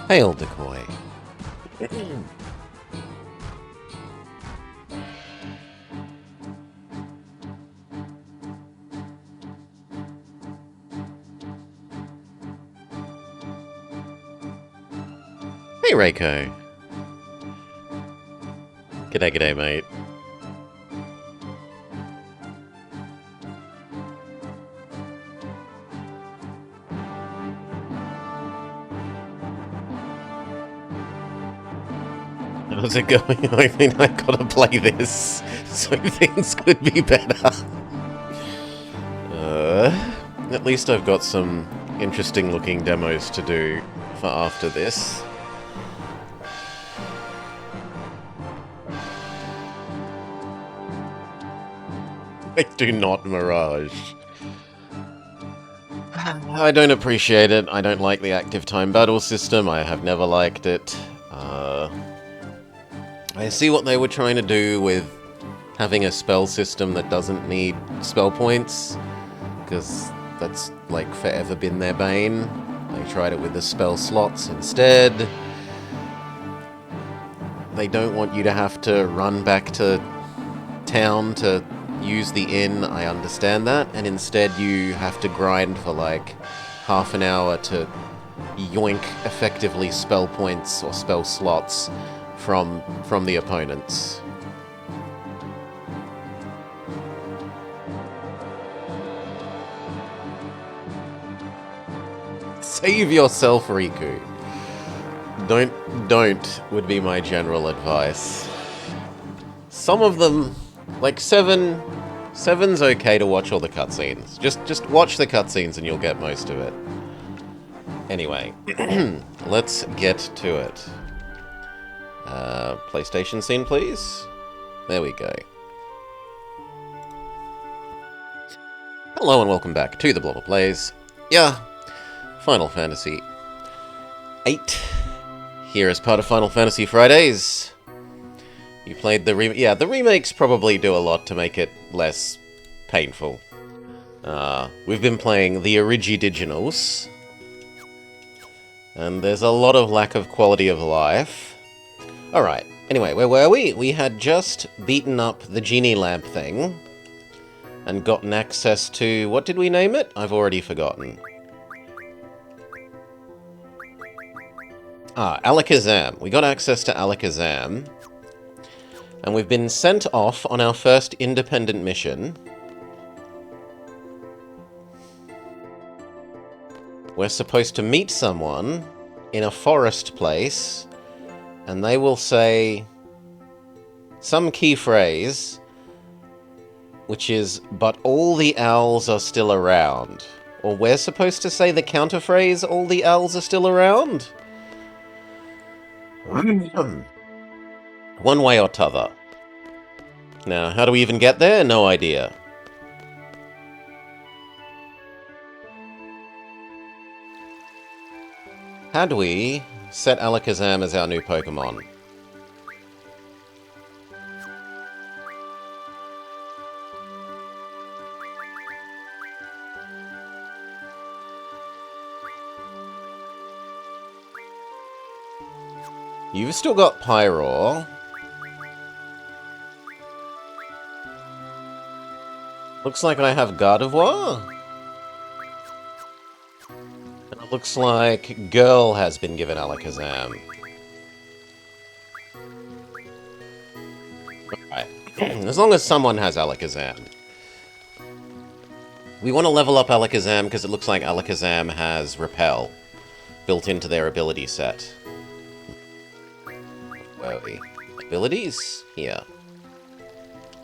Hail decoy. Hey Reiko. G'day, g'day, mate. How's it going? I mean, I gotta play this, so things could be better. At least I've got some interesting looking demos to do for after this. I do not Mirage. I don't appreciate it. I don't like the active time battle system. I have never liked it. I see what they were trying to do with having a spell system that doesn't need spell points, because that's like forever been their bane. They tried it with the spell slots instead. They don't want you to have to run back to town to use the inn, I understand that, and instead you have to grind for like half an hour to yoink effectively spell points or spell slots from the opponents. Save yourself, Riku. Don't would be my general advice. Some of them, like Seven's okay to watch all the cutscenes. Just watch the cutscenes and you'll get most of it. Anyway, let's get to it. PlayStation scene, please. There we go. Hello and welcome back to the Blobber Plays. Yeah, Final Fantasy 8 here as part of Final Fantasy Fridays. You played the remake. Yeah, the remakes probably do a lot to make it less painful. We've been playing the Originals, and there's a lot of lack of quality of life. Alright, anyway, where were we? We had just beaten up the genie lamp thing, and gotten access to... what did we name it? I've already forgotten. Alakazam. We got access to Alakazam. And we've been sent off on our first independent mission. We're supposed to meet someone in a forest place, and they will say some key phrase, which is, "but all the owls are still around." Or we're supposed to say the counter phrase, "all the owls are still around"? One way or t'other. Now, how do we even get there? No idea. Had we set Alakazam as our new Pokemon? You've still got Pyroar. Looks like I have Gardevoir. And it looks like Girl has been given Alakazam. Alright. As long as someone has Alakazam. We want to level up Alakazam because it looks like Alakazam has Repel built into their ability set. Where are we? Abilities? Here.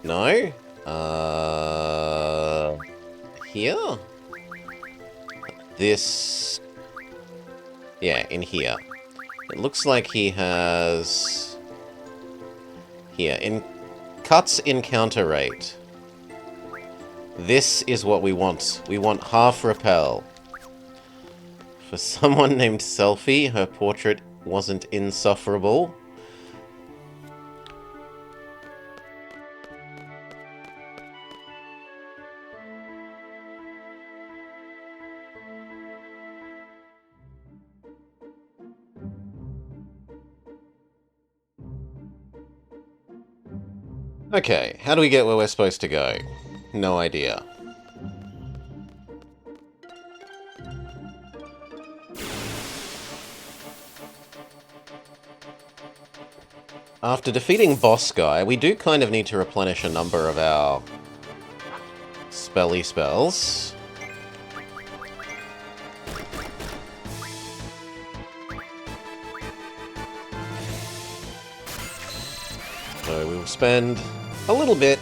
No? Here? This... yeah, in here. It looks like he has... here. In Cuts encounter rate. This is what we want. We want half Repel. For someone named Selfie, her portrait wasn't insufferable. Okay, how do we get where we're supposed to go? No idea. After defeating Boss Guy, we do kind of need to replenish a number of our spelly spells. So we will spend a little bit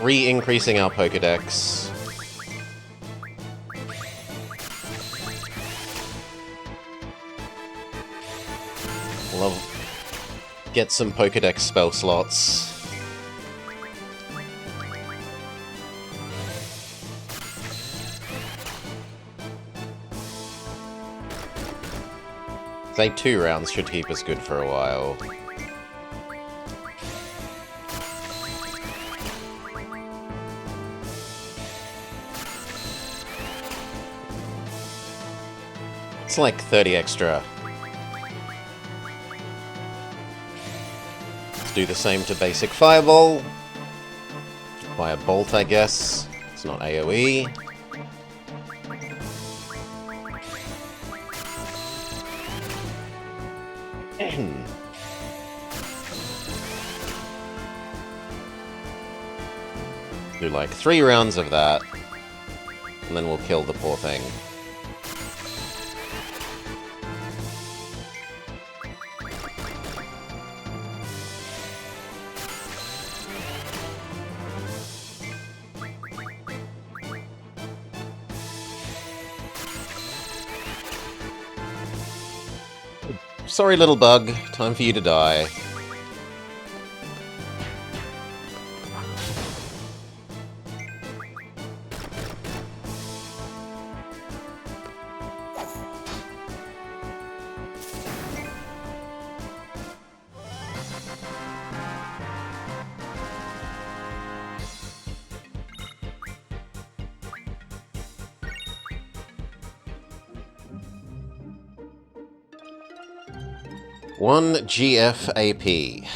re-increasing our Pokedex. We'll get some Pokedex spell slots. Say 2 rounds should keep us good for a while. It's like 30 extra. Let's do the same to basic Fireball. By a Bolt, I guess. It's not AoE. Do like 3 rounds of that, and then we'll kill the poor thing. Sorry, little bug. Time for you to die. One GFAP.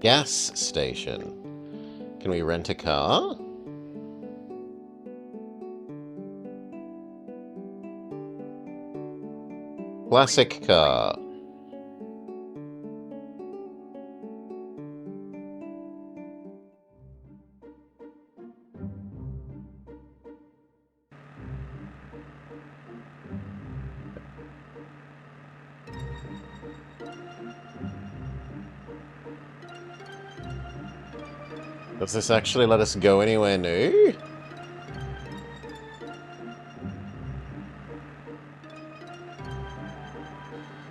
Gas station. Can we rent a car? Classic car. Does this actually let us go anywhere new?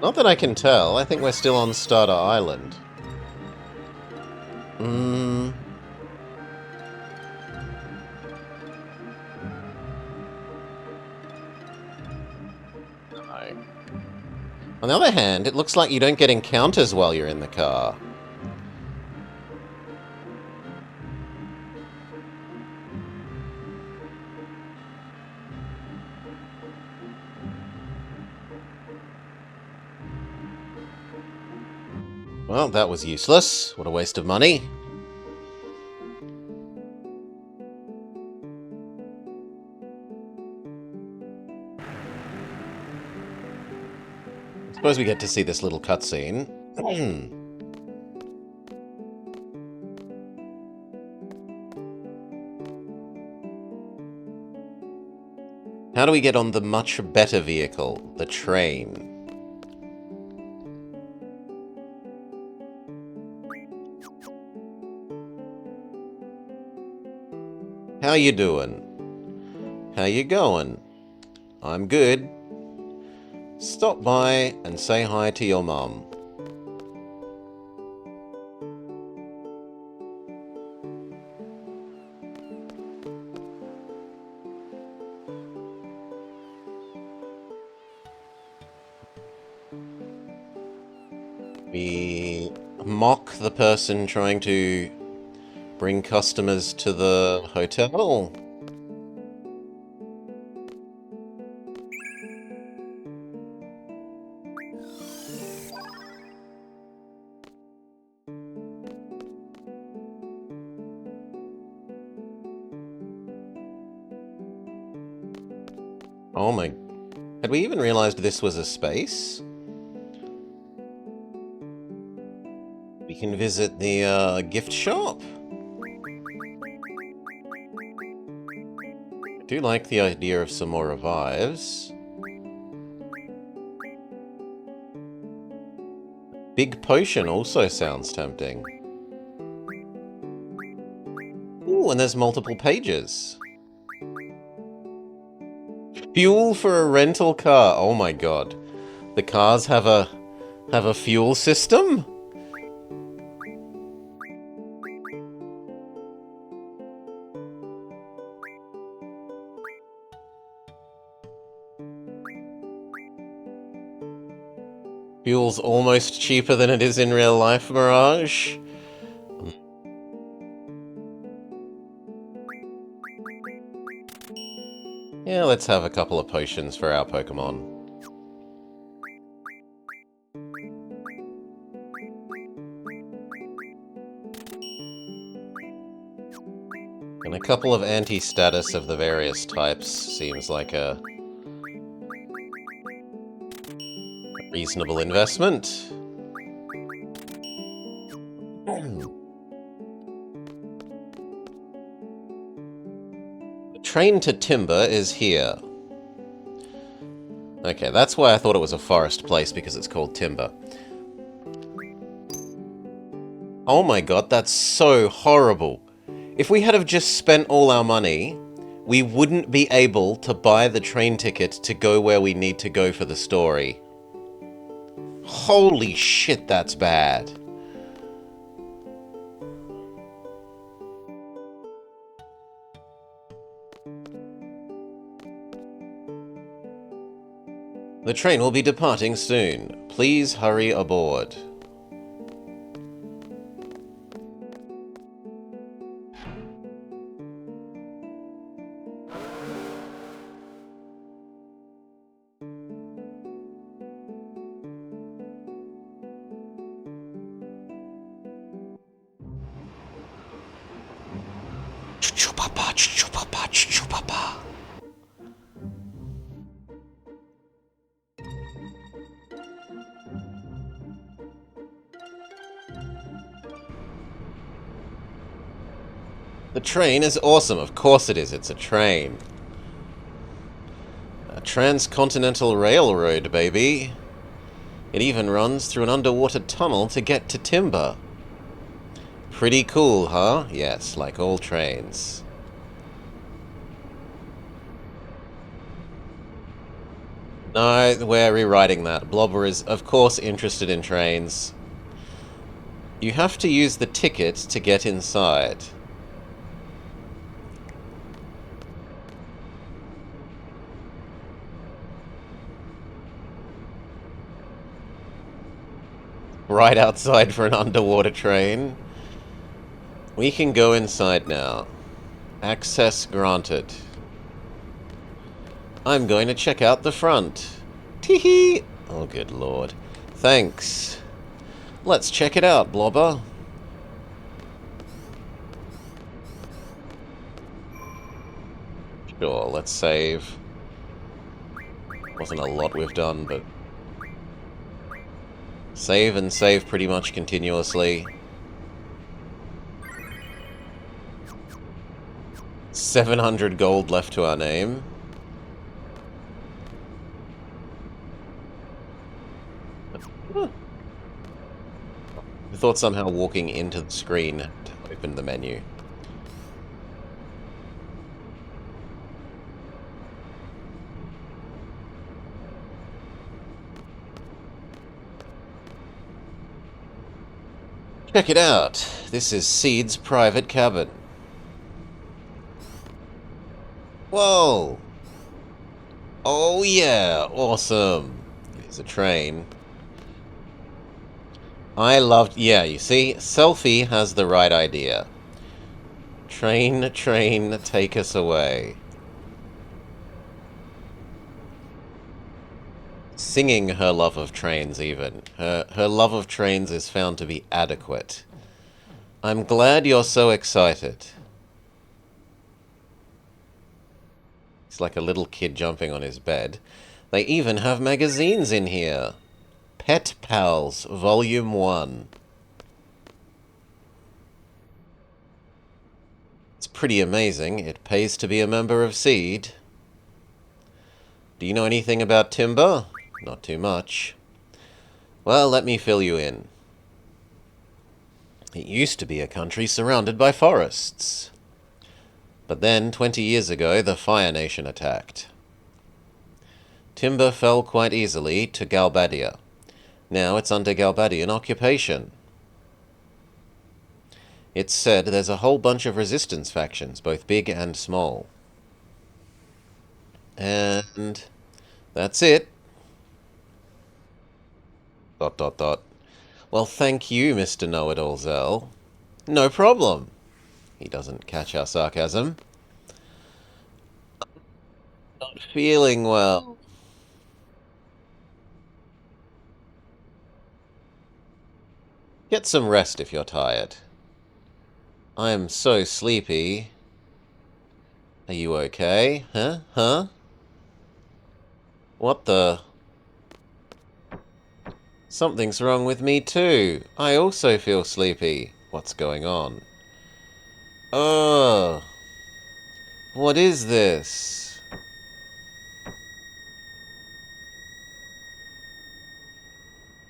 Not that I can tell. I think we're still on Starter Island. No. On the other hand, it looks like you don't get encounters while you're in the car. Well, that was useless. What a waste of money. I suppose we get to see this little cutscene. How do we get on the much better vehicle, the train? How you doing? How you going? I'm good. Stop by and say hi to your mum. We mock the person trying to bring customers to the hotel. Oh my... Had we even realized this was a space? We can visit the gift shop. I do like the idea of some more revives. Big potion also sounds tempting. Ooh, and there's multiple pages. Fuel for a rental car. Oh my god. The cars have a fuel system? Fuel's almost cheaper than it is in real life, Mirage. Yeah, let's have a couple of potions for our Pokemon. And a couple of anti-status of the various types seems like a reasonable investment. The train to Timber is here. Okay, that's why I thought it was a forest place, because it's called Timber. Oh my god, that's so horrible. If we had have just spent all our money, we wouldn't be able to buy the train ticket to go where we need to go for the story. Holy shit, that's bad. The train will be departing soon. Please hurry aboard. Chuchupapa, chuchupapa, chuchupapa. The train is awesome. Of course it is. It's a train. A transcontinental railroad, baby. It even runs through an underwater tunnel to get to Timber. Pretty cool, huh? Yes, like all trains. No, we're rewriting that. Blobber is, of course, interested in trains. You have to use the ticket to get inside. Right outside for an underwater train. We can go inside now. Access granted. I'm going to check out the front. Tee-hee! Oh, good lord. Thanks. Let's check it out, Blobber. Sure, let's save. Wasn't a lot we've done, but... Save and save pretty much continuously. 700 gold left to our name. I thought somehow walking into the screen opened the menu. Check it out. This is Seed's private cabin. Whoa! Oh yeah, awesome. There's a train. I loved... Yeah, you see? Selfie has the right idea. Train, train, take us away. Singing her love of trains, even. Her love of trains is found to be adequate. I'm glad you're so excited. It's like a little kid jumping on his bed. They even have magazines in here. Pet Pals, Volume 1. It's pretty amazing. It pays to be a member of Seed. Do you know anything about timber? Not too much. Well, let me fill you in. It used to be a country surrounded by forests. But then, 20 years ago, the Fire Nation attacked. Timber fell quite easily to Galbadia. Now it's under Galbadian occupation. It's said there's a whole bunch of resistance factions, both big and small. And that's it. ... Well, thank you, Mr. Know-It-All Zell. No problem. He doesn't catch our sarcasm. Not feeling well. Get some rest if you're tired. I am so sleepy. Are you okay? Huh? What the... Something's wrong with me too. I also feel sleepy. What's going on? Ugh. What is this?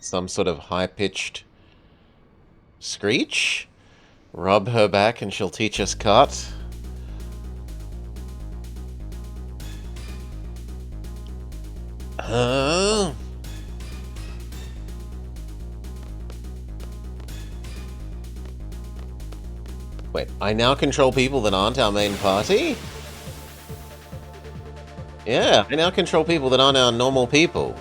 Some sort of high-pitched screech? Rub her back and she'll teach us cut. Huh? Wait, I now control people that aren't our main party? Yeah, I now control people that aren't our normal people.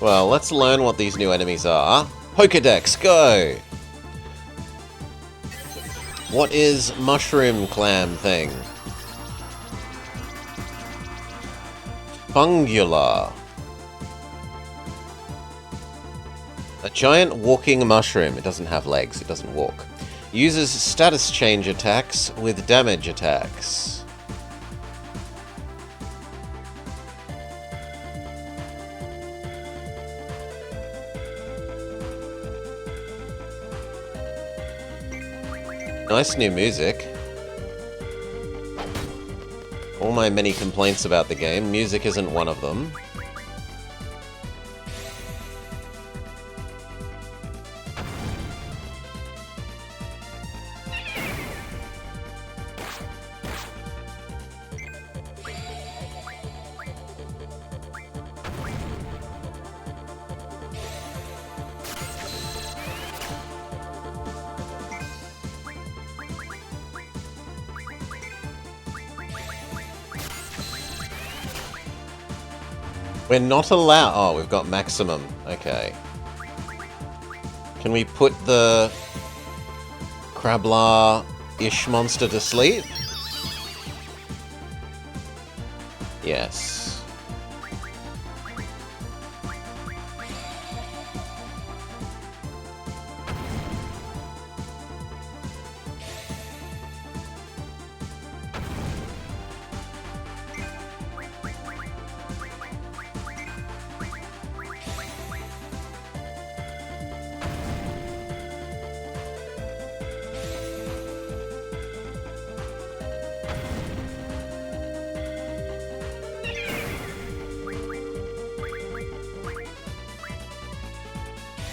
Well, let's learn what these new enemies are. Pokédex, go! What is mushroom clam thing? Fungula. A giant walking mushroom. It doesn't have legs, it doesn't walk. Uses status change attacks with damage attacks. Nice new music. All my many complaints about the game, music isn't one of them. We're not allowed... Oh, we've got maximum. Okay. Can we put the Crablar-ish monster to sleep? Yes.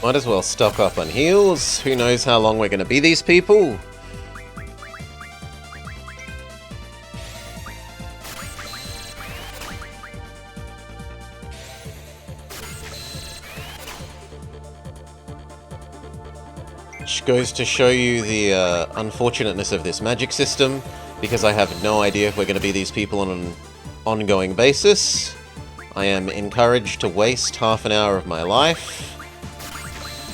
Might as well stock up on heals. Who knows how long we're going to be these people? Which goes to show you the unfortunateness of this magic system, because I have no idea if we're going to be these people on an ongoing basis. I am encouraged to waste half an hour of my life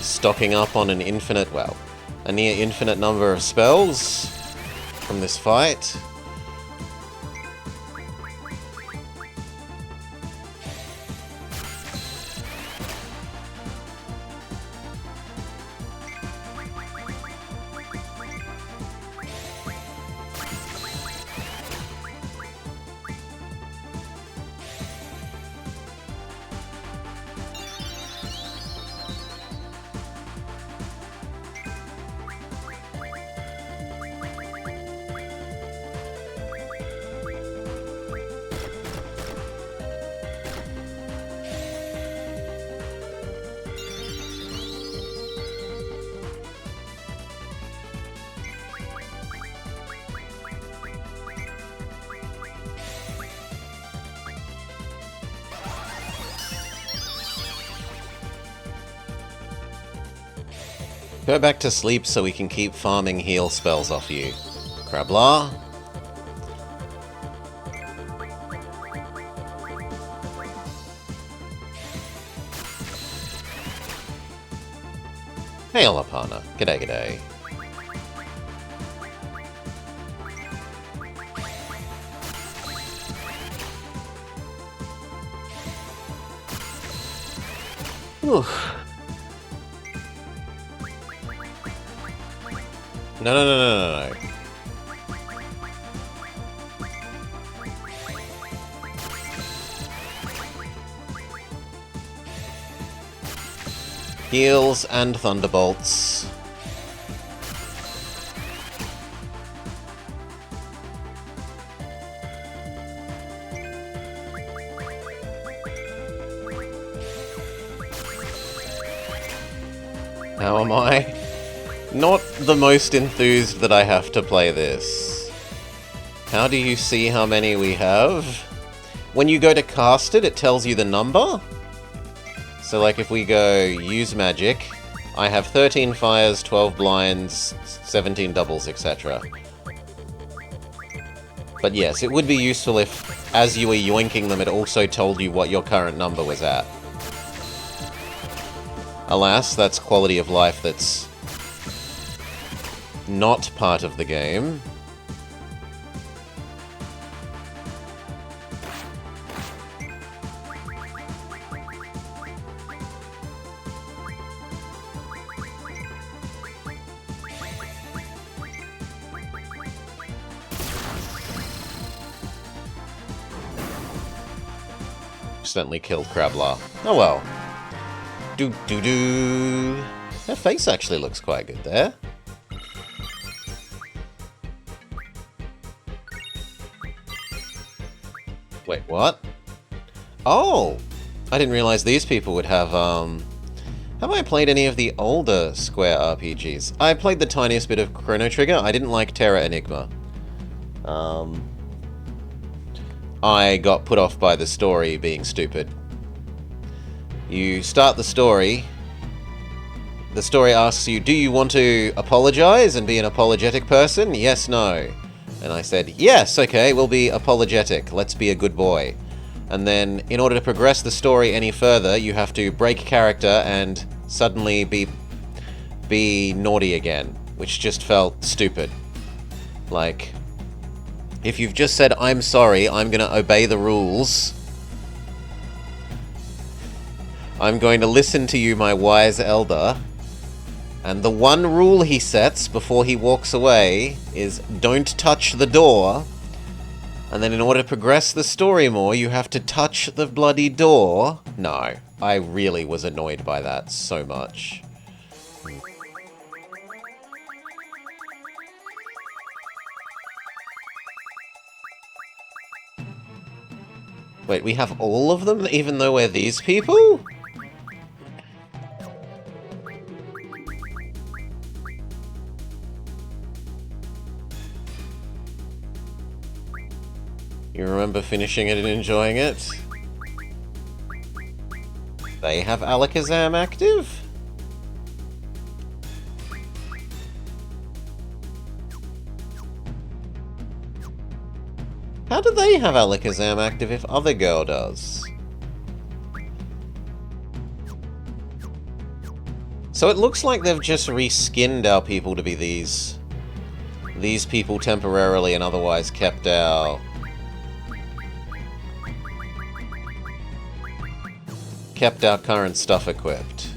stocking up on an infinite, well, a near infinite number of spells from this fight. Go back to sleep so we can keep farming heal spells off you. Crablar. Hey, Alapana. G'day, g'day. Oof. No. Heals and thunderbolts. How am I? Not the most enthused that I have to play this. How do you see how many we have? When you go to cast it, it tells you the number. So like if we go use magic, I have 13 fires, 12 blinds, 17 doubles, etc. But yes, it would be useful if, as you were yoinking them, it also told you what your current number was at. Alas, that's quality of life that's not part of the game. Accidentally killed Crablar. Oh well. Do. Her face actually looks quite good there. Wait, what? Oh! I didn't realize these people would have, Have I played any of the older Square RPGs? I played the tiniest bit of Chrono Trigger. I didn't like Terra Enigma. I got put off by the story being stupid. You start the story asks you, do you want to apologize and be an apologetic person? Yes, no. And I said, yes, okay, we'll be apologetic. Let's be a good boy. And then, in order to progress the story any further, you have to break character and suddenly be naughty again, which just felt stupid. Like, if you've just said, I'm sorry, I'm going to obey the rules. I'm going to listen to you, my wise elder. And the one rule he sets before he walks away is don't touch the door. And then in order to progress the story more, you have to touch the bloody door. No, I really was annoyed by that so much. Wait, we have all of them, even though we're these people? You remember finishing it and enjoying it? They have Alakazam active? How do they have Alakazam active if other girl does? So it looks like they've just reskinned our people to be these people temporarily and otherwise kept our current stuff equipped.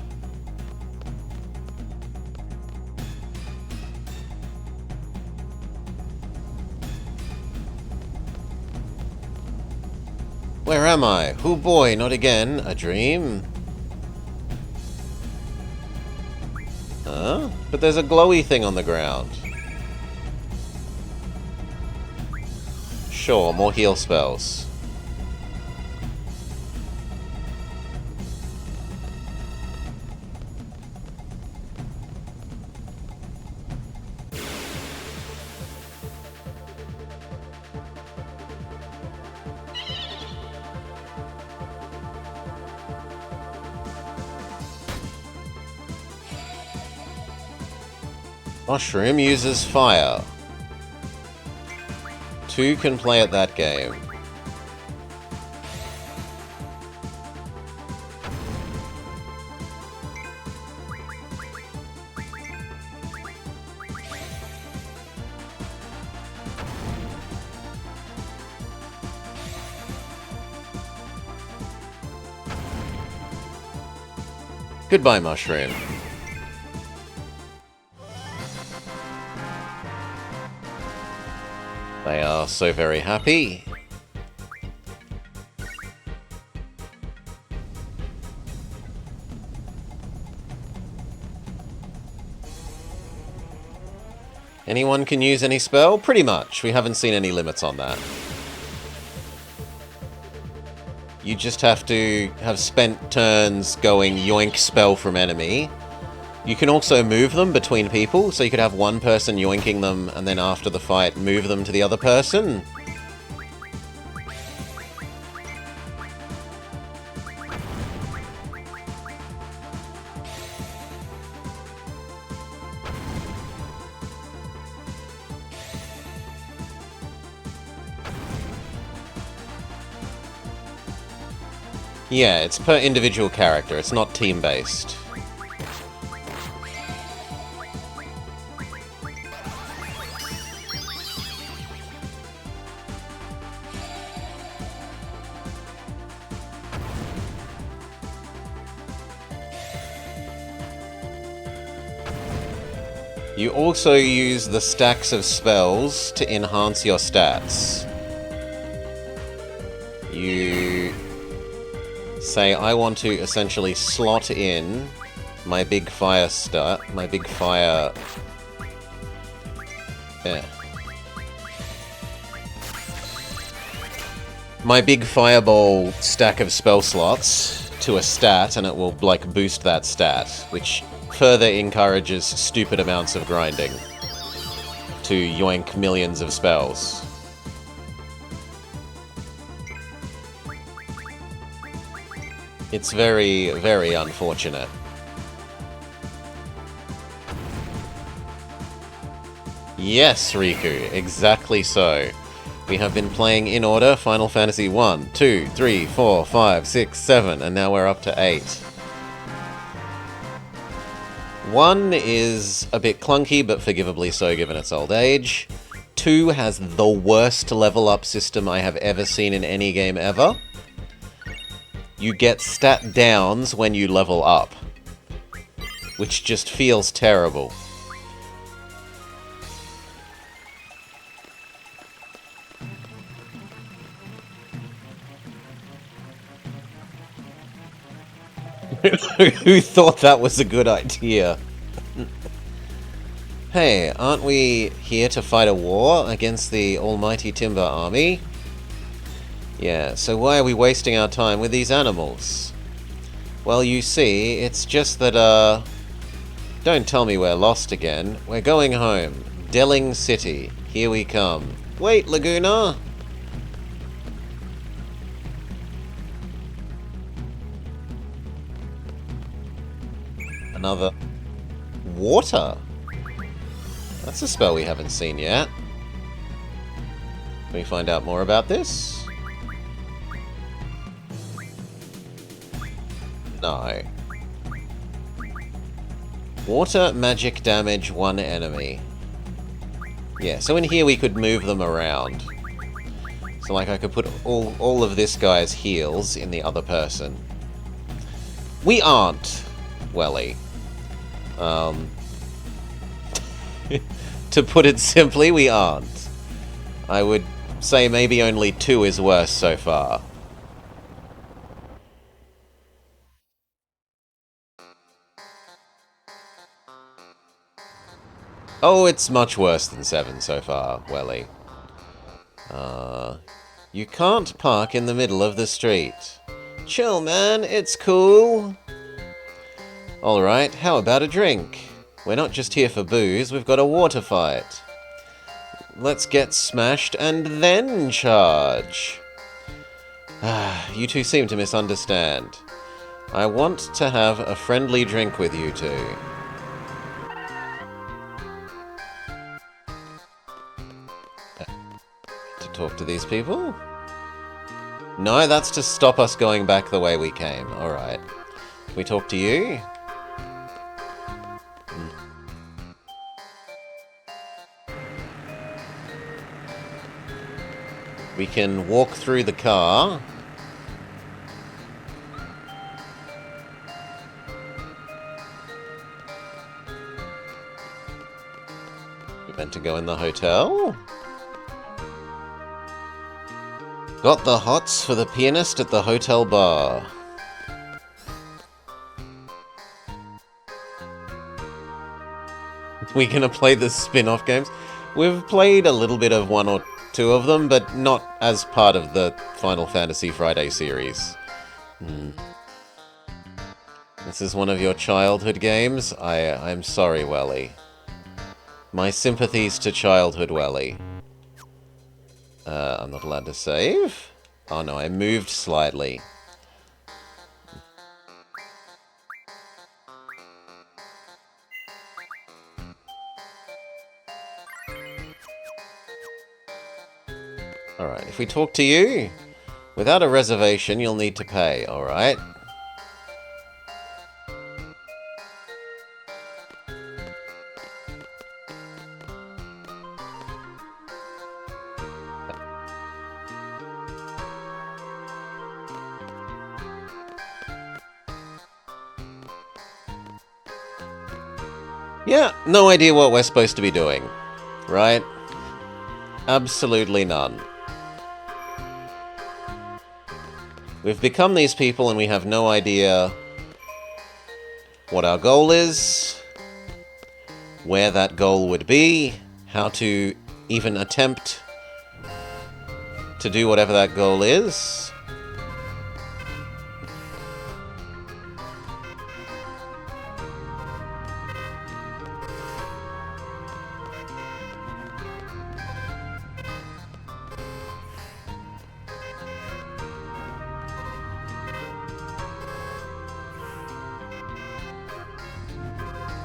Where am I? Oh boy, not again. A dream? Huh? But there's a glowy thing on the ground. Sure, more heal spells. Mushroom uses fire. 2 can play at that game. Goodbye, Mushroom. They are so very happy. Anyone can use any spell? Pretty much. We haven't seen any limits on that. You just have to have spent turns going yoink spell from enemy. You can also move them between people, so you could have one person yoinking them, and then after the fight, move them to the other person. Yeah, it's per individual character, it's not team-based. You also use the stacks of spells to enhance your stats. You say, I want to essentially slot in my big fire my big fireball stack of spell slots to a stat, and it will, like, boost that stat, which further encourages stupid amounts of grinding to yoink millions of spells. It's very, very unfortunate. Yes, Riku, exactly so. We have been playing in order Final Fantasy 1, 2, 3, 4, 5, 6, 7, and now we're up to 8. 1 is a bit clunky, but forgivably so given its old age. 2 has the worst level up system I have ever seen in any game ever. You get stat downs when you level up, which just feels terrible. Who thought that was a good idea? Hey, aren't we here to fight a war against the almighty Timber Army? Yeah, so why are we wasting our time with these animals? Well, you see, it's just that, don't tell me we're lost again. We're going home. Delling City. Here we come. Wait, Laguna! Another... Water? That's a spell we haven't seen yet. we find out more about this? No. Water magic damage one enemy. Yeah, so in here we could move them around. So like I could put all of this guy's heals in the other person. We aren't, Welly. To put it simply, we aren't. I would say maybe only 2 is worse so far. Oh, it's much worse than 7 so far, Welly. You can't park in the middle of the street. Chill, man, it's cool. Alright, how about a drink? We're not just here for booze, we've got a water fight. Let's get smashed and then charge. You two seem to misunderstand. I want to have a friendly drink with you two. To talk to these people? No, that's to stop us going back the way we came. Alright. Can we talk to you? We can walk through the car. You meant to go in the hotel? Got the hots for the pianist at the hotel bar. We gonna play the spin-off games? We've played a little bit of 1 or 2 of them, but not as part of the Final Fantasy Friday series. This is one of your childhood games? I'm sorry, Welly. My sympathies to childhood, Welly. I'm not allowed to save? Oh no, I moved slightly. Alright, if we talk to you, without a reservation, you'll need to pay, alright? Yeah, no idea what we're supposed to be doing, right? Absolutely none. We've become these people and we have no idea what our goal is, where that goal would be, how to even attempt to do whatever that goal is.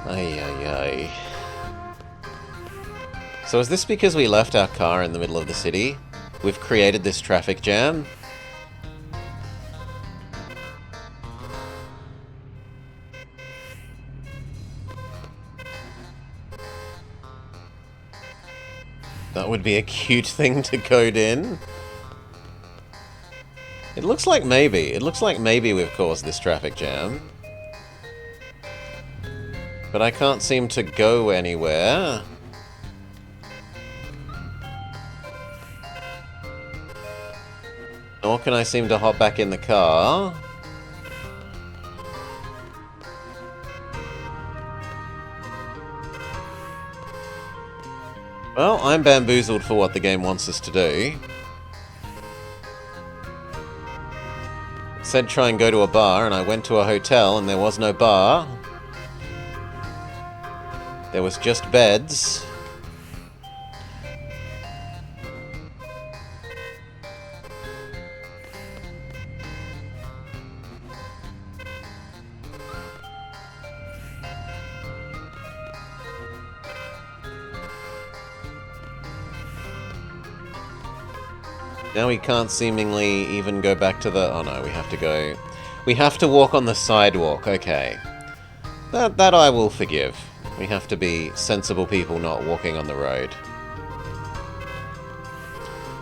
Ay. So is this because we left our car in the middle of the city? We've created this traffic jam? That would be a cute thing to code in. It looks like maybe we've caused this traffic jam. But I can't seem to go anywhere. Nor can I seem to hop back in the car. Well, I'm bamboozled for what the game wants us to do. It said try and go to a bar, and I went to a hotel, and there was no bar. There was just beds. Now we can't seemingly even go back to the... Oh no, we have to go... We have to walk on the sidewalk, okay. That I will forgive. We have to be sensible people not walking on the road.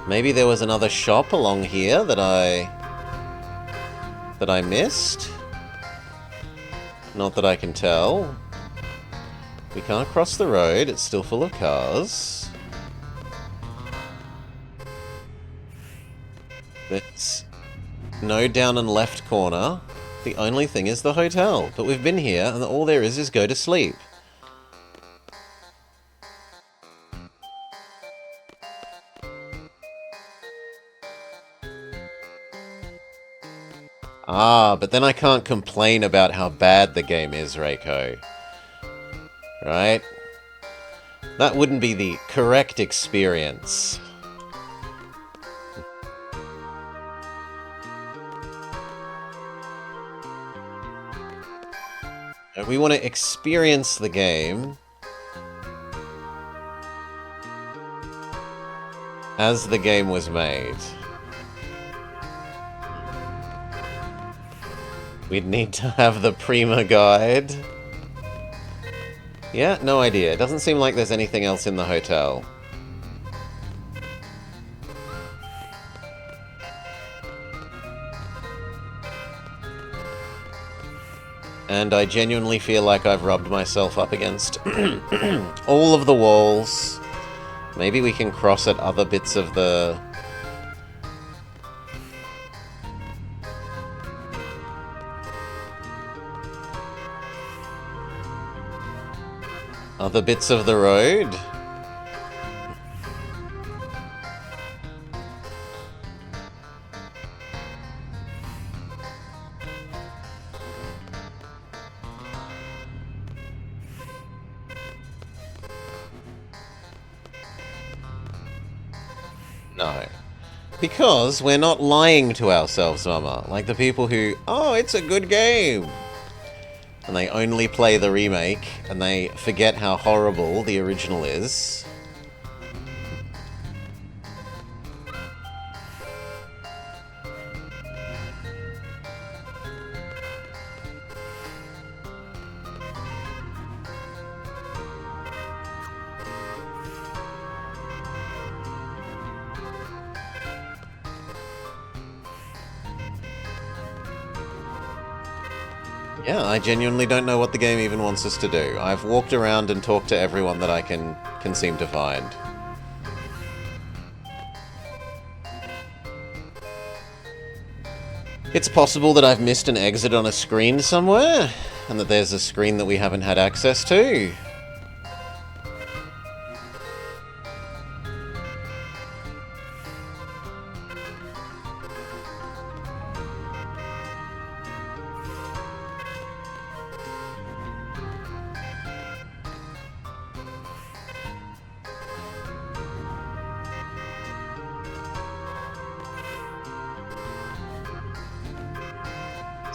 Maybe there was another shop along here that I missed? Not that I can tell. We can't cross the road, it's still full of cars. There's no down and left corner. The only thing is the hotel. But we've been here, and all there is go to sleep. Ah, but then I can't complain about how bad the game is, Reiko. Right? That wouldn't be the correct experience. We want to experience the game as the game was made. We'd need to have the Prima guide. Yeah, no idea. It doesn't seem like there's anything else in the hotel. And I genuinely feel like I've rubbed myself up against all of the walls. Maybe we can cross at other bits of the... other bits of the road? No. Because we're not lying to ourselves, Mama. Like the people who, oh, it's a good game. And they only play the remake, and they forget how horrible the original is. Yeah, I genuinely don't know what the game even wants us to do. I've walked around and talked to everyone that I can seem to find. It's possible that I've missed an exit on a screen somewhere, and that there's a screen that we haven't had access to.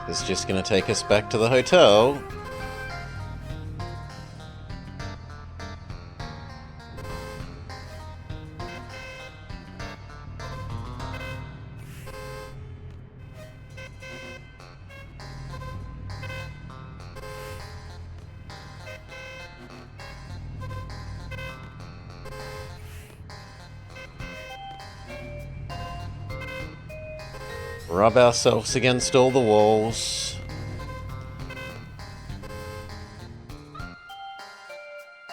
It's just going to take us back to the hotel. Rub ourselves against all the walls.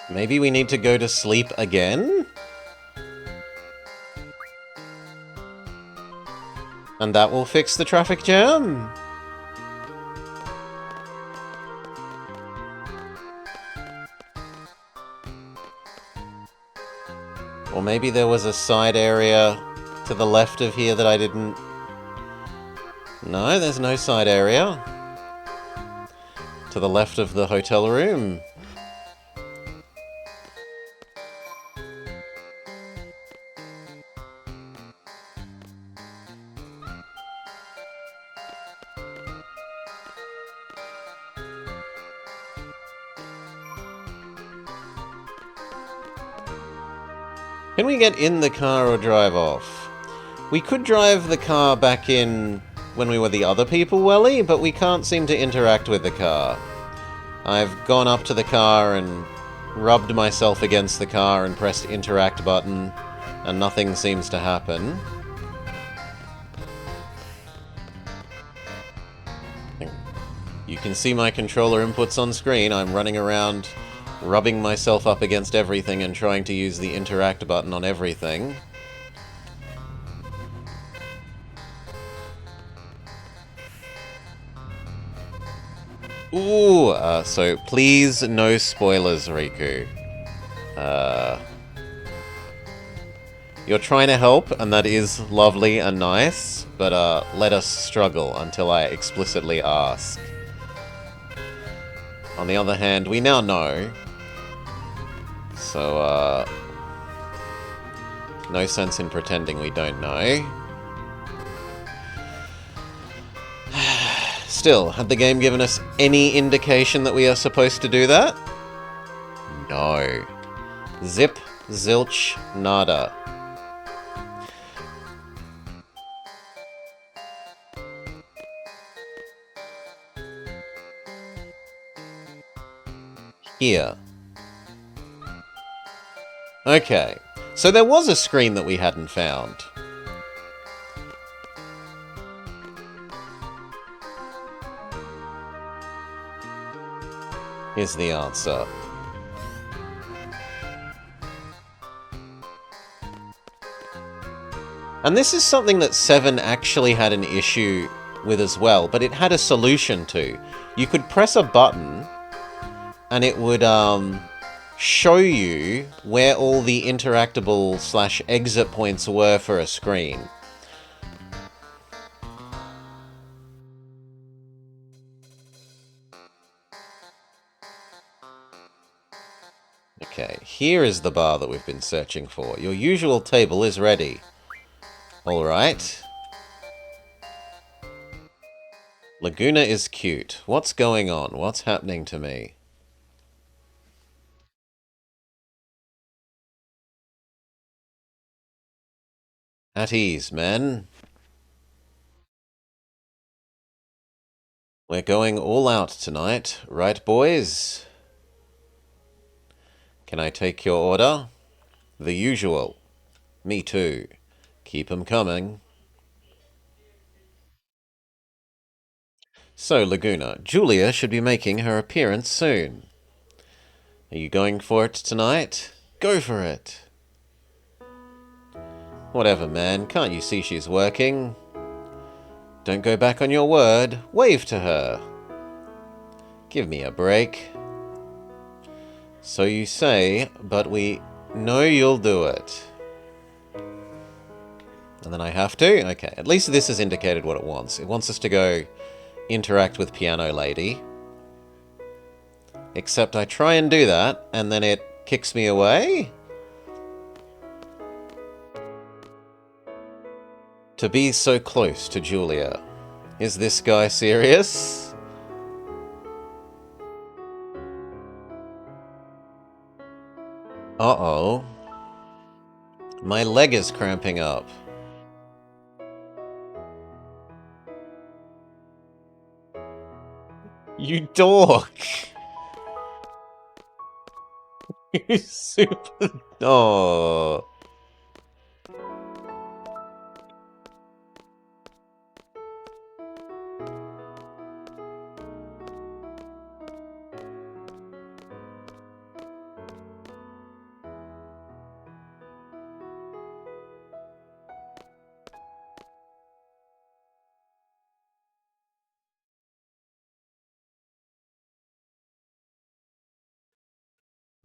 Maybe we need to go to sleep again? And that will fix the traffic jam? Or maybe there was a side area to the left of here that I didn't... No, there's no side area. To the left of the hotel room. Can we get in the car or drive off? We could drive the car back in when we were the other people, Welly, but we can't seem to interact with the car. I've gone up to the car and rubbed myself against the car and pressed interact button, and nothing seems to happen. You can see my controller inputs on screen. I'm running around rubbing myself up against everything and trying to use the interact button on everything. Ooh, so please no spoilers, Riku. You're trying to help, and that is lovely and nice, but let us struggle until I explicitly ask. On the other hand, we now know, so no sense in pretending we don't know. Still, had the game given us any indication that we are supposed to do that? No. Zip, zilch, nada. Here. Okay. So there was a screen that we hadn't found. Here's the answer. And this is something that 7 actually had an issue with as well, but it had a solution to. You could press a button, and it would show you where all the interactable / exit points were for a screen. Okay, here is the bar that we've been searching for. Your usual table is ready. Alright. Laguna is cute. What's going on? What's happening to me? At ease, men. We're going all out tonight, right, boys? Can I take your order? The usual. Me too. Keep 'em coming. So, Laguna, Julia should be making her appearance soon. Are you going for it tonight? Go for it. Whatever, man. Can't you see she's working? Don't go back on your word. Wave to her. Give me a break. So you say, but we know you'll do it. And then I have to? Okay, at least this has indicated what it wants. It wants us to go interact with Piano Lady. Except I try and do that, and then it kicks me away? To be so close to Julia. Is this guy serious? Uh-oh. My leg is cramping up. You dork! You super... Oh.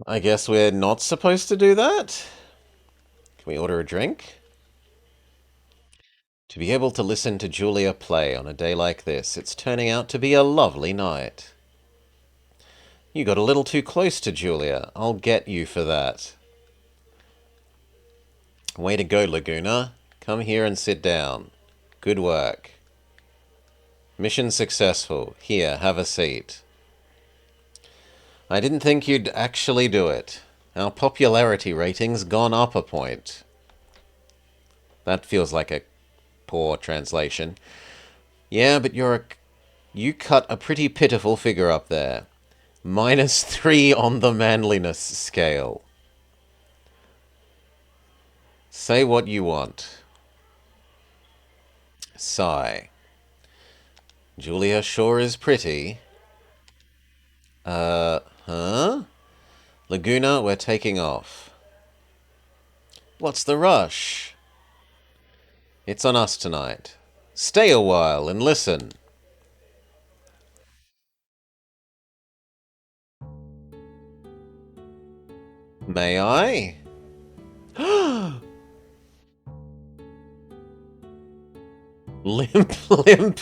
I guess we're not supposed to do that? Can we order a drink? To be able to listen to Julia play on a day like this, it's turning out to be a lovely night. You got a little too close to Julia. I'll get you for that. Way to go, Laguna. Come here and sit down. Good work. Mission successful. Here, have a seat. I didn't think you'd actually do it. Our popularity rating's gone up a point. That feels like a poor translation. Yeah, but you cut a pretty pitiful figure up there. -3 on the manliness scale. Say what you want. Sigh. Julia sure is pretty. Huh? Laguna, we're taking off. What's the rush? It's on us tonight. Stay a while and listen. May I? Limp, limp.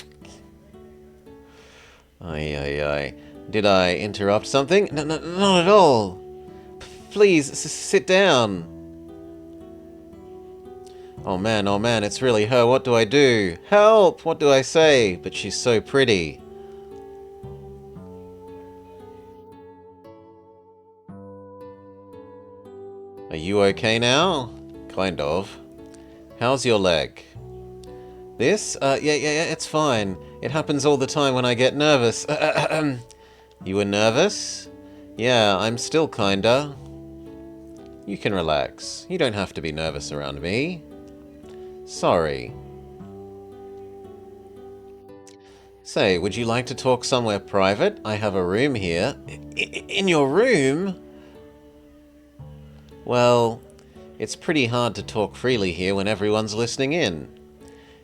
Ay. Did I interrupt something? No, not at all. Please, sit down. Oh man, it's really her. What do I do? Help! What do I say? But she's so pretty. Are you okay now? Kind of. How's your leg? This? Yeah, it's fine. It happens all the time when I get nervous. You were nervous? Yeah, I'm still kinda. You can relax. You don't have to be nervous around me. Sorry. Say, would you like to talk somewhere private? I have a room here. In your room? Well, it's pretty hard to talk freely here when everyone's listening in.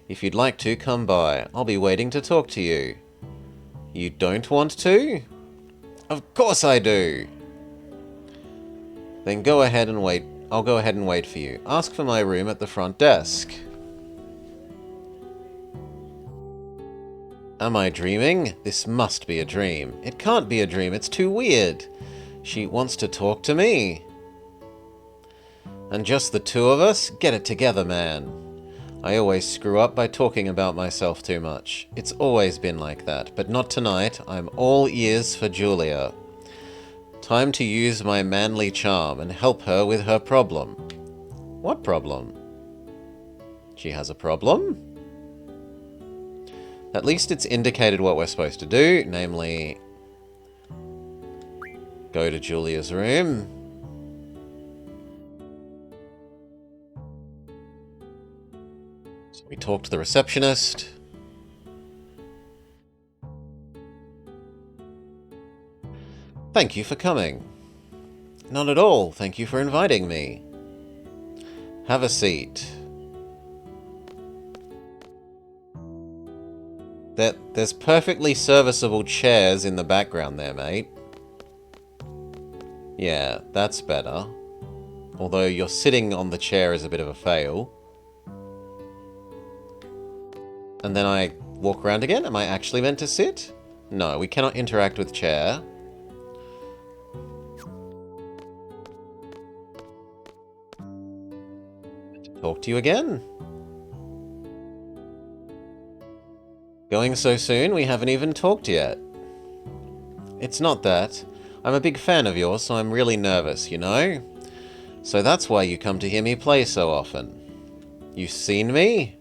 If you'd like to, come by. I'll be waiting to talk to you. You don't want to? Of course I do! Then go ahead and wait. I'll go ahead and wait for you. Ask for my room at the front desk. Am I dreaming? This must be a dream. It can't be a dream. It's too weird. She wants to talk to me. And just the two of us? Get it together, man. I always screw up by talking about myself too much. It's always been like that, but not tonight. I'm all ears for Julia. Time to use my manly charm and help her with her problem. What problem? She has a problem? At least it's indicated what we're supposed to do, namely go to Julia's room. So we talk to the receptionist. Thank you for coming. Not at all. Thank you for inviting me. Have a seat. There's perfectly serviceable chairs in the background there, mate. Yeah, that's better. Although you're sitting on the chair is a bit of a fail. And then I walk around again? Am I actually meant to sit? No, we cannot interact with chair. Talk to you again. Going so soon, we haven't even talked yet. It's not that. I'm a big fan of yours, so I'm really nervous, you know? So that's why you come to hear me play so often. You've seen me?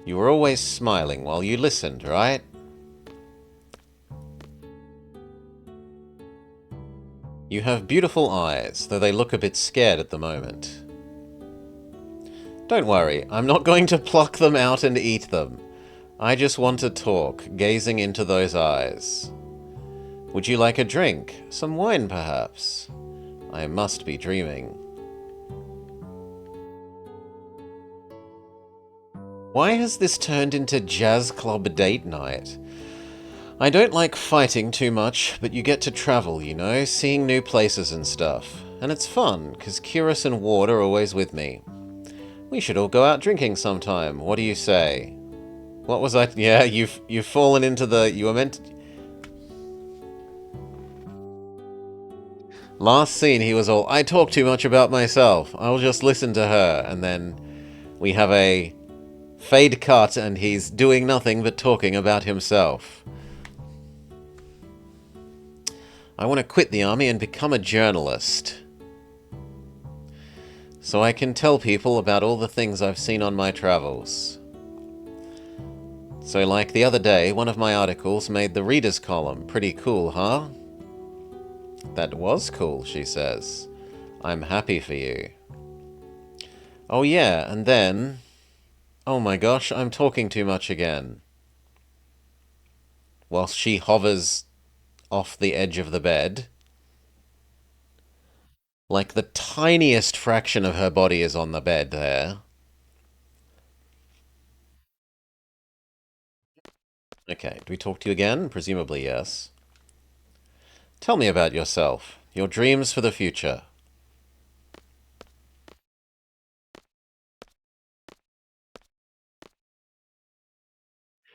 You were always smiling while you listened, right? You have beautiful eyes, though they look a bit scared at the moment. Don't worry, I'm not going to pluck them out and eat them. I just want to talk, gazing into those eyes. Would you like a drink? Some wine, perhaps? I must be dreaming. Why has this turned into jazz club date night? I don't like fighting too much, but you get to travel, you know, seeing new places and stuff. And it's fun, because Kyrus and Ward are always with me. We should all go out drinking sometime. What do you say? What was I... Yeah, you've fallen into the... You were meant to... Last scene, he was all, I talk too much about myself. I'll just listen to her. And then we have a fade cut and he's doing nothing but talking about himself. I want to quit the army and become a journalist. so I can tell people about all the things I've seen on my travels. So like the other day, one of my articles made the readers column. Pretty cool, huh? That was cool, she says. I'm happy for you. Oh yeah, and then... Oh my gosh, I'm talking too much again. Whilst she hovers off the edge of the bed. Like the tiniest fraction of her body is on the bed there. Okay, do we talk to you again? Presumably yes. Tell me about yourself. Your dreams for the future.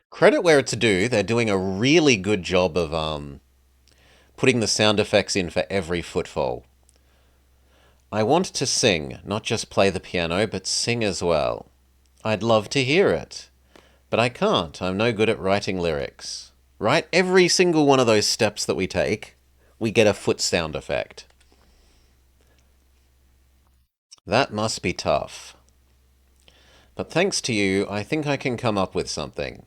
Credit where it's due, they're doing a really good job of putting the sound effects in for every footfall. I want to sing, not just play the piano, but sing as well. I'd love to hear it. But I can't. I'm no good at writing lyrics. Right? Every single one of those steps that we take, we get a foot sound effect. That must be tough. But thanks to you, I think I can come up with something.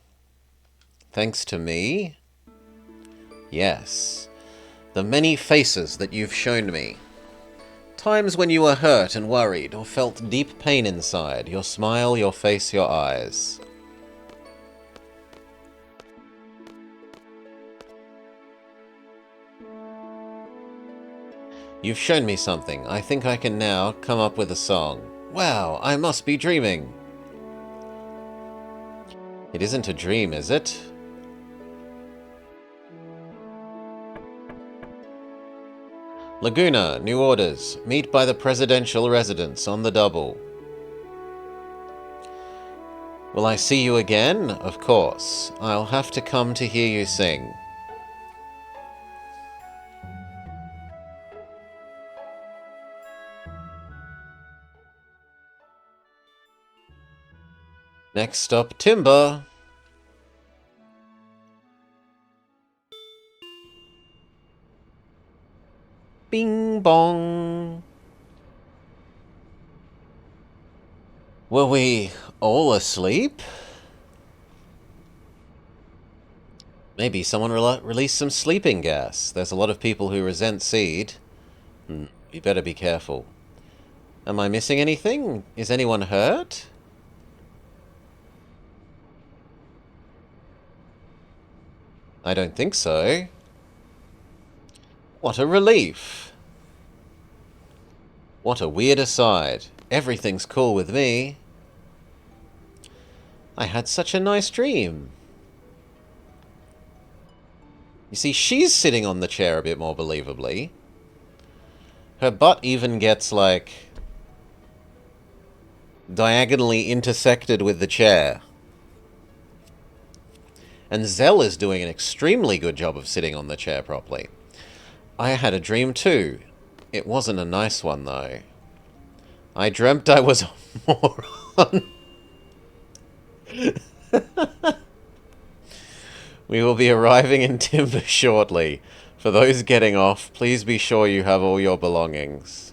Thanks to me? Yes. The many faces that you've shown me. Times when you were hurt and worried, or felt deep pain inside. Your smile, your face, your eyes. You've shown me something. I think I can now come up with a song. Wow, I must be dreaming. It isn't a dream, is it? Laguna, new orders. Meet by the presidential residence on the double. Will I see you again? Of course. I'll have to come to hear you sing. Next stop, Timber. Bing bong. Were we all asleep? Maybe someone released some sleeping gas. There's a lot of people who resent seed. You better be careful. Am I missing anything? Is anyone hurt? I don't think so. What a relief. What a weird aside. Everything's cool with me. I had such a nice dream. You see, she's sitting on the chair a bit more believably. Her butt even gets, like, diagonally intersected with the chair. And Zell is doing an extremely good job of sitting on the chair properly. I had a dream too. It wasn't a nice one, though. I dreamt I was a moron. We will be arriving in Timber shortly. For those getting off, please be sure you have all your belongings.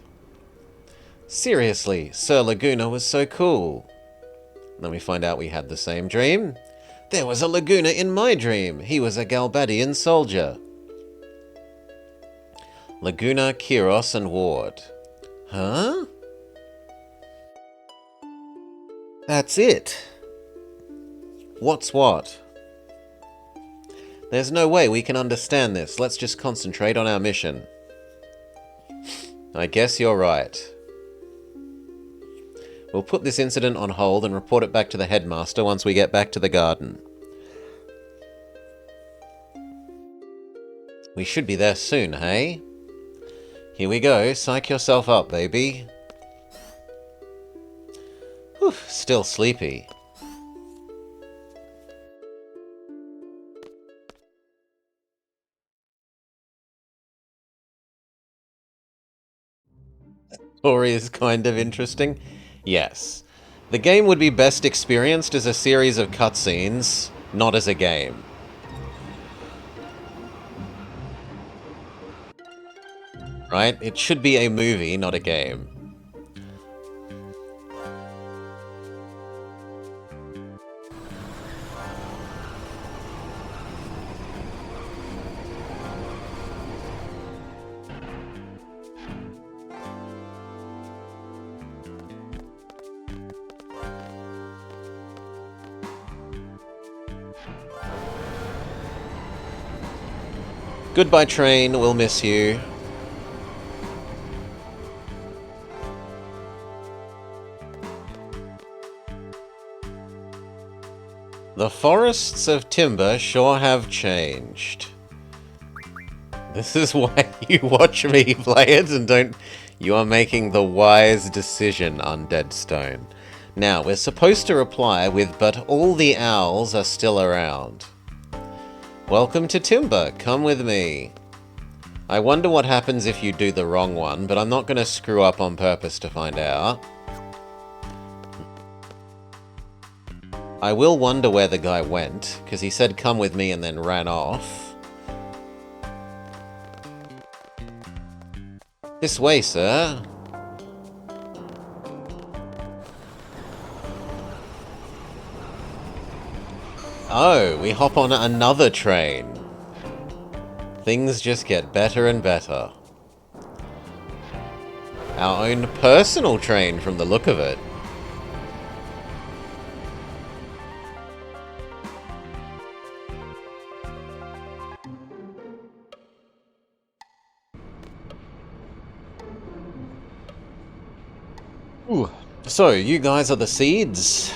Seriously, Sir Laguna was so cool. Then we find out we had the same dream. There was a Laguna in my dream. He was a Galbadian soldier. Laguna, Kiros, and Ward. Huh? That's it. What's what? There's no way we can understand this. Let's just concentrate on our mission. I guess you're right. We'll put this incident on hold and report it back to the headmaster once we get back to the garden. We should be there soon, hey? Here we go. Psych yourself up, baby. Whew, still sleepy. Story is kind of interesting. Yes. The game would be best experienced as a series of cutscenes, not as a game. Right? It should be a movie, not a game. Goodbye, train. We'll miss you. The forests of timber sure have changed. This is why you watch me play it and don't... You are making the wise decision, Undead Stone. Now, we're supposed to reply with, but all the owls are still around. Welcome to Timber, come with me. I wonder what happens if you do the wrong one, but I'm not going to screw up on purpose to find out. I will wonder where the guy went, because he said come with me and then ran off. This way, sir. Oh, we hop on another train. Things just get better and better. Our own personal train from the look of it. Ooh. So, you guys are the Seeds.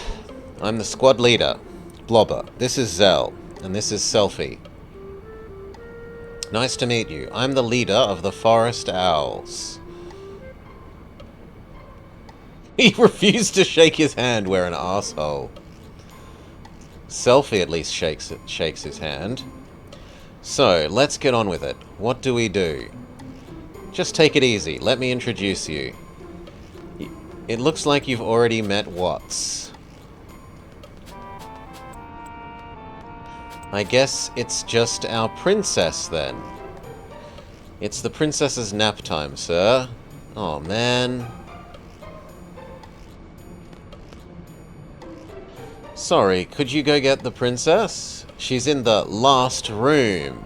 I'm the squad leader, Blobber. This is Zell, and this is Selfie. Nice to meet you. I'm the leader of the Forest Owls. He refused to shake his hand, we're an asshole. Selfie at least shakes his hand. So, let's get on with it. What do we do? Just take it easy. Let me introduce you. It looks like you've already met Watts. I guess it's just our princess, then. It's the princess's nap time, sir. Oh, man. Sorry, could you go get the princess? She's in the last room.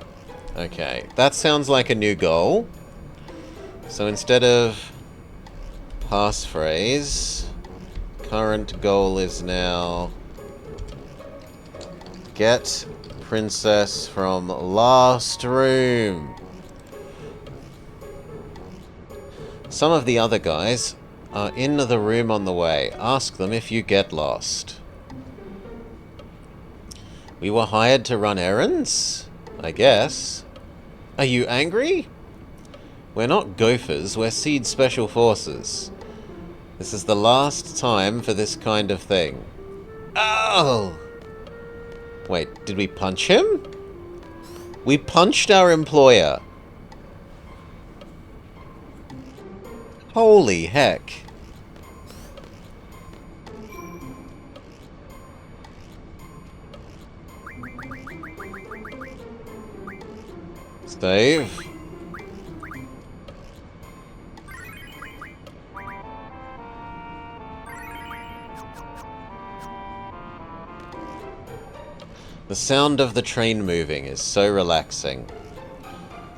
Okay, that sounds like a new goal. So instead of passphrase, current goal is now get princess from last room. Some of the other guys are in the room on the way. Ask them if you get lost. We were hired to run errands? I guess. Are you angry? We're not gophers, we're Seed Special Forces. This is the last time for this kind of thing. Oh! Wait, did we punch him? We punched our employer. Holy heck. Save. The sound of the train moving is so relaxing.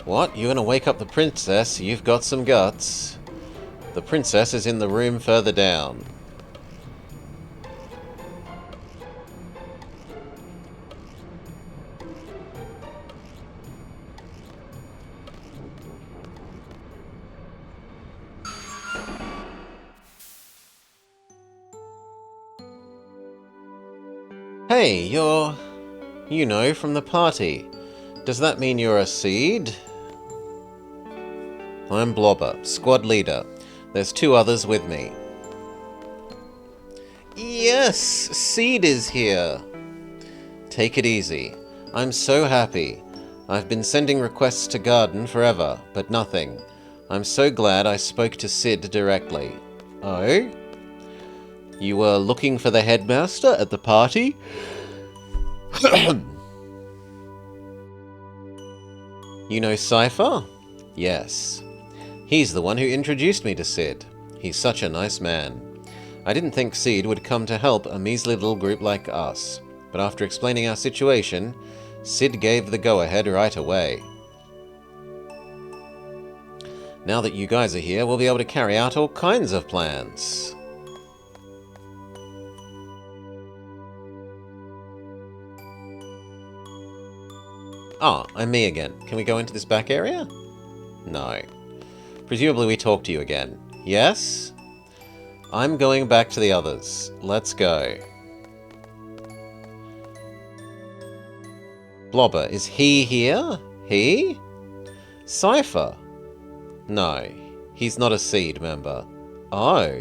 What? You gonna wake up the princess? You've got some guts. The princess is in the room further down. Hey, you're... you know, from the party. Does that mean you're a Seed? I'm Blobber, squad leader. There's 2 others with me. Yes, Seed is here. Take it easy. I'm so happy. I've been sending requests to Garden forever, but nothing. I'm so glad I spoke to Sid directly. Oh? You were looking for the headmaster at the party? You know Cypher? Yes. He's the one who introduced me to Sid. He's such a nice man. I didn't think Sid would come to help a measly little group like us, but after explaining our situation, Sid gave the go-ahead right away. Now that you guys are here, we'll be able to carry out all kinds of plans. Ah, I'm me again. Can we go into this back area? No. Presumably we talk to you again. Yes? I'm going back to the others. Let's go. Blobber, is he here? He? Cypher? No. He's not a seed member. Oh.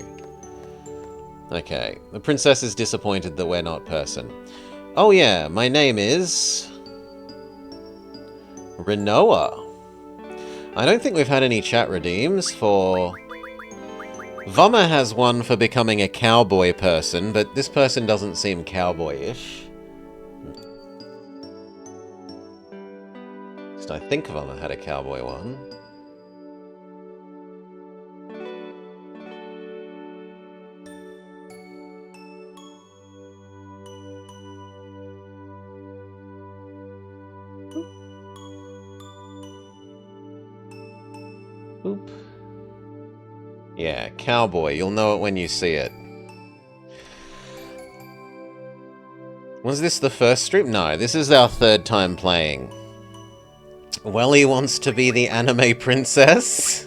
Okay. The princess is disappointed that we're not person. Oh yeah, my name is... Renoa. I don't think we've had any chat redeems for... Vummer has one for becoming a cowboy person, but this person doesn't seem cowboyish. At least I think Vummer had a cowboy one. Boop. Yeah, cowboy. You'll know it when you see it. Was this the first stream? No, this is our third time playing. Welly wants to be the anime princess?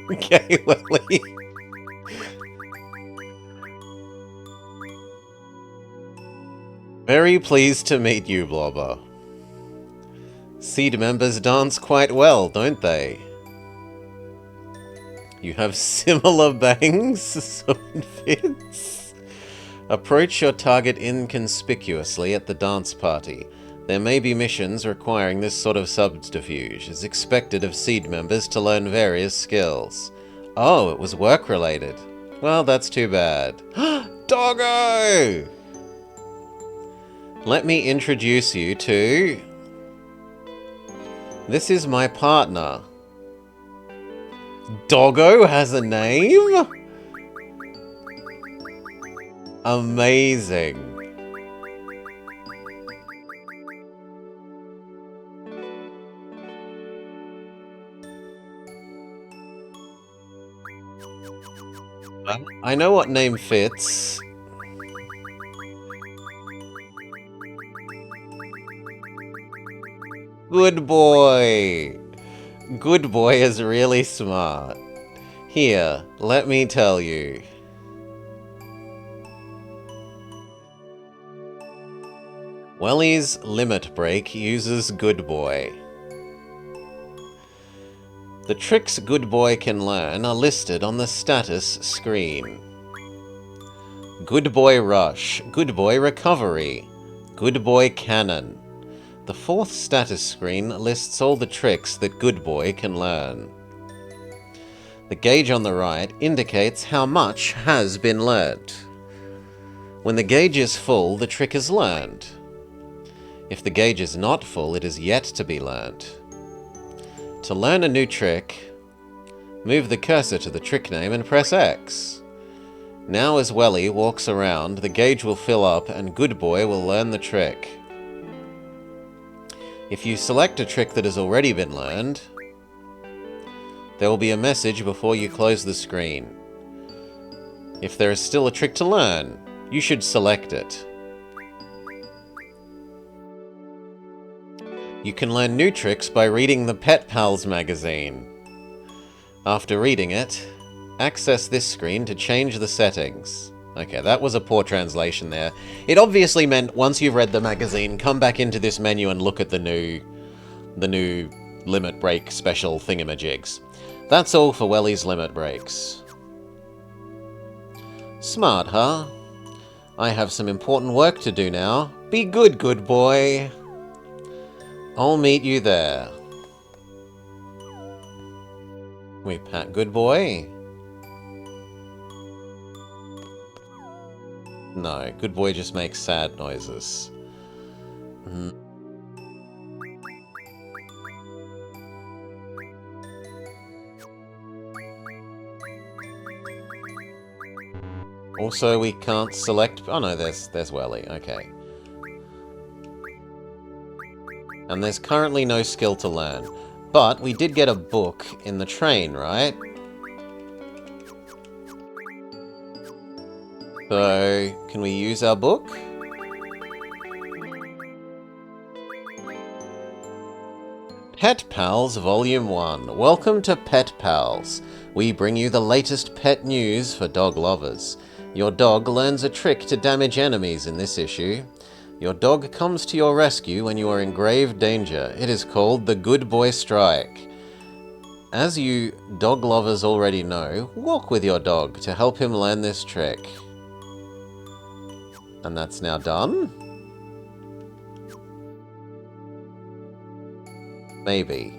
Okay, Welly. Very pleased to meet you, Blobber. Seed members dance quite well, don't they? You have similar bangs, so it fits. Approach your target inconspicuously at the dance party. There may be missions requiring this sort of subterfuge. It's expected of seed members to learn various skills. Oh, it was work-related. Well, that's too bad. Doggo! Let me introduce you to... This is my partner. Doggo has a name? Amazing. I know what name fits. Good boy. Good boy is really smart. Here, let me tell you. Welly's limit break uses Good Boy. The tricks Good Boy can learn are listed on the status screen. Good Boy Rush, Good Boy Recovery, Good Boy Cannon. The fourth status screen lists all the tricks that Good Boy can learn. The gauge on the right indicates how much has been learnt. When the gauge is full, the trick is learned. If the gauge is not full, it is yet to be learnt. To learn a new trick, move the cursor to the trick name and press X. Now as Welly walks around, the gauge will fill up and Good Boy will learn the trick. If you select a trick that has already been learned, there will be a message before you close the screen. If there is still a trick to learn, you should select it. You can learn new tricks by reading the Pet Pals magazine. After reading it, access this screen to change the settings. Okay, that was a poor translation there. It obviously meant once you've read the magazine, come back into this menu and look at the new limit break special thingamajigs. That's all for Welly's limit breaks. Smart, huh? I have some important work to do now. Be good, good boy. I'll meet you there. We pat good boy. No, good boy just makes sad noises. Also, we can't select... Oh no, there's Welly. Okay. And there's currently no skill to learn. But we did get a book in the train, right? So, can we use our book? Pet Pals Volume 1. Welcome to Pet Pals. We bring you the latest pet news for dog lovers. Your dog learns a trick to damage enemies in this issue. Your dog comes to your rescue when you are in grave danger. It is called the Good Boy Strike. As you dog lovers already know, walk with your dog to help him learn this trick. And that's now done? Maybe.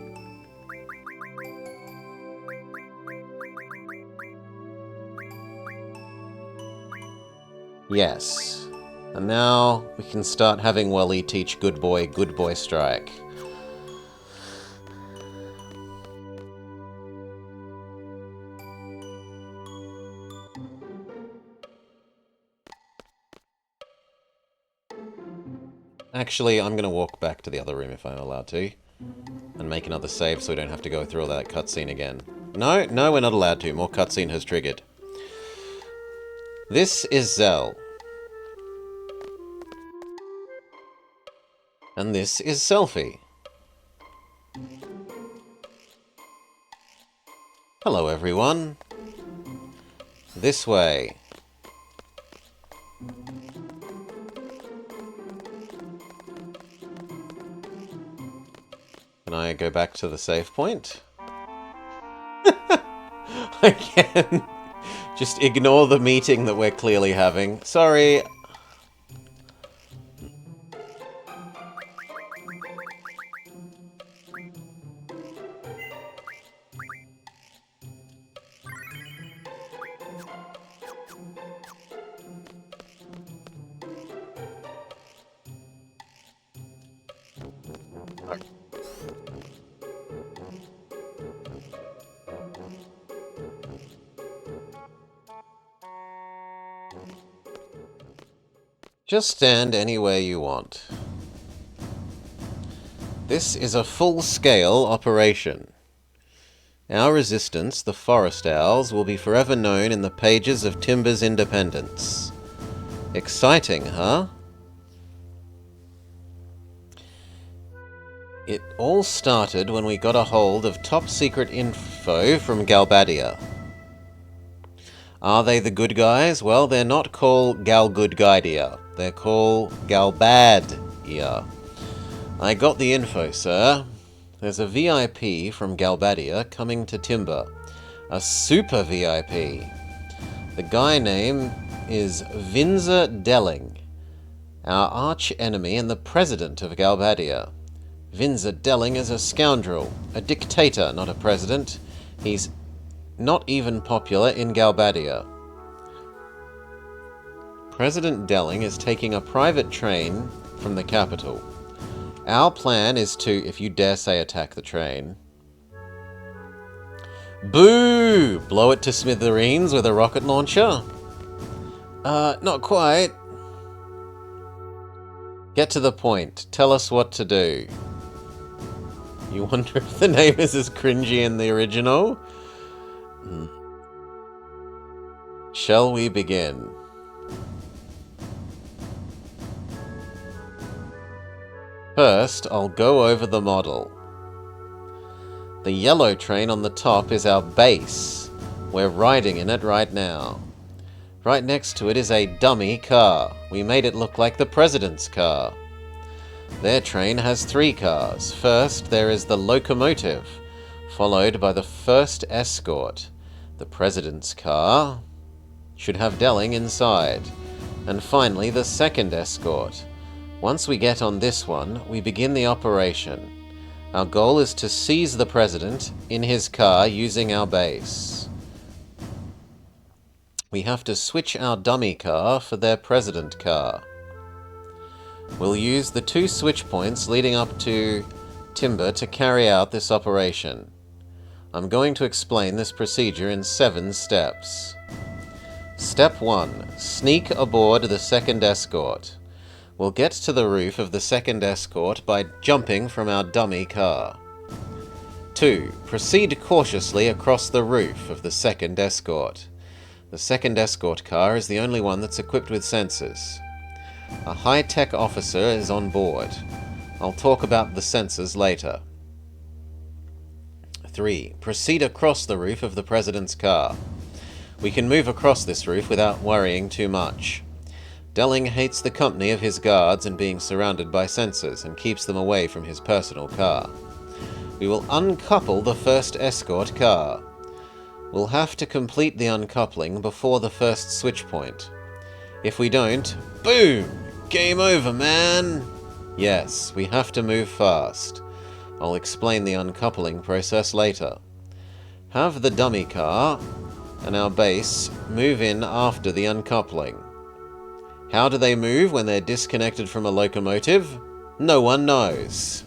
Yes. And now we can start having Wally teach Good Boy Strike. Actually, I'm going to walk back to the other room if I'm allowed to. And make another save so we don't have to go through all that cutscene again. No, we're not allowed to. More cutscene has triggered. This is Zell. And this is Selfie. Hello, everyone. This way. Can I go back to the save point? I can. Just ignore the meeting that we're clearly having. Sorry. Just stand anywhere you want. This is a full-scale operation. Our resistance, the Forest Owls, will be forever known in the pages of Timber's independence. Exciting, huh? It all started when we got a hold of top-secret info from Galbadia. Are they the good guys? Well, they're not called Galgoodguidia. They're called Galbadia. I got the info, sir. There's a VIP from Galbadia coming to Timber. A super VIP. The guy name is Vinza Delling, our arch-enemy and the president of Galbadia. Vinza Delling is a scoundrel, a dictator, not a president. He's not even popular in Galbadia. President Delling is taking a private train from the capital. Our plan is to, if you dare say attack the train... Boo! Blow it to smithereens with a rocket launcher? Not quite. Get to the point. Tell us what to do. You wonder if the name is as cringy in the original? Shall we begin? First, I'll go over the model. The yellow train on the top is our base. We're riding in it right now. Right next to it is a dummy car. We made it look like the president's car. Their train has 3 cars. First, there is the locomotive, followed by the first escort. The president's car should have Delling inside. And finally, the second escort. Once we get on this one, we begin the operation. Our goal is to seize the president in his car using our base. We have to switch our dummy car for their president car. We'll use the 2 switch points leading up to Timber to carry out this operation. I'm going to explain this procedure in 7 steps. Step 1. Sneak aboard the second escort. We'll get to the roof of the second escort by jumping from our dummy car. 2. Proceed cautiously across the roof of the second escort. The second escort car is the only one that's equipped with sensors. A high-tech officer is on board. I'll talk about the sensors later. 3. Proceed across the roof of the President's car. We can move across this roof without worrying too much. Delling hates the company of his guards and being surrounded by sensors, and keeps them away from his personal car. We will uncouple the first escort car. We'll have to complete the uncoupling before the first switch point. If we don't, boom! Game over, man! Yes, we have to move fast. I'll explain the uncoupling process later. Have the dummy car and our base move in after the uncoupling. How do they move when they're disconnected from a locomotive? No one knows.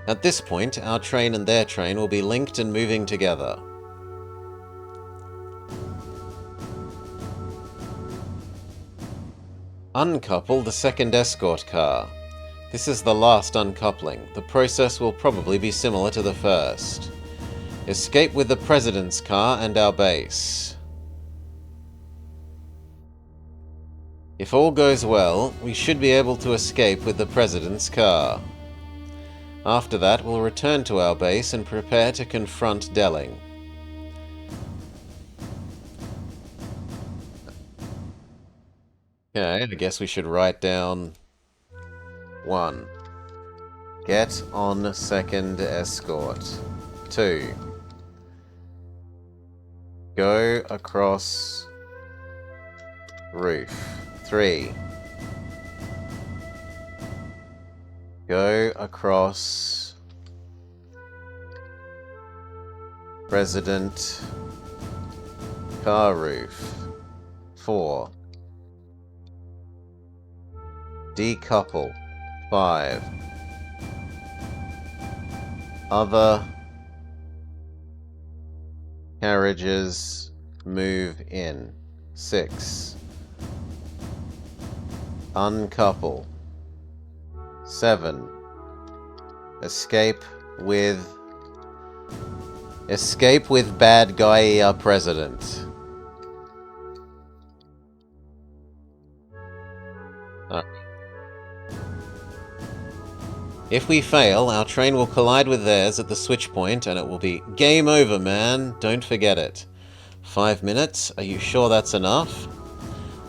At this point, our train and their train will be linked and moving together. Uncouple the second escort car. This is the last uncoupling. The process will probably be similar to the first. Escape with the President's car and our base. If all goes well, we should be able to escape with the President's car. After that, we'll return to our base and prepare to confront Delling. Okay, I guess we should write down 1. Get on second escort. 2. Go across roof. 3. Go across President car roof. 4. Decouple. 5. Other carriages move in. 6. Uncouple. 7. Escape with bad guy president. If we fail, our train will collide with theirs at the switch point, and it will be game over, man. Don't forget it. 5 minutes? Are you sure that's enough?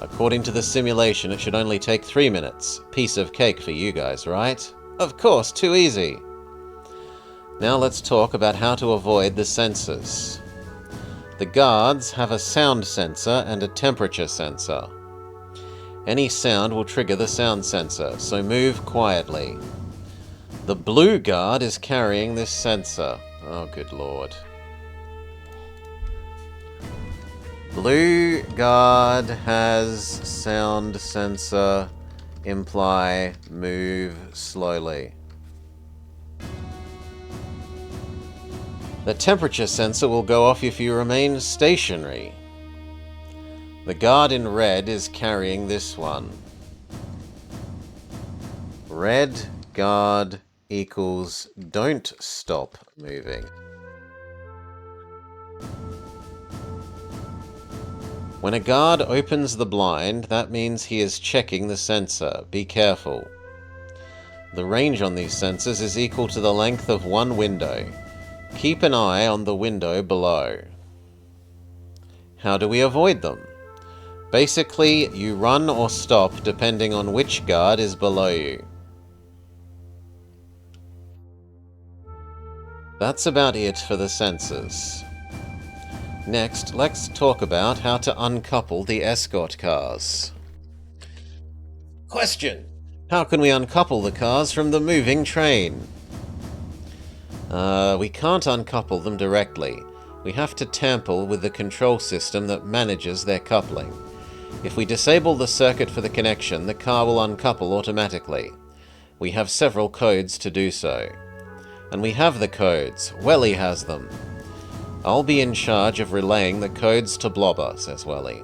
According to the simulation, it should only take 3 minutes. Piece of cake for you guys, right? Of course, too easy. Now let's talk about how to avoid the sensors. The guards have a sound sensor and a temperature sensor. Any sound will trigger the sound sensor, so move quietly. The blue guard is carrying this sensor. Oh, good lord. Blue guard has sound sensor, imply move slowly. The temperature sensor will go off if you remain stationary. The guard in red is carrying this one. Red guard equals don't stop moving. When a guard opens the blind, that means he is checking the sensor. Be careful. The range on these sensors is equal to the length of one window. Keep an eye on the window below. How do we avoid them? Basically, you run or stop depending on which guard is below you. That's about it for the sensors. Next, let's talk about how to uncouple the escort cars. Question: how can we uncouple the cars from the moving train? We can't uncouple them directly. We have to tamper with the control system that manages their coupling. If we disable the circuit for the connection, the car will uncouple automatically. We have several codes to do so. And we have the codes. Welly has them. I'll be in charge of relaying the codes to Blobber, says Welly.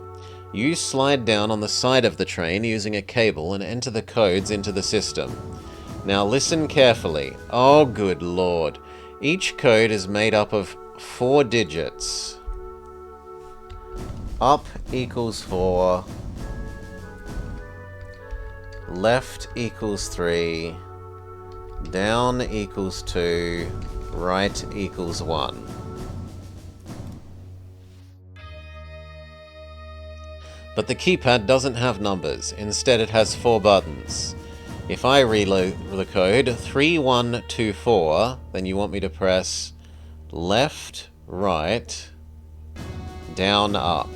You slide down on the side of the train using a cable and enter the codes into the system. Now listen carefully. Oh, good lord. Each code is made up of 4 digits. Up equals 4. Left equals 3. Down equals 2, right equals 1. But the keypad doesn't have numbers. Instead, it has 4 buttons. If I reload the code 3124, then you want me to press left, right, down, up.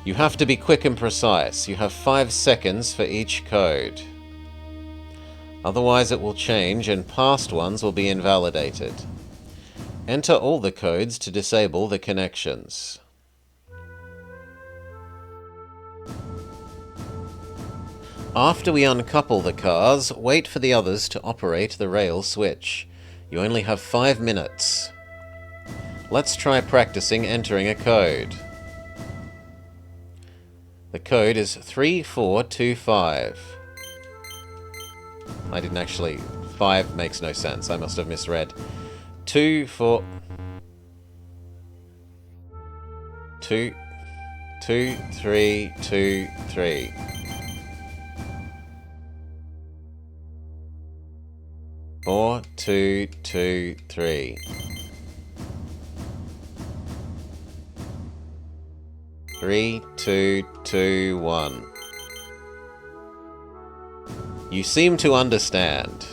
You have to be quick and precise. You have 5 seconds for each code. Otherwise it will change and past ones will be invalidated. Enter all the codes to disable the connections. After we uncouple the cars, wait for the others to operate the rail switch. You only have 5 minutes. Let's try practicing entering a code. The code is 3425. I didn't actually... 5 makes no sense. I must have misread. 2, 4... 2, 2, 3, 2, 3. 4, 2, 2, 3. 3, 2, 2, 1. You seem to understand.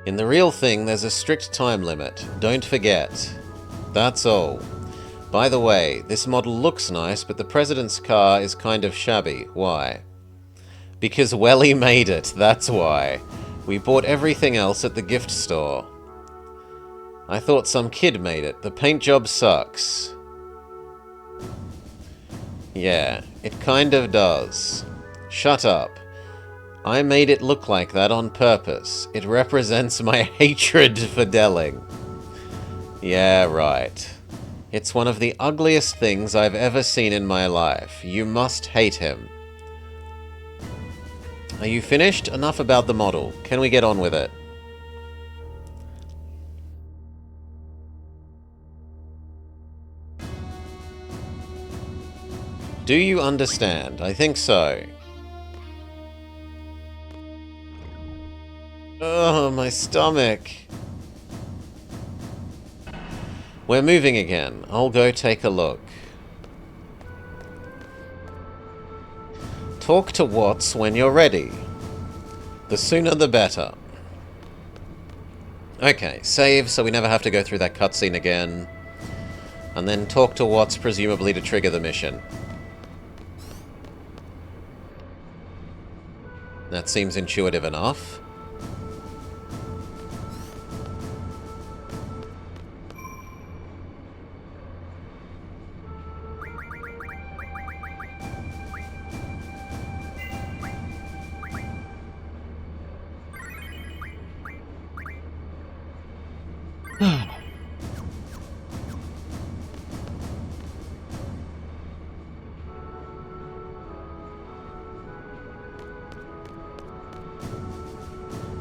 In the real thing, there's a strict time limit. Don't forget. That's all. By the way, this model looks nice, but the president's car is kind of shabby. Why? Because Welly made it, that's why. We bought everything else at the gift store. I thought some kid made it. The paint job sucks. Yeah, it kind of does. Shut up. I made it look like that on purpose. It represents my hatred for Delling. Yeah, right. It's one of the ugliest things I've ever seen in my life. You must hate him. Are you finished? Enough about the model. Can we get on with it? Do you understand? I think so. Oh, my stomach. We're moving again. I'll go take a look. Talk to Watts when you're ready. The sooner the better. Okay, save so we never have to go through that cutscene again. And then talk to Watts, presumably to trigger the mission. That seems intuitive enough.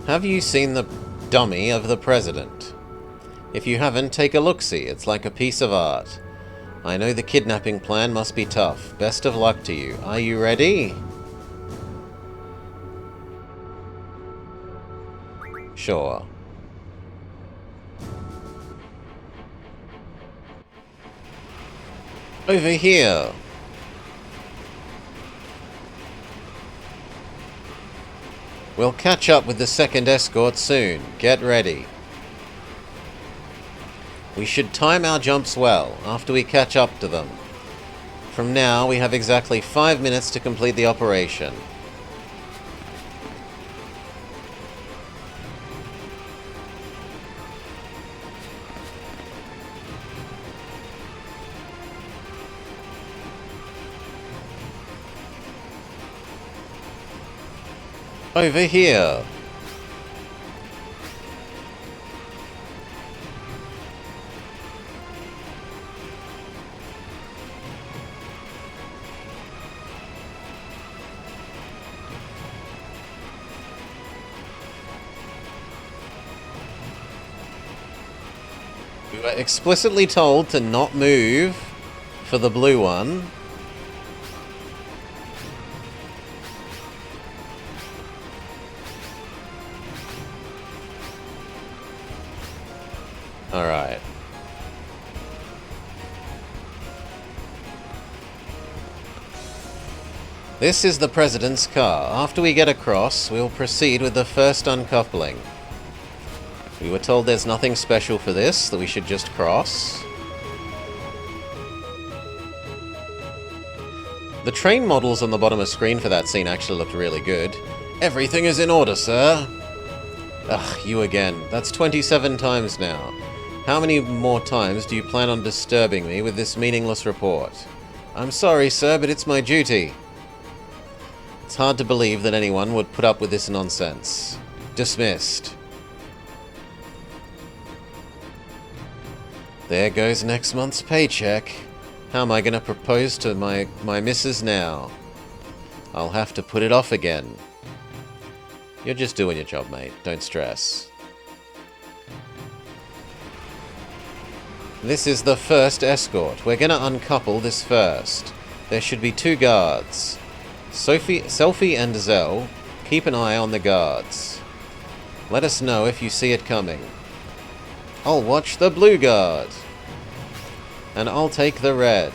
Have you seen the dummy of the president? If you haven't, take a look-see. It's like a piece of art. I know the kidnapping plan must be tough. Best of luck to you. Are you ready? Sure. Over here. We'll catch up with the second escort soon. Get ready. We should time our jumps well after we catch up to them. From now, we have exactly 5 minutes to complete the operation. Over here. We were explicitly told to not move for the blue one. Alright. This is the President's car. After we get across, we'll proceed with the first uncoupling. We were told there's nothing special for this, that we should just cross. The train models on the bottom of screen for that scene actually looked really good. Everything is in order, sir. Ugh, you again. That's 27 times now. How many more times do you plan on disturbing me with this meaningless report? I'm sorry, sir, but it's my duty. It's hard to believe that anyone would put up with this nonsense. Dismissed. There goes next month's paycheck. How am I going to propose to my missus now? I'll have to put it off again. You're just doing your job, mate. Don't stress. This is the first escort. We're going to uncouple this first. There should be 2 guards. Selfie and Zell, keep an eye on the guards. Let us know if you see it coming. I'll watch the blue guard. And I'll take the red.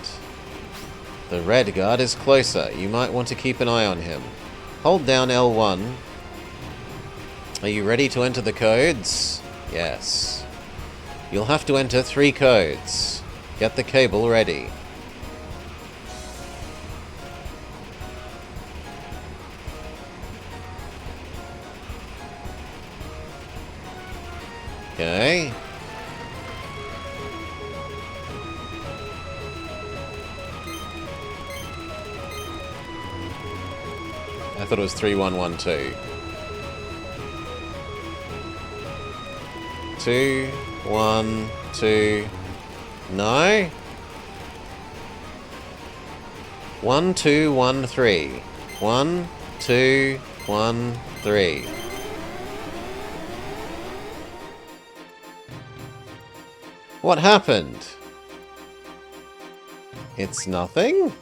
The red guard is closer. You might want to keep an eye on him. Hold down L1. Are you ready to enter the codes? Yes. You'll have to enter 3 codes. Get the cable ready. Okay. I thought it was 3112. 2, 1, 2. No. 1, 2, 1, 3. 1, 2, 1, 3. What happened? It's nothing?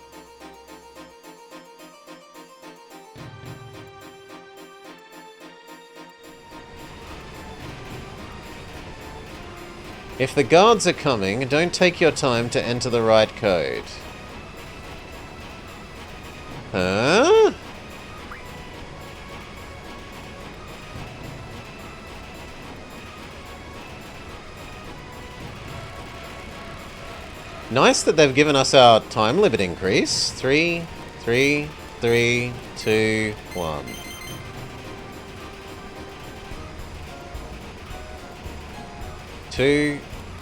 If the guards are coming, don't take your time to enter the right code. Huh? Nice that they've given us our time limit increase. 3, 3, 3, 2, 1. Two,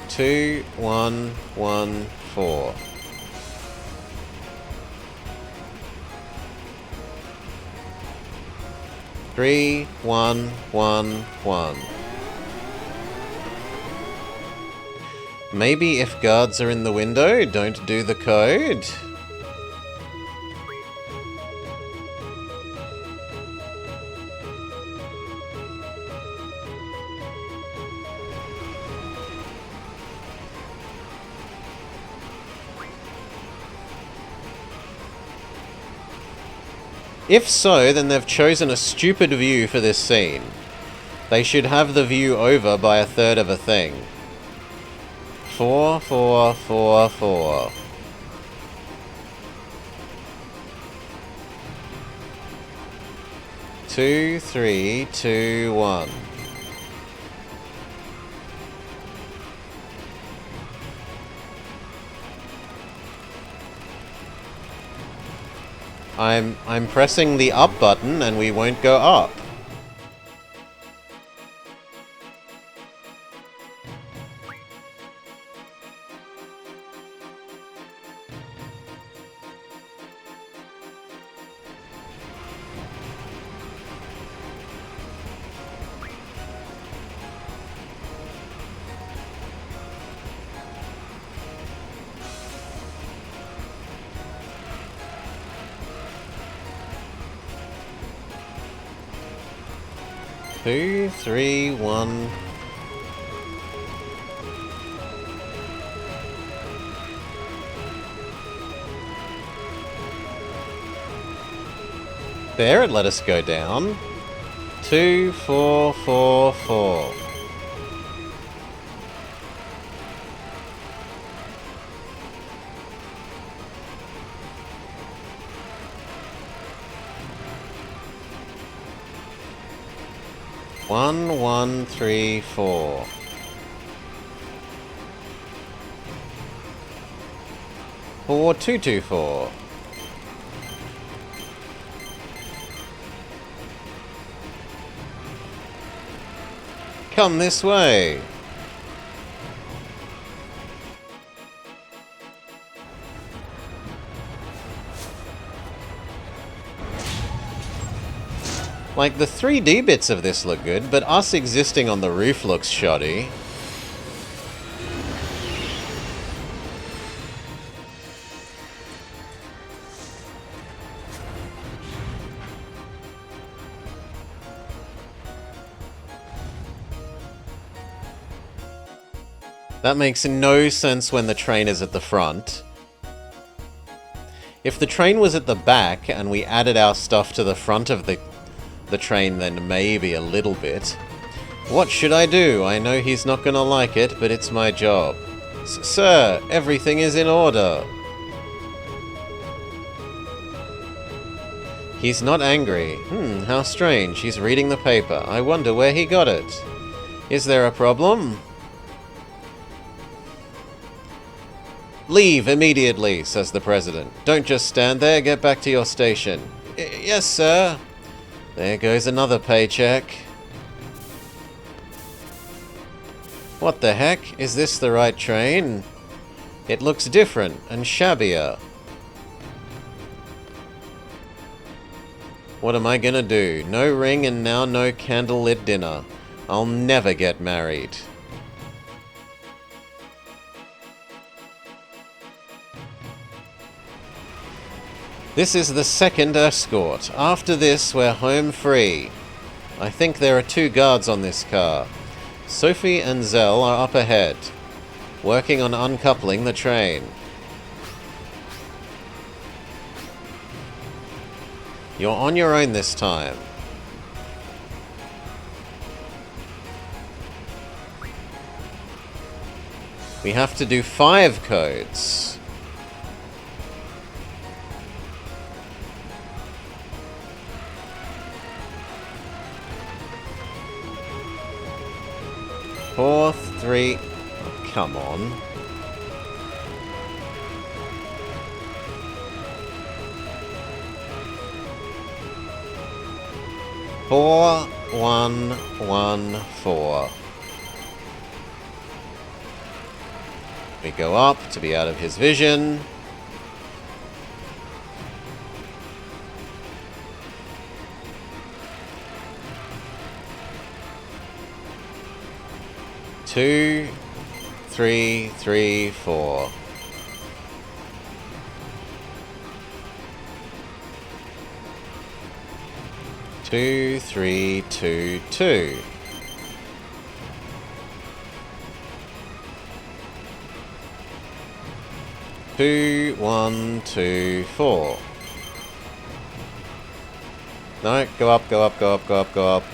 2, 1, 1, 4. Three, 1, 1, 1. Maybe if guards are in the window, don't do the code? If so, then they've chosen a stupid view for this scene. They should have the view over by 1/3 of a thing. 4, 4, 4, 4. Two, 3, 2, 1. I'm pressing the up button and we won't go up. Two, 3, 1. There, it let us go down. 2, 4, 4, 4. 1134. Four 224. Come this way. Like, the 3D bits of this look good, but us existing on the roof looks shoddy. That makes no sense when the train is at the front. If the train was at the back and we added our stuff to the front of the train, then maybe a little bit. What should I do? I know he's not gonna like it, but it's my job. Sir, everything is in order. He's not angry. How strange. He's reading the paper. I wonder where he got it. Is there a problem? Leave immediately, says the president. Don't just stand there, get back to your station. Yes, sir. There goes another paycheck. What the heck? Is this the right train? It looks different and shabbier. What am I gonna do? No ring and now no candlelit dinner. I'll never get married. This is the second escort. After this, we're home free. I think there are 2 guards on this car. Sophie and Zell are up ahead, working on uncoupling the train. You're on your own this time. We have to do 5 codes. Four, 3... Oh, come on. Four, 1, 1, 4. We go up to be out of his vision. Two, 3, 3, 4. Two, 3, 2, 2. Two, 1, 2, 4. No, go up, go up, go up, go up, go up.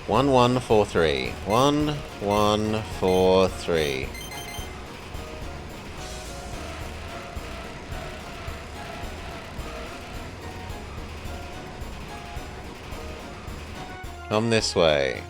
One, 1, 4, 3. 1, 1, 4, 3. Come this way.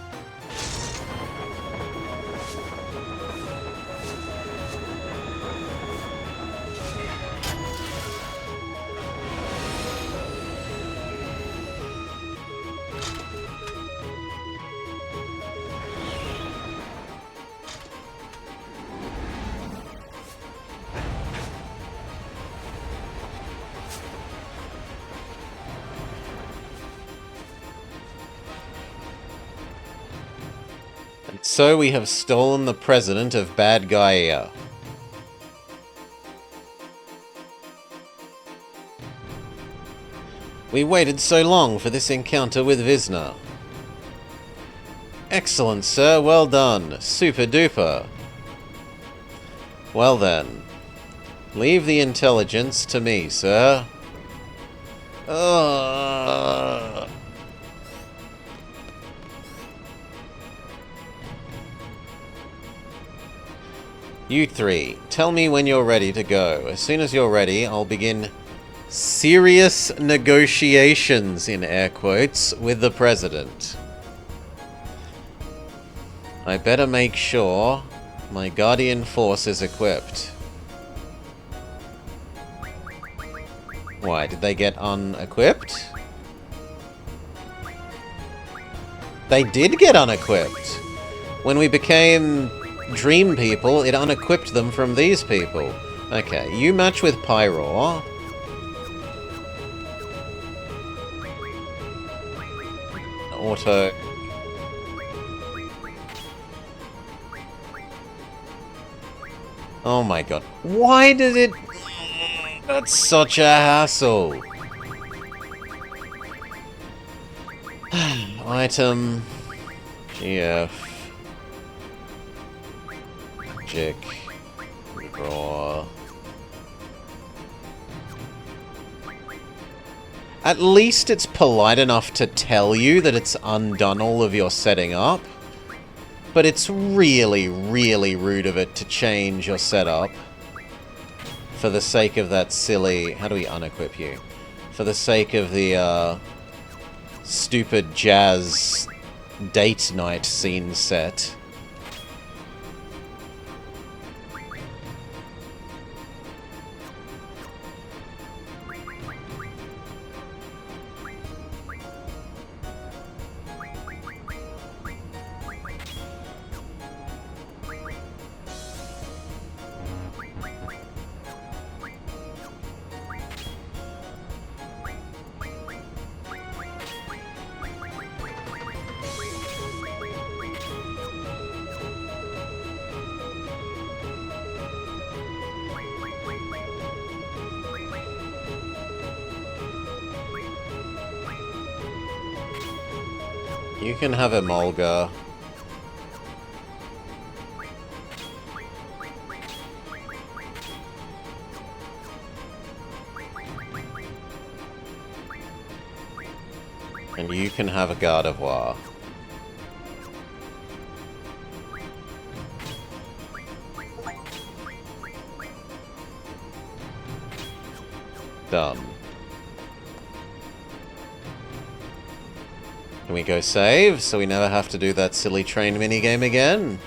So we have stolen the president of Bad Gaia. We waited so long for this encounter with Visna. Excellent, sir. Well done. Super duper. Well then. Leave the intelligence to me, sir. You three, tell me when you're ready to go. As soon as you're ready, I'll begin serious negotiations, in air quotes, with the president. I better make sure my Guardian Force is equipped. Why, did they get unequipped? They did get unequipped. When we became Dream People, it unequipped them from these people. Okay, you match with Pyroar. Auto. Oh my god. Why did it... That's such a hassle. Item. GF. Magic. Draw. At least it's polite enough to tell you that it's undone all of your setting up. But it's really, really rude of it to change your setup for the sake of that silly... How do we unequip you? For the sake of the, stupid jazz date night scene set. You can have Emolga. And you can have a Gardevoir. Done. Can we go save, so we never have to do that silly train minigame again?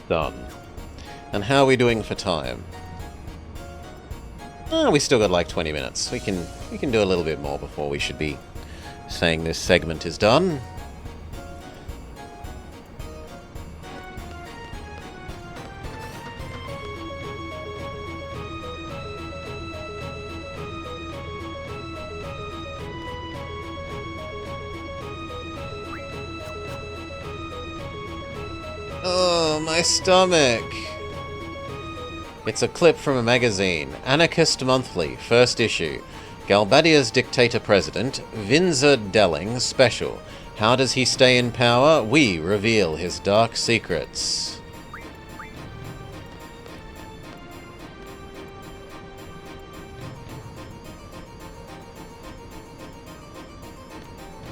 Done. And how are we doing for time? Oh, we still got like 20 minutes. We can do a little bit more before we should be saying this segment is done. Oh, my stomach! It's a clip from a magazine. Anarchist Monthly, first issue. Galbadia's dictator president, Vinzer Delling, special. How does he stay in power? We reveal his dark secrets.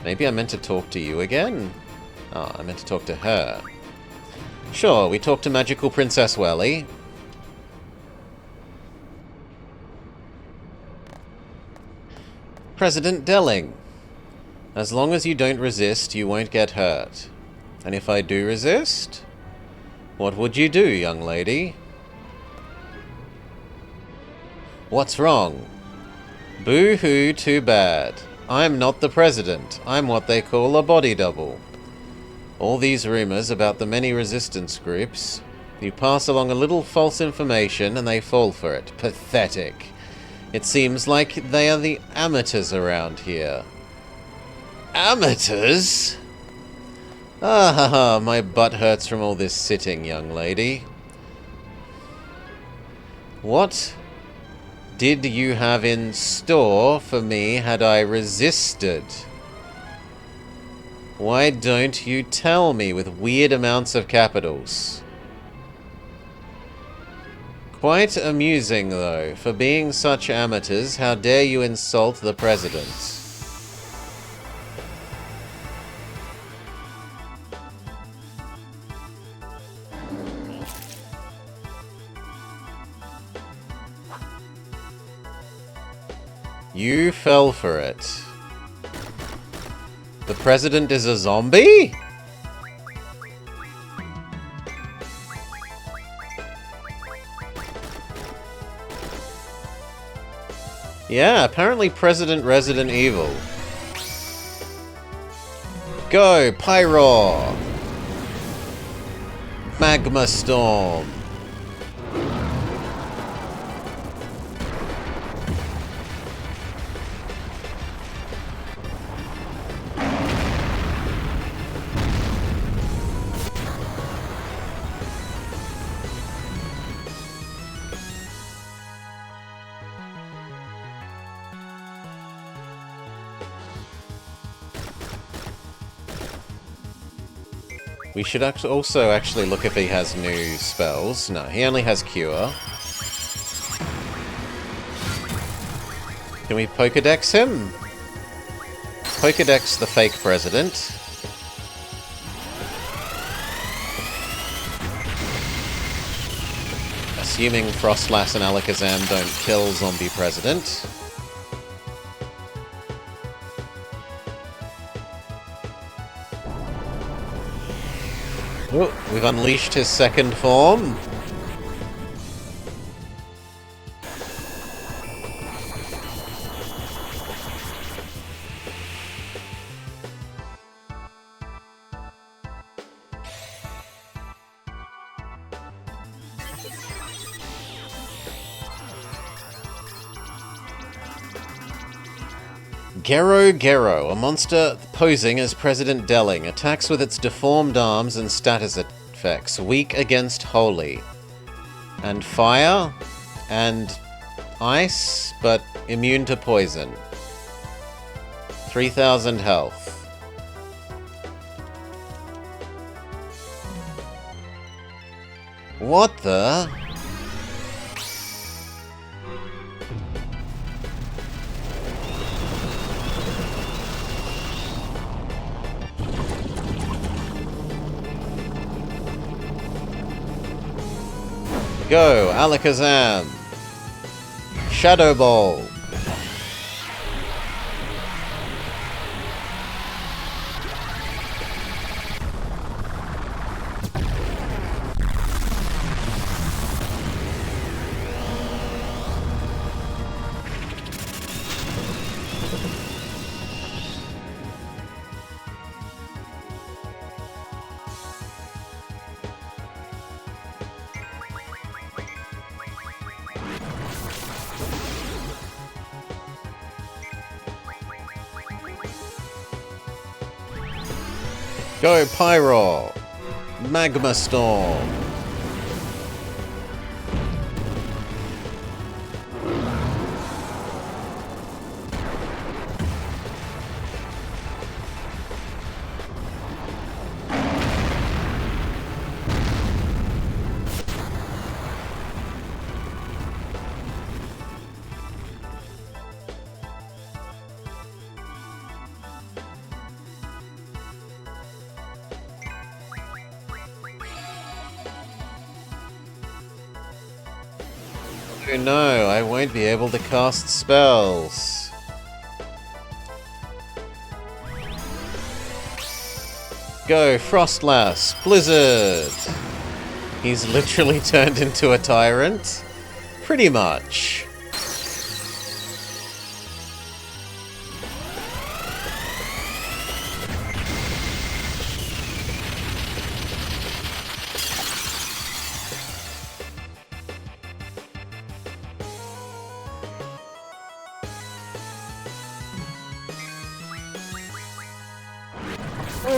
Maybe I meant to talk to you again? Oh, I meant to talk to her. Sure, we talked to Magical Princess Welly. President Delling. As long as you don't resist, you won't get hurt. And if I do resist? What would you do, young lady? What's wrong? Boo-hoo, too bad. I'm not the president. I'm what they call a body double. All these rumors about the many resistance groups, you pass along a little false information and they fall for it. Pathetic. It seems like they are the amateurs around here. Amateurs? Ah ha ha, my butt hurts from all this sitting, young lady. What did you have in store for me had I resisted? Why don't you tell me with weird amounts of capitals? Quite amusing, though. For being such amateurs, how dare you insult the president? You fell for it. The president is a zombie? Yeah, apparently President Resident Evil. Go, Pyro! Magma Storm. We should also actually look if he has new spells. No, he only has Cure. Can we Pokedex him? Pokedex the fake president. Assuming Frostlass and Alakazam don't kill zombie president. Oh, we've unleashed his second form. Gero, a monster posing as President Delling, attacks with its deformed arms and status effects, weak against holy. And fire, and ice, but immune to poison. 3,000 health. What the? Go, Alakazam! Shadow Ball! Go, Pyro! Magma Storm! Oh no, I won't be able to cast spells. Go, Frostlass! Blizzard! He's literally turned into a tyrant? Pretty much.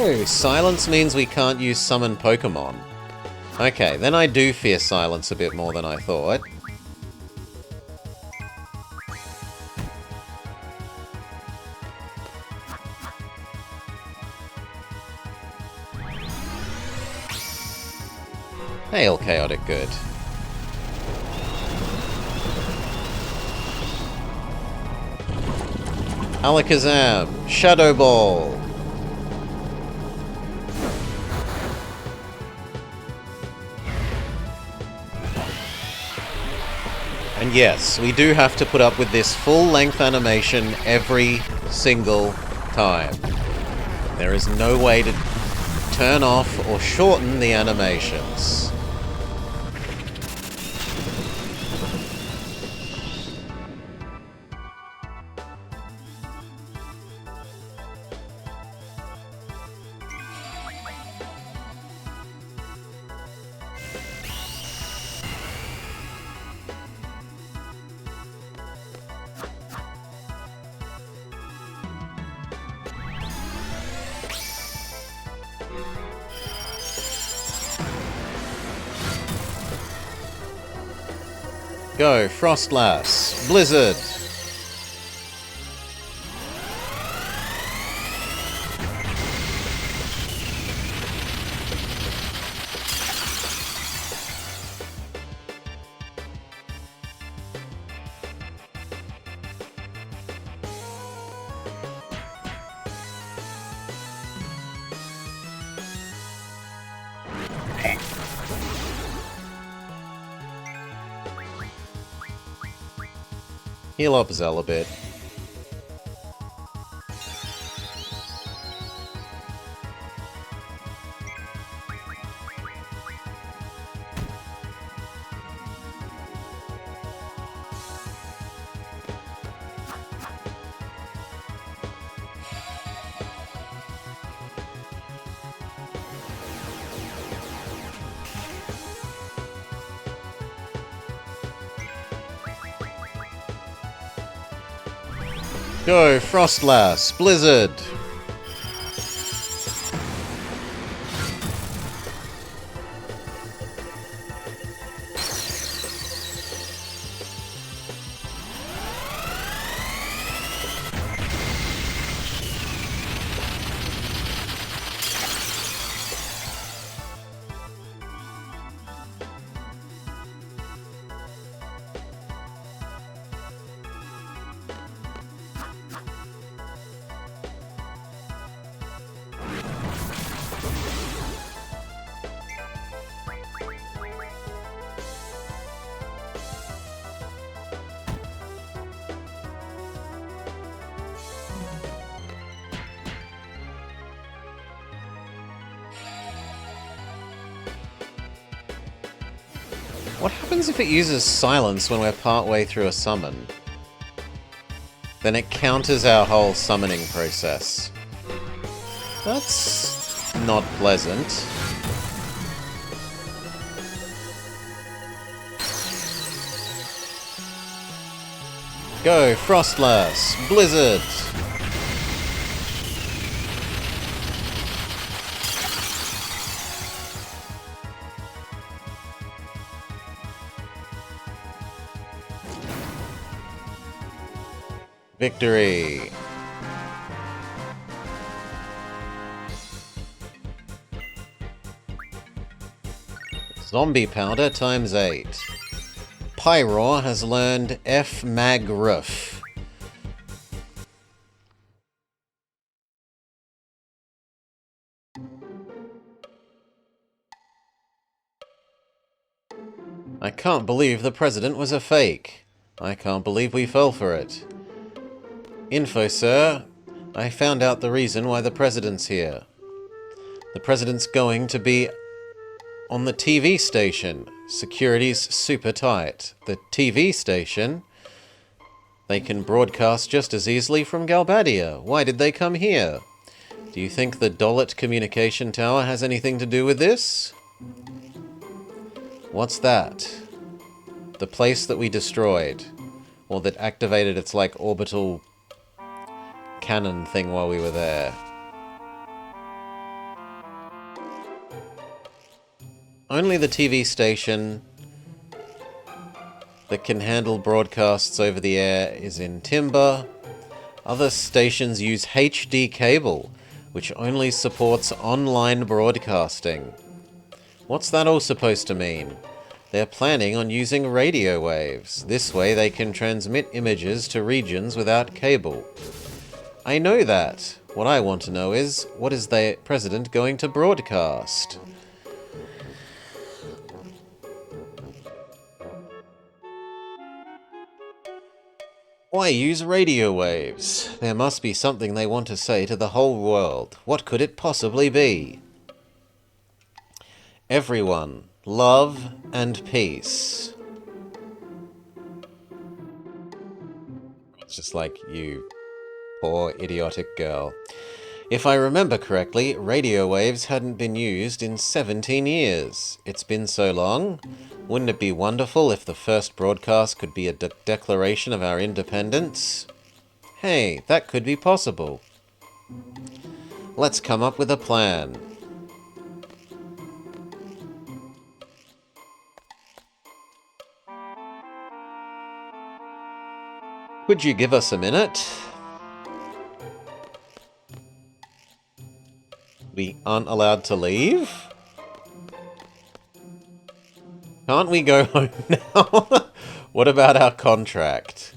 Oh, silence means we can't use summon Pokemon. Okay, then I do fear silence a bit more than I thought. Hail, chaotic good. Alakazam! Shadow Ball! And yes, we do have to put up with this full-length animation every single time. There is no way to turn off or shorten the animations. Go, Frostlass! Blizzard! Heal up Zell a bit. Go, Frostlass! Blizzard! What happens if it uses silence when we're partway through a summon? Then it counters our whole summoning process. That's not pleasant. Go, Frostlass! Blizzard! Victory! Zombie powder times 8. Pyroar has learned F-Mag-Roof. I can't believe the president was a fake. I can't believe we fell for it. Info, sir. I found out the reason why the president's here. The president's going to be on the TV station. Security's super tight. The TV station? They can broadcast just as easily from Galbadia. Why did they come here? Do you think the Dollet communication tower has anything to do with this? What's that? The place that we destroyed. Or that activated its, like, orbital cannon thing while we were there. Only the TV station that can handle broadcasts over the air is in Timber. Other stations use HD cable, which only supports online broadcasting. What's that all supposed to mean? They're planning on using radio waves. This way they can transmit images to regions without cable. I know that. What I want to know is, what is the president going to broadcast? Why use radio waves? There must be something they want to say to the whole world. What could it possibly be? Everyone, love and peace. It's just like, you poor idiotic girl. If I remember correctly, radio waves hadn't been used in 17 years. It's been so long. Wouldn't it be wonderful if the first broadcast could be a declaration of our independence? Hey, that could be possible. Let's come up with a plan. Would you give us a minute? We aren't allowed to leave? Can't we go home now? What about our contract?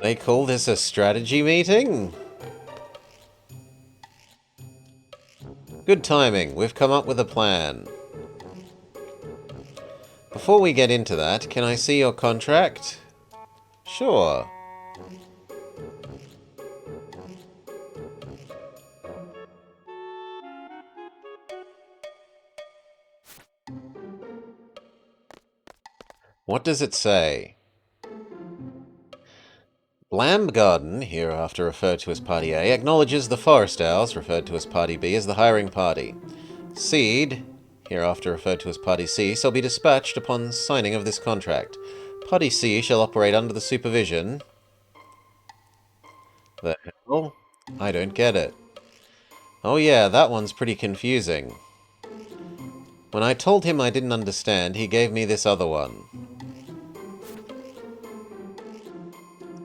They call this a strategy meeting? Good timing. We've come up with a plan. Before we get into that, can I see your contract? Sure. What does it say? Blam Garden, hereafter referred to as Party A, acknowledges the Forest Owls, referred to as Party B, as the hiring party. Seed, hereafter referred to as Party C, shall be dispatched upon signing of this contract. Party C shall operate under the supervision... The hell? I don't get it. Oh yeah, that one's pretty confusing. When I told him I didn't understand, he gave me this other one.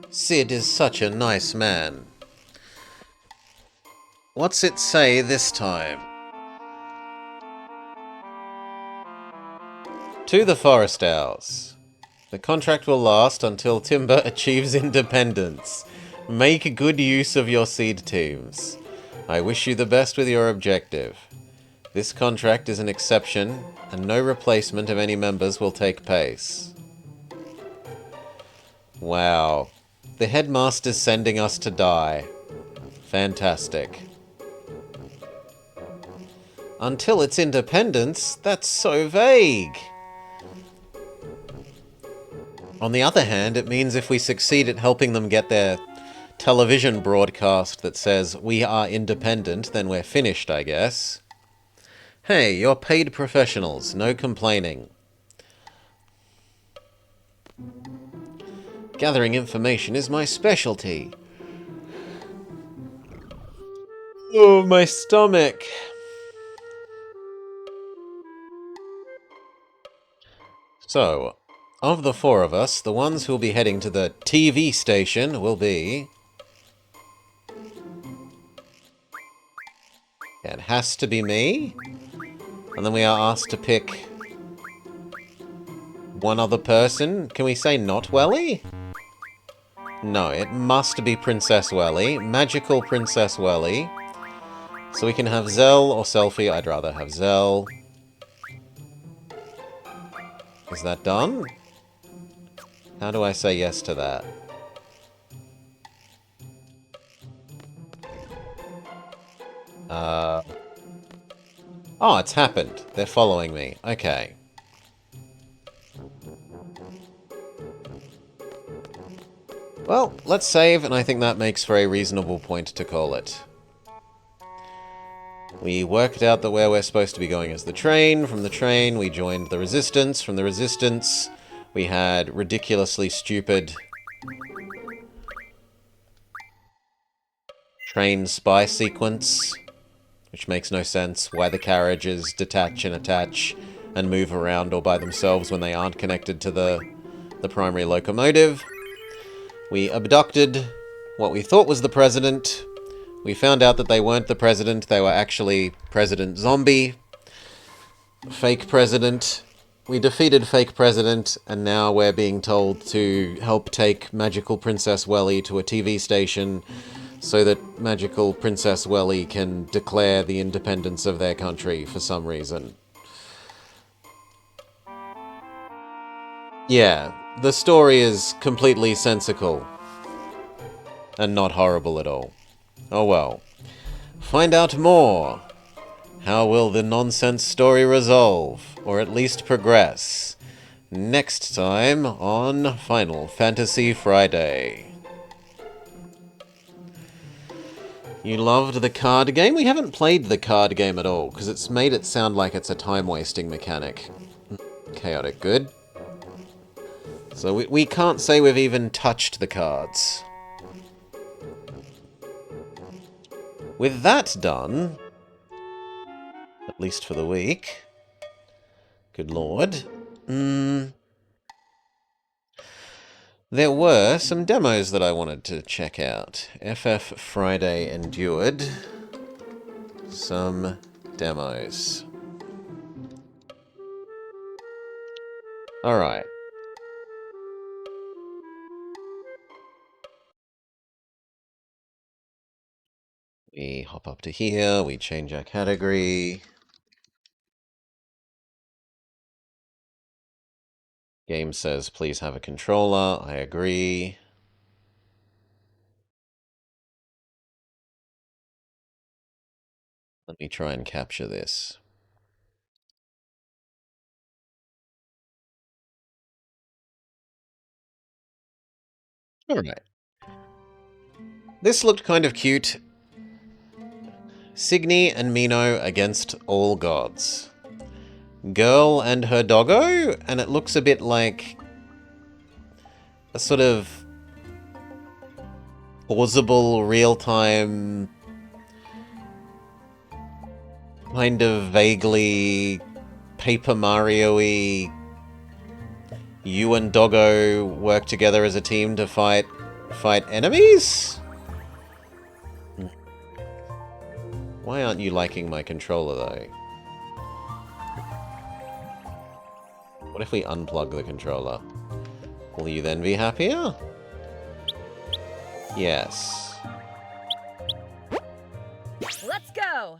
Sid is such a nice man. What's it say this time? To the Forest Owls. The contract will last until Timber achieves independence. Make good use of your seed teams. I wish you the best with your objective. This contract is an exception, and no replacement of any members will take place. Wow. The headmaster's sending us to die. Fantastic. Until its independence? That's so vague. On the other hand, it means if we succeed at helping them get their television broadcast that says, "We are independent," then we're finished, I guess. Hey, you're paid professionals, no complaining. Gathering information is my specialty. Oh, my stomach. So, of the four of us, the ones who'll be heading to the TV station will be... It has to be me. And then we are asked to pick one other person. Can we say not Welly? No, it must be Princess Welly. Magical Princess Welly. So we can have Zell or Selfie. I'd rather have Zell. Is that done? How do I say yes to that? Oh, it's happened. They're following me. Okay. Well, let's save, and I think that makes for a reasonable point to call it. We worked out that where we're supposed to be going is the train. From the train, we joined the Resistance. From the Resistance, we had ridiculously stupid train spy sequence, which makes no sense. Why the carriages detach and attach and move around all by themselves when they aren't connected to the primary locomotive. We abducted what we thought was the president, We found out that they weren't the president, they were actually President Zombie. Fake president. We defeated fake president, and now we're being told to help take Magical Princess Welly to a TV station so that Magical Princess Welly can declare the independence of their country for some reason. Yeah, the story is completely sensical. And not horrible at all. Oh well. Find out more! How will the nonsense story resolve, or at least progress, next time on Final Fantasy Friday. You loved the card game? We haven't played the card game at all, because it's made it sound like it's a time-wasting mechanic. Chaotic good. So we can't say we've even touched the cards. With that done, at least for the week, good lord, there were some demos that I wanted to check out. FFFriday endured some demos. Alright. We hop up to here, we change our category. Game says, please have a controller. I agree. Let me try and capture this. Alright. This looked kind of cute. Signy and Mino against all gods. Girl and her doggo, and it looks a bit like a sort of plausible, real-time, kind of vaguely Paper Mario-y. You and Doggo work together as a team to fight enemies? Why aren't you liking my controller, though? What if we unplug the controller? Will you then be happier? Yes. Let's go!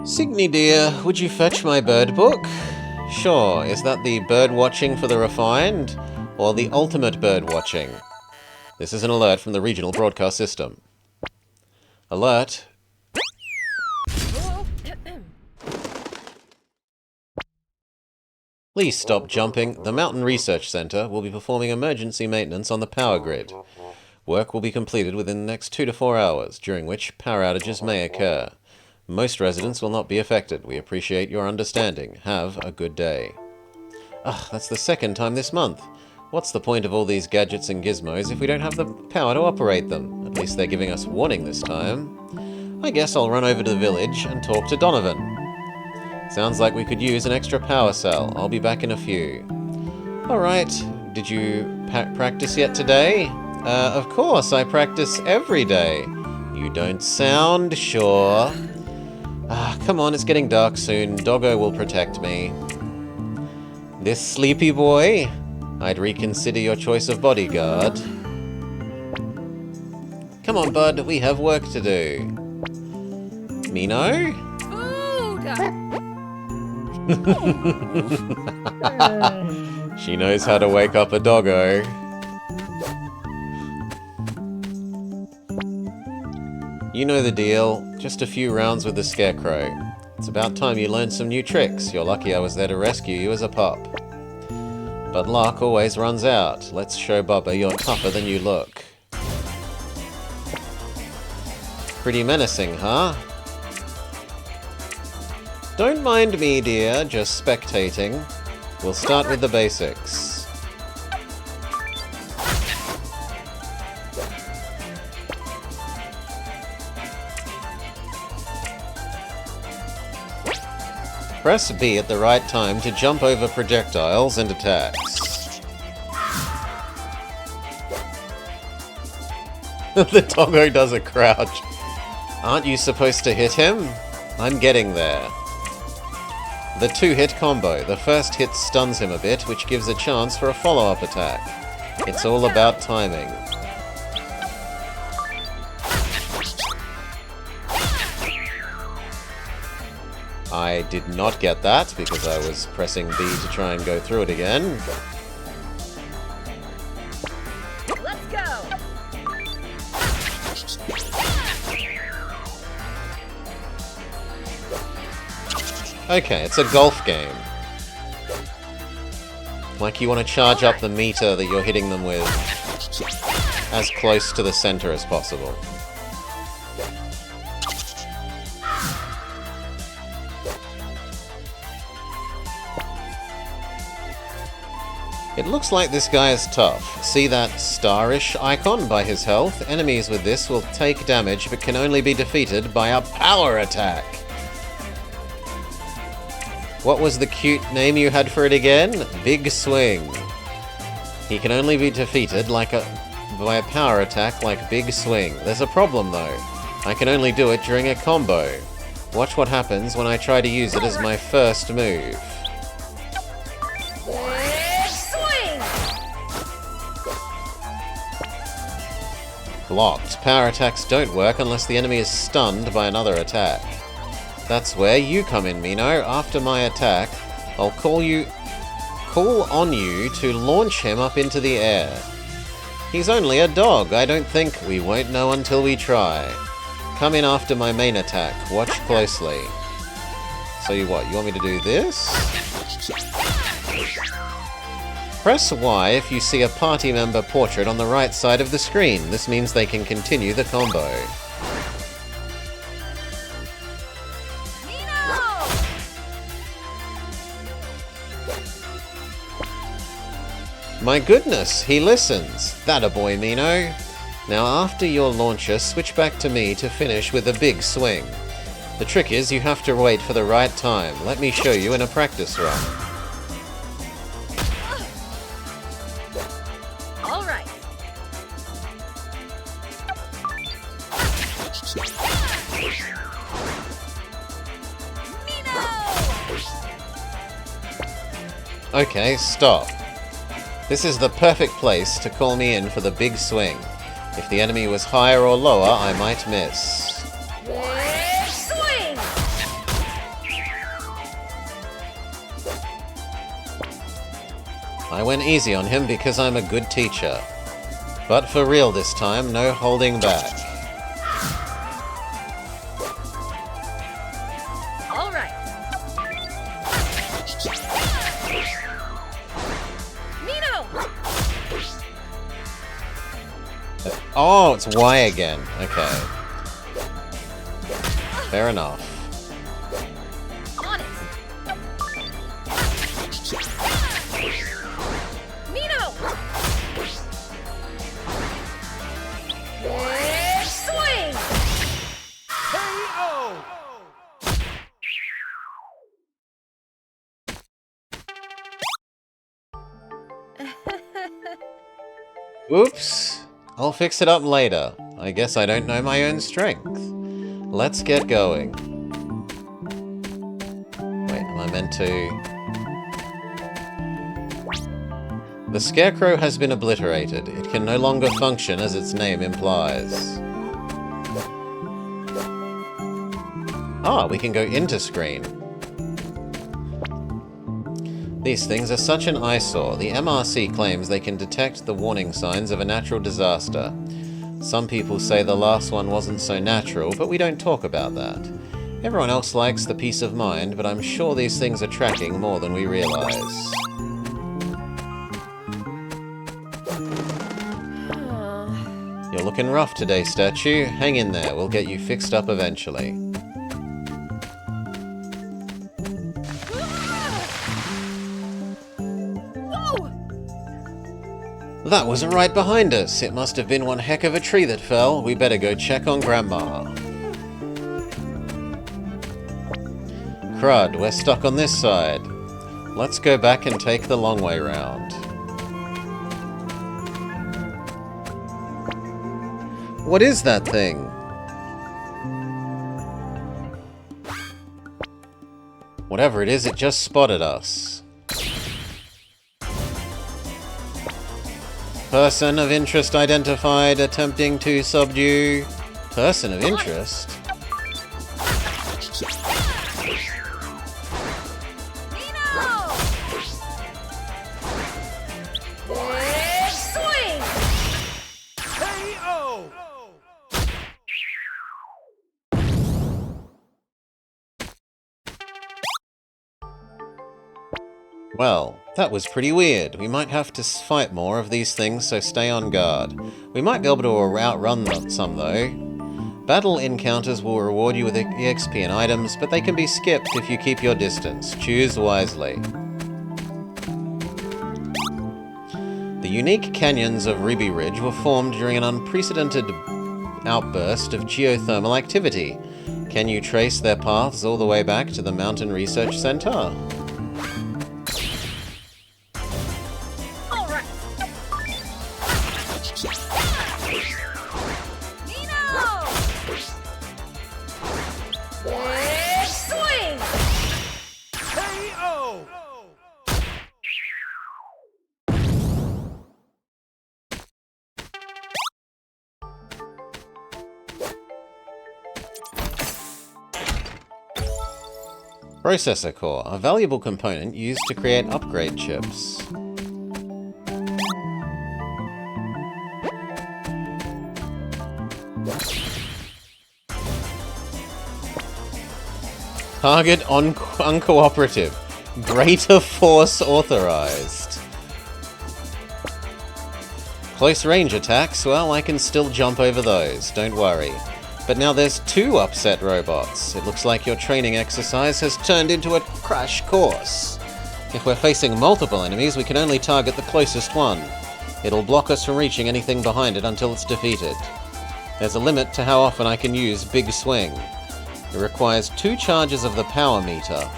Signy dear, would you fetch my bird book? Sure, is that the bird watching for the refined? Or the ultimate bird watching? This is an alert from the regional broadcast system. Alert. Please stop jumping. The Mountain Research Center will be performing emergency maintenance on the power grid. Work will be completed within the next 2 to 4 hours, during which power outages may occur. Most residents will not be affected. We appreciate your understanding. Have a good day. Ugh, that's the second time this month. What's the point of all these gadgets and gizmos if we don't have the power to operate them? At least they're giving us warning this time. I guess I'll run over to the village and talk to Donovan. Sounds like we could use an extra power cell. I'll be back in a few. Alright, did you practice yet today? Of course, I practice every day. You don't sound sure. Ah, come on, it's getting dark soon. Doggo will protect me. This sleepy boy? I'd reconsider your choice of bodyguard. Come on, bud, we have work to do. Mino? She knows how to wake up a doggo. You know the deal. Just a few rounds with the Scarecrow. It's about time you learned some new tricks. You're lucky I was there to rescue you as a pup. But luck always runs out. Let's show Bubba you're tougher than you look. Pretty menacing, huh? Don't mind me, dear, just spectating. We'll start with the basics. Press B at the right time to jump over projectiles and attacks. The doggo does a crouch. Aren't you supposed to hit him? I'm getting there. The 2-hit combo. The first hit stuns him a bit, which gives a chance for a follow-up attack. It's all about timing. I did not get that because I was pressing B to try and go through it again. Let's go. Okay, it's a golf game. Like you want to charge up the meter that you're hitting them with as close to the center as possible. It looks like this guy is tough. See that starish icon by his health? Enemies with this will take damage but can only be defeated by a power attack. What was the cute name you had for it again? Big Swing. He can only be defeated by a power attack like Big Swing. There's a problem though. I can only do it during a combo. Watch what happens when I try to use it as my first move. Blocked. Power attacks don't work unless the enemy is stunned by another attack. That's where you come in, Mino. After my attack, I'll call on you to launch him up into the air. He's only a dog. I don't think we won't know until we try. Come in after my main attack. Watch closely. So you want me to do this? Press Y if you see a party member portrait on the right side of the screen. This means they can continue the combo. My goodness, he listens. That a boy, Mino. Now after your launcher, switch back to me to finish with a big swing. The trick is you have to wait for the right time. Let me show you in a practice run. All right. Okay, stop. This is the perfect place to call me in for the big swing. If the enemy was higher or lower, I might miss. Big swing! I went easy on him because I'm a good teacher. But for real this time, no holding back. All right. Oh, it's Y again. Okay. Fair enough. On it. Mino! Big swing! KO! Oops. I'll fix it up later. I guess I don't know my own strength. Let's get going. Wait, am I meant to... The Scarecrow has been obliterated. It can no longer function as its name implies. Ah, we can go into screen. These things are such an eyesore. The MRC claims they can detect the warning signs of a natural disaster. Some people say the last one wasn't so natural, but we don't talk about that. Everyone else likes the peace of mind, but I'm sure these things are tracking more than we realize. You're looking rough today, statue. Hang in there, we'll get you fixed up eventually. That was right behind us. It must have been one heck of a tree that fell. We better go check on Grandma. Crud, we're stuck on this side. Let's go back and take the long way round. What is that thing? Whatever it is, it just spotted us. Person of interest identified, attempting to subdue. Person of interest? Well, that was pretty weird. We might have to fight more of these things, so stay on guard. We might be able to outrun some, though. Battle encounters will reward you with EXP and items, but they can be skipped if you keep your distance. Choose wisely. The unique canyons of Ruby Ridge were formed during an unprecedented outburst of geothermal activity. Can you trace their paths all the way back to the Mountain Research Center? Processor core, a valuable component used to create upgrade chips. Target uncooperative. Greater force authorized. Close range attacks, well, I can still jump over those, don't worry. But now there's 2 upset robots. It looks like your training exercise has turned into a crash course. If we're facing multiple enemies, we can only target the closest one. It'll block us from reaching anything behind it until it's defeated. There's a limit to how often I can use Big Swing. It requires 2 charges of the power meter.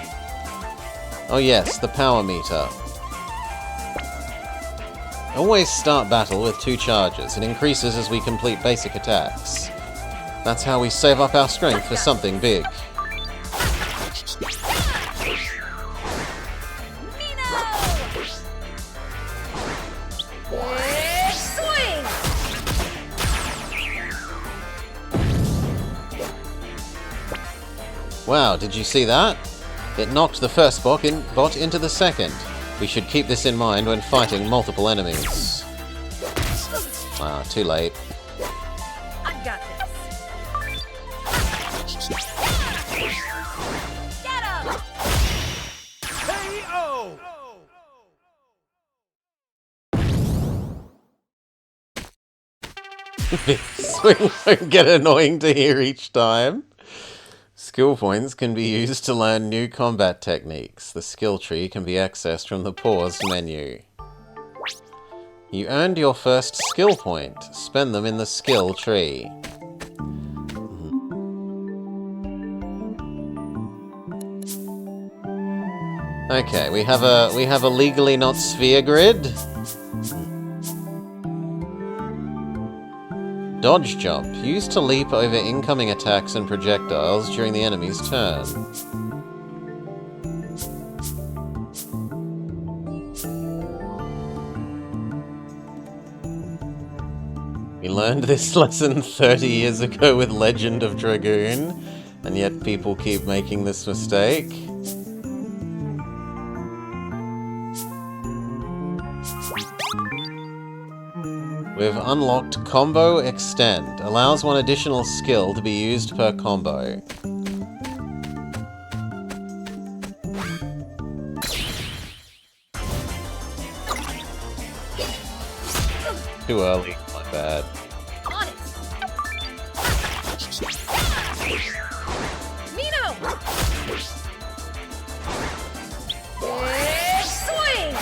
Oh yes, the power meter. Always start battle with 2 charges. It increases as we complete basic attacks. That's how we save up our strength for something big. Wow, did you see that? It knocked the first bot into the second. We should keep this in mind when fighting multiple enemies. Ah, too late. I got this. Get him! KO! Swing won't get annoying to hear each time. Skill points can be used to learn new combat techniques. The skill tree can be accessed from the paused menu. You earned your first skill point. Spend them in the skill tree. Okay, we have a legally not sphere grid. Dodge jump, used to leap over incoming attacks and projectiles during the enemy's turn. We learned this lesson 30 years ago with Legend of Dragoon, and yet people keep making this mistake. We've unlocked Combo Extend. Allows one additional skill to be used per combo. Too early, my bad. On it! Mino! Big swing!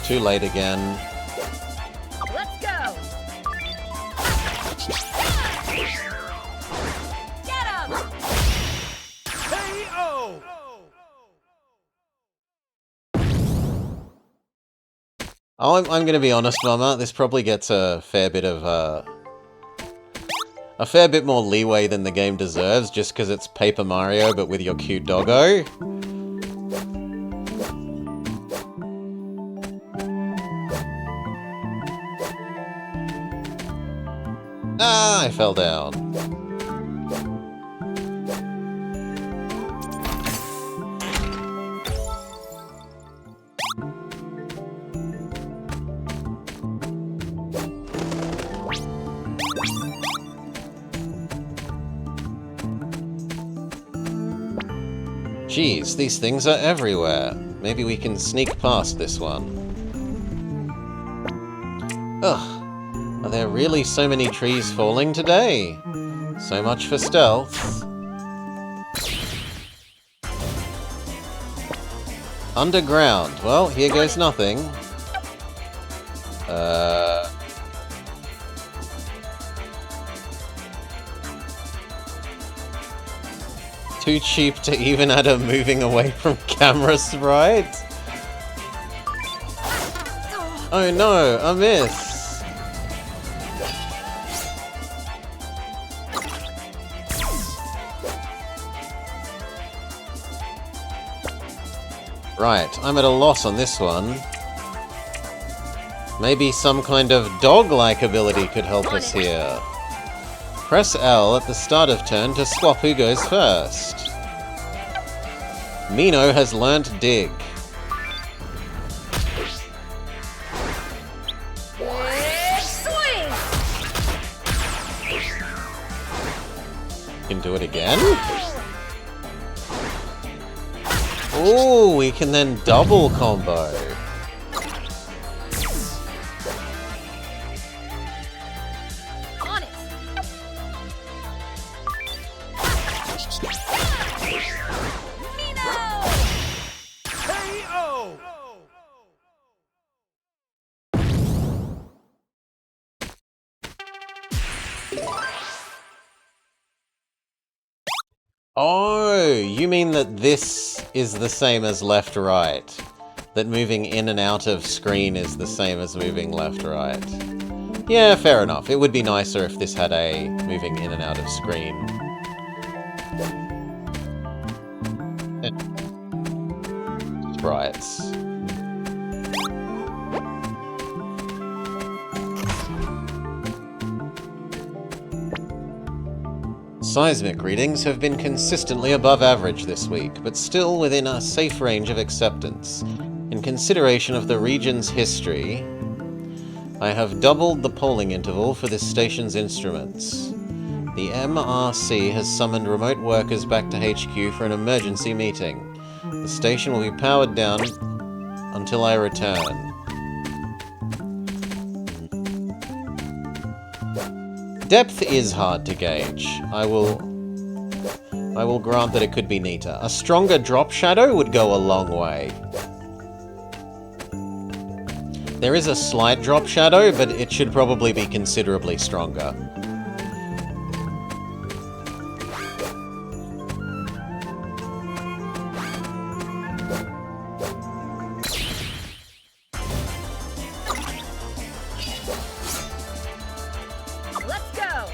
Too late again. Let's go! Get him! KO! Oh, I'm going to be honest, Mama. This probably gets a fair bit more leeway than the game deserves, just because it's Paper Mario, but with your cute doggo. Ah, I fell down. Geez, these things are everywhere. Maybe we can sneak past this one. Ugh, are there really so many trees falling today? So much for stealth. Underground. Well, here goes nothing. Too cheap to even add a moving away from camera sprite? Oh no, a miss! Right, I'm at a loss on this one. Maybe some kind of dog-like ability could help us here. Press L at the start of turn to swap who goes first. Mino has learnt Dig. Big swing! Can do it again? Ooh, we can then double combo. On it! Mino! KO! Oh, you mean that this is the same as left-right? That moving in and out of screen is the same as moving left-right? Yeah, fair enough. It would be nicer if this had a moving in and out of screen. Sprites. Seismic readings have been consistently above average this week, but still within a safe range of acceptance. In consideration of the region's history, I have doubled the polling interval for this station's instruments. The MRC has summoned remote workers back to HQ for an emergency meeting. The station will be powered down until I return. Depth is hard to gauge. I will grant that it could be neater. A stronger drop shadow would go a long way. There is a slight drop shadow, but it should probably be considerably stronger. Let's go!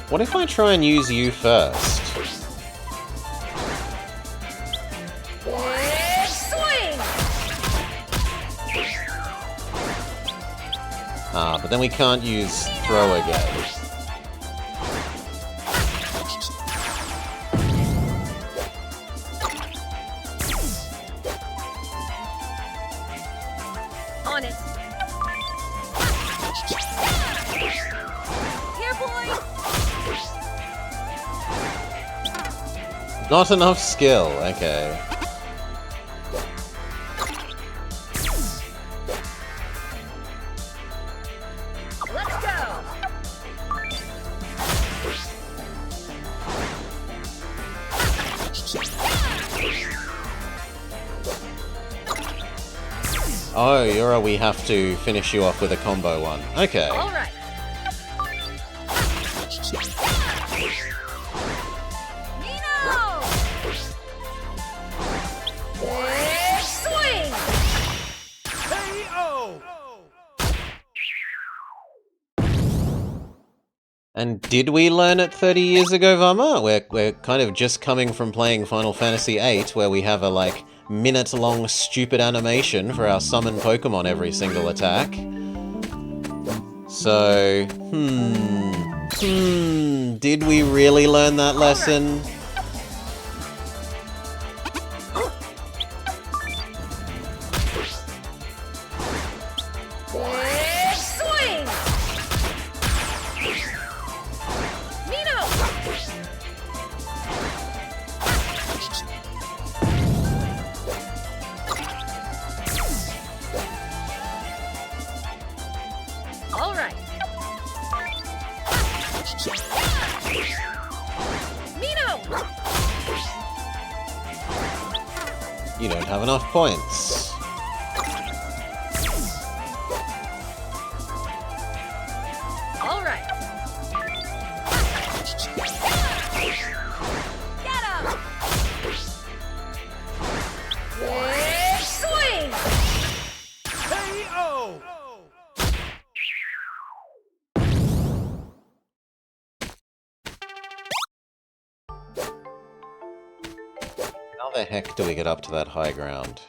What if I try and use you first? Big swing! Ah, but then we can't use throw again. On it! Here, boys! Not enough skill, okay. Let's go! Oh, or we have to finish you off with a combo one. Okay. All right. Nino! Big swing! And did we learn it 30 years ago, Vama? We're kind of just coming from playing Final Fantasy VIII, where we have a, like, minute-long stupid animation for our summon Pokemon every single attack. So, did we really learn that lesson? Big swing! Nino! All right. Nino! You don't have enough points. All right. Get him! Big swing! How the heck do we get up to that high ground?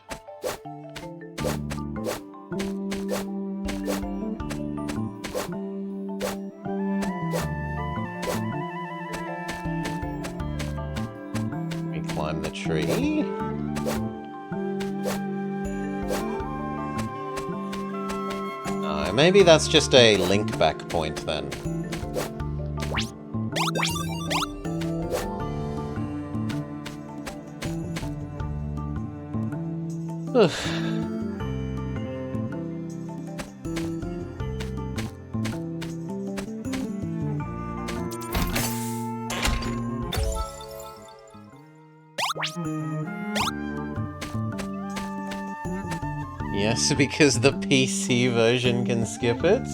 We climb the tree? No, maybe that's just a link back point then. Yes, because the PC version can skip it?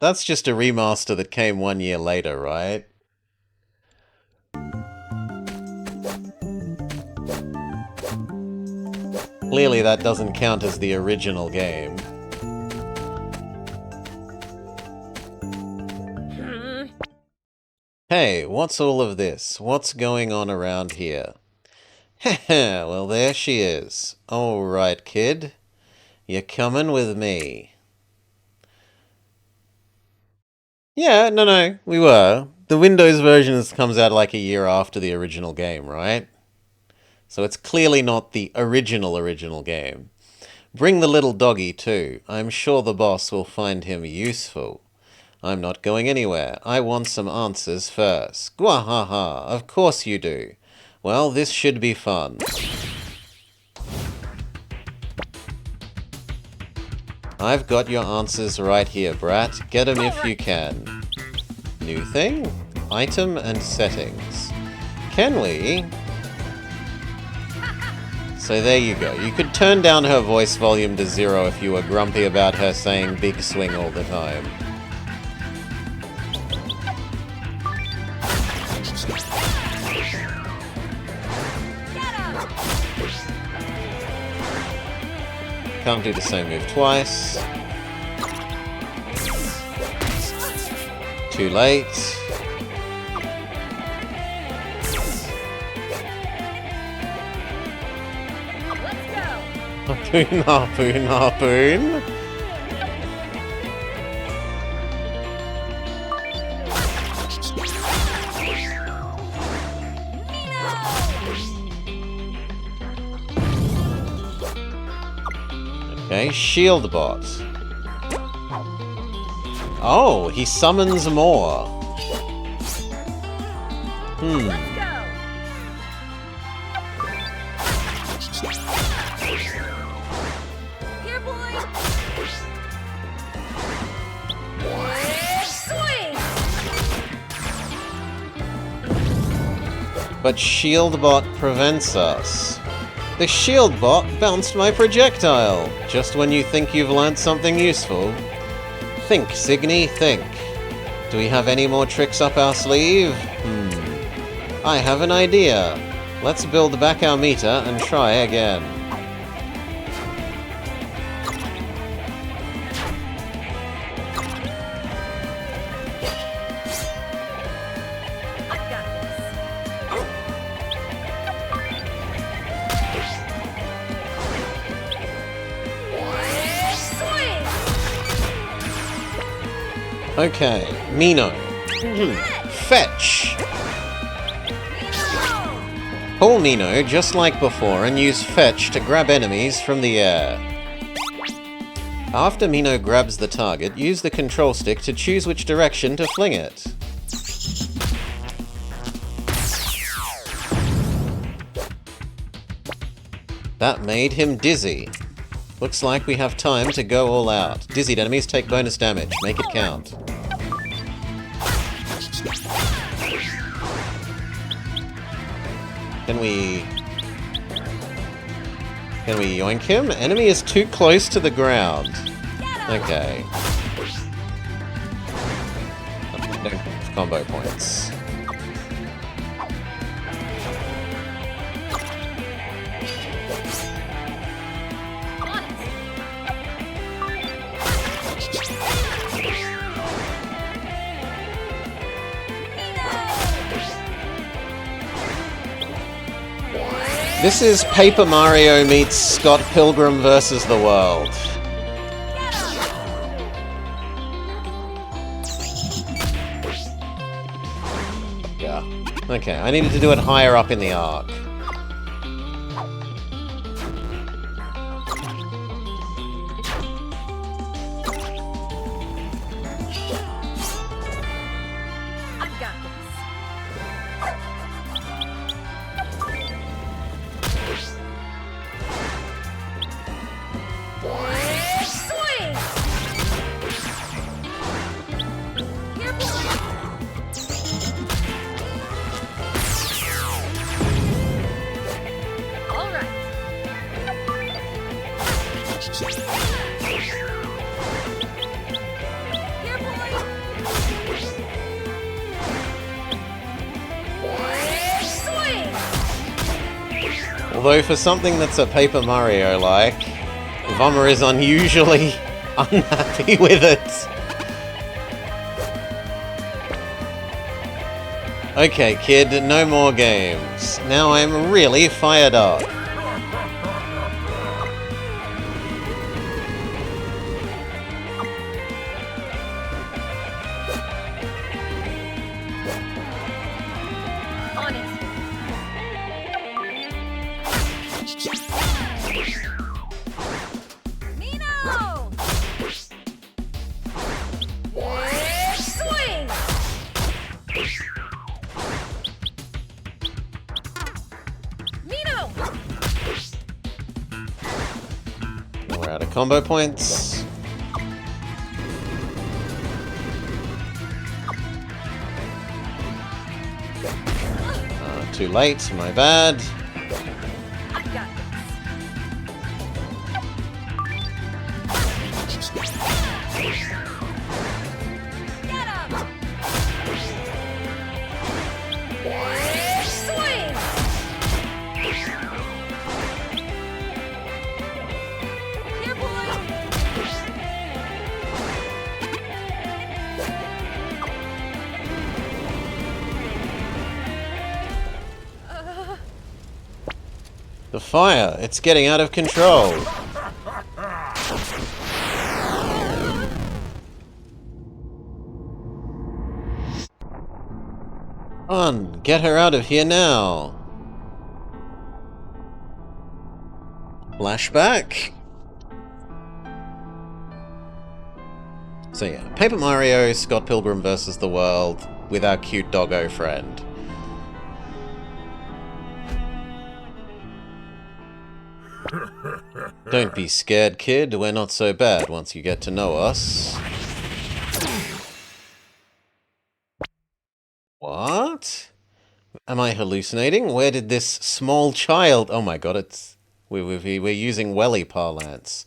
That's just a remaster that came 1 year later, right? Clearly that doesn't count as the original game. Hey, what's all of this? What's going on around here? Heh, well there she is. Alright, kid. You're coming with me. Yeah, no, we were. The Windows version comes out like a year after the original game, right? So it's clearly not the original game. Bring the little doggy too. I'm sure the boss will find him useful. I'm not going anywhere. I want some answers first. Gwahaha, of course you do. Well, this should be fun. I've got your answers right here, brat. Get 'em if you can. New thing? Item and settings. Can we? So there you go. You could turn down her voice volume to 0 if you were grumpy about her saying big swing all the time. Can't do the same move twice. Too late. Harpoon, harpoon, harpoon. Okay, shield bot. Oh, he summons more. Here, But shield bot prevents us. The shield bot bounced my projectile, just when you think you've learnt something useful. Think, Signy, think. Do we have any more tricks up our sleeve? I have an idea. Let's build back our meter and try again. Okay, Mino. Fetch! Pull Mino just like before and use Fetch to grab enemies from the air. After Mino grabs the target, use the control stick to choose which direction to fling it. That made him dizzy. Looks like we have time to go all out. Dizzied enemies take bonus damage. Make it count. Can we yoink him? Enemy is too close to the ground. Okay. Don't have combo points. This is Paper Mario meets Scott Pilgrim versus the World. Yeah. Okay, I needed to do it higher up in the arc. Although for something that's a Paper Mario-like, Vommer is unusually unhappy with it. Okay, kid, no more games. Now I'm really fired up. We're out of combo points. Too late, my bad. The fire, it's getting out of control. On, get her out of here now. Flashback. So yeah, Paper Mario, Scott Pilgrim versus the World with our cute doggo friend. Don't be scared, kid. We're not so bad once you get to know us. What? Am I hallucinating? Where did this small child... Oh my god, we're using welly parlance.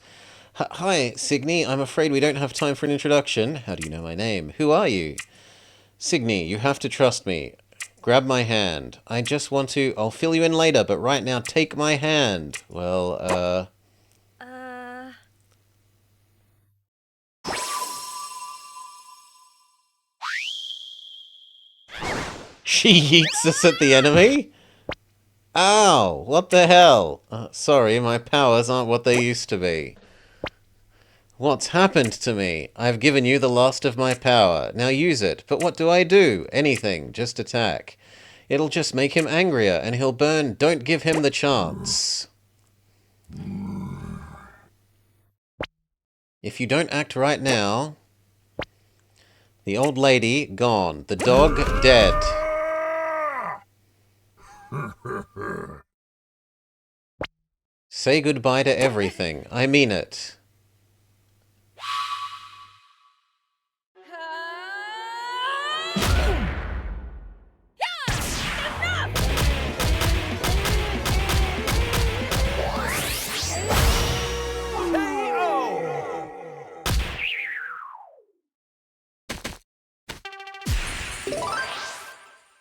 Hi, Signy. I'm afraid we don't have time for an introduction. How do you know my name? Who are you? Signy, you have to trust me. Grab my hand. I just want to... I'll fill you in later, but right now, take my hand. Well, She yeets us at the enemy? Ow! What the hell? Sorry, my powers aren't what they used to be. What's happened to me? I've given you the last of my power. Now use it. But what do I do? Anything. Just attack. It'll just make him angrier, and he'll burn. Don't give him the chance. If you don't act right now... The old lady, gone. The dog, dead. Say goodbye to everything. I mean it.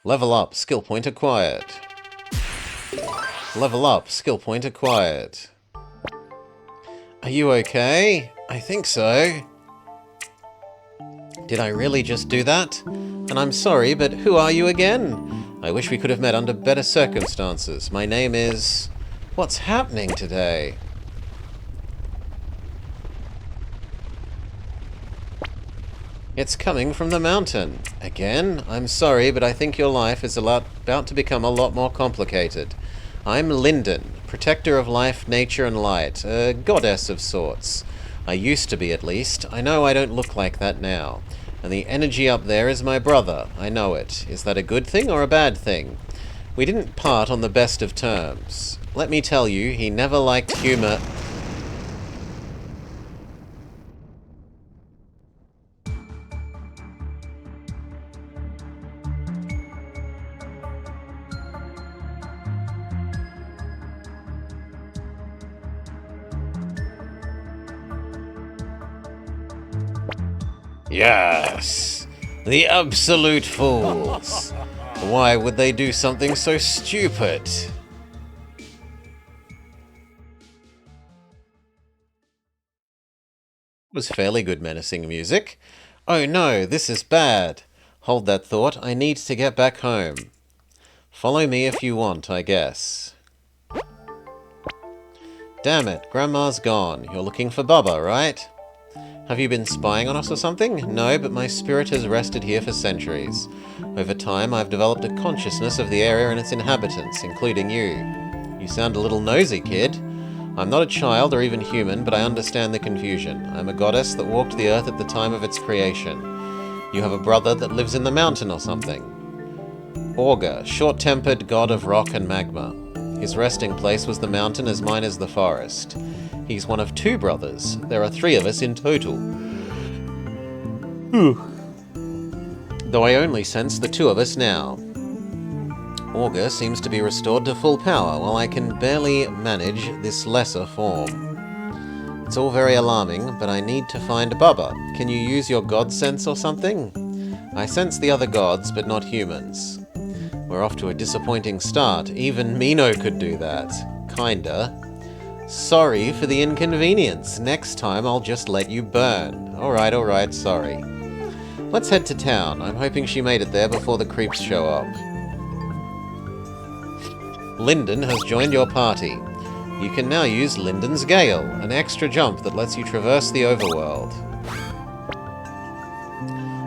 Level up, skill point acquired. Level up, skill point acquired. Are you okay? I think so. Did I really just do that? And I'm sorry, but who are you again? I wish we could have met under better circumstances. My name is... What's happening today? It's coming from the mountain. Again? I'm sorry, but I think your life is about to become a lot more complicated. I'm Linden, protector of life, nature, and light. A goddess of sorts. I used to be, at least. I know I don't look like that now. And the energy up there is my brother. I know it. Is that a good thing or a bad thing? We didn't part on the best of terms. Let me tell you, he never liked humor... Yes! The absolute fools! Why would they do something so stupid? It was fairly good menacing music. Oh no, this is bad. Hold that thought, I need to get back home. Follow me if you want, I guess. Damn it, Grandma's gone. You're looking for Bubba, right? Have you been spying on us or something? No, but my spirit has rested here for centuries. Over time, I've developed a consciousness of the area and its inhabitants, including you. You sound a little nosy, kid. I'm not a child or even human, but I understand the confusion. I'm a goddess that walked the earth at the time of its creation. You have a brother that lives in the mountain or something. Augur, short-tempered god of rock and magma. His resting place was the mountain as mine is the forest. He's one of two brothers. There are 3 of us in total. Though I only sense the 2 of us now. Augur seems to be restored to full power, while I can barely manage this lesser form. It's all very alarming, but I need to find Bubba. Can you use your god sense or something? I sense the other gods, but not humans. We're off to a disappointing start. Even Mino could do that. Kinda. Sorry for the inconvenience. Next time I'll just let you burn. Alright, sorry. Let's head to town. I'm hoping she made it there before the creeps show up. Linden has joined your party. You can now use Linden's Gale, an extra jump that lets you traverse the overworld.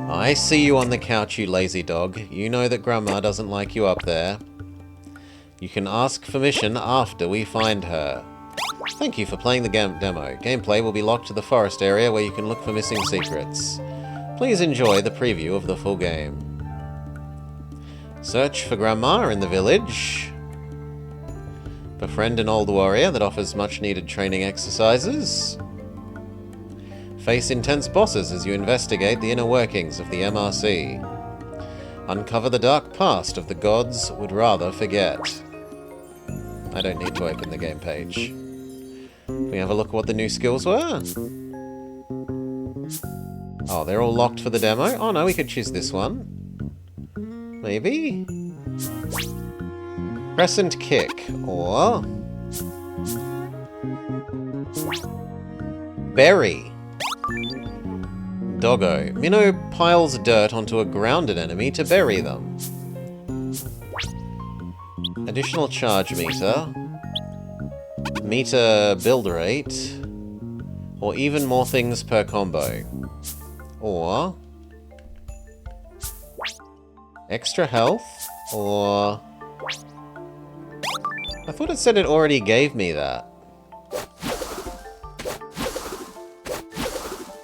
I see you on the couch, you lazy dog. You know that Grandma doesn't like you up there. You can ask permission after we find her. Thank you for playing the demo. Gameplay will be locked to the forest area where you can look for missing secrets. Please enjoy the preview of the full game. Search for Grandma in the village. Befriend an old warrior that offers much-needed training exercises. Face intense bosses as you investigate the inner workings of the MRC. Uncover the dark past of the gods would rather forget. I don't need to open the game page. Can we have a look at what the new skills were? Oh, they're all locked for the demo? Oh no, we could choose this one. Maybe? Crescent kick, or... Berry. Doggo. Minnow piles dirt onto a grounded enemy to bury them. Additional charge meter. Meter build rate. Or even more things per combo. Or... extra health. Or... I thought it said it already gave me that.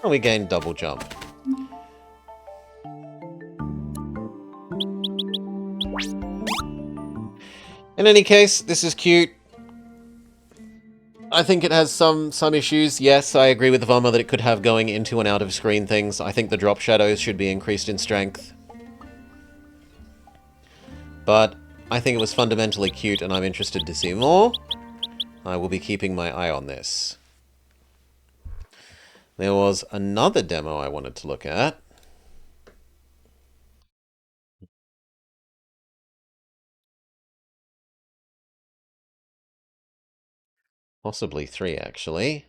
Oh, we gained double jump. In any case, this is cute. I think it has some issues. Yes, I agree with Vama that it could have going into and out of screen things. I think the drop shadows should be increased in strength. But I think it was fundamentally cute and I'm interested to see more. I will be keeping my eye on this. There was another demo I wanted to look at. Possibly 3, actually.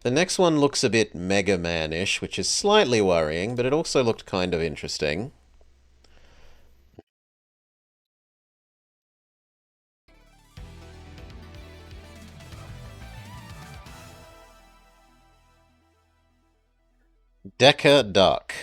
The next one looks a bit Mega Man-ish, which is slightly worrying, but it also looked kind of interesting. Deca Duck.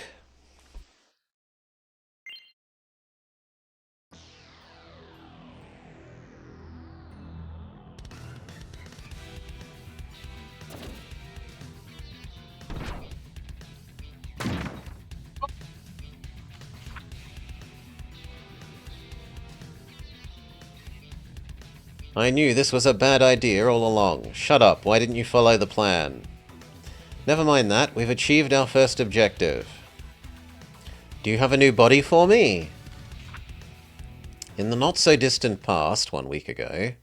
I knew this was a bad idea all along. Shut up, why didn't you follow the plan? Never mind that, we've achieved our first objective. Do you have a new body for me? In the not-so-distant past, 1 week ago...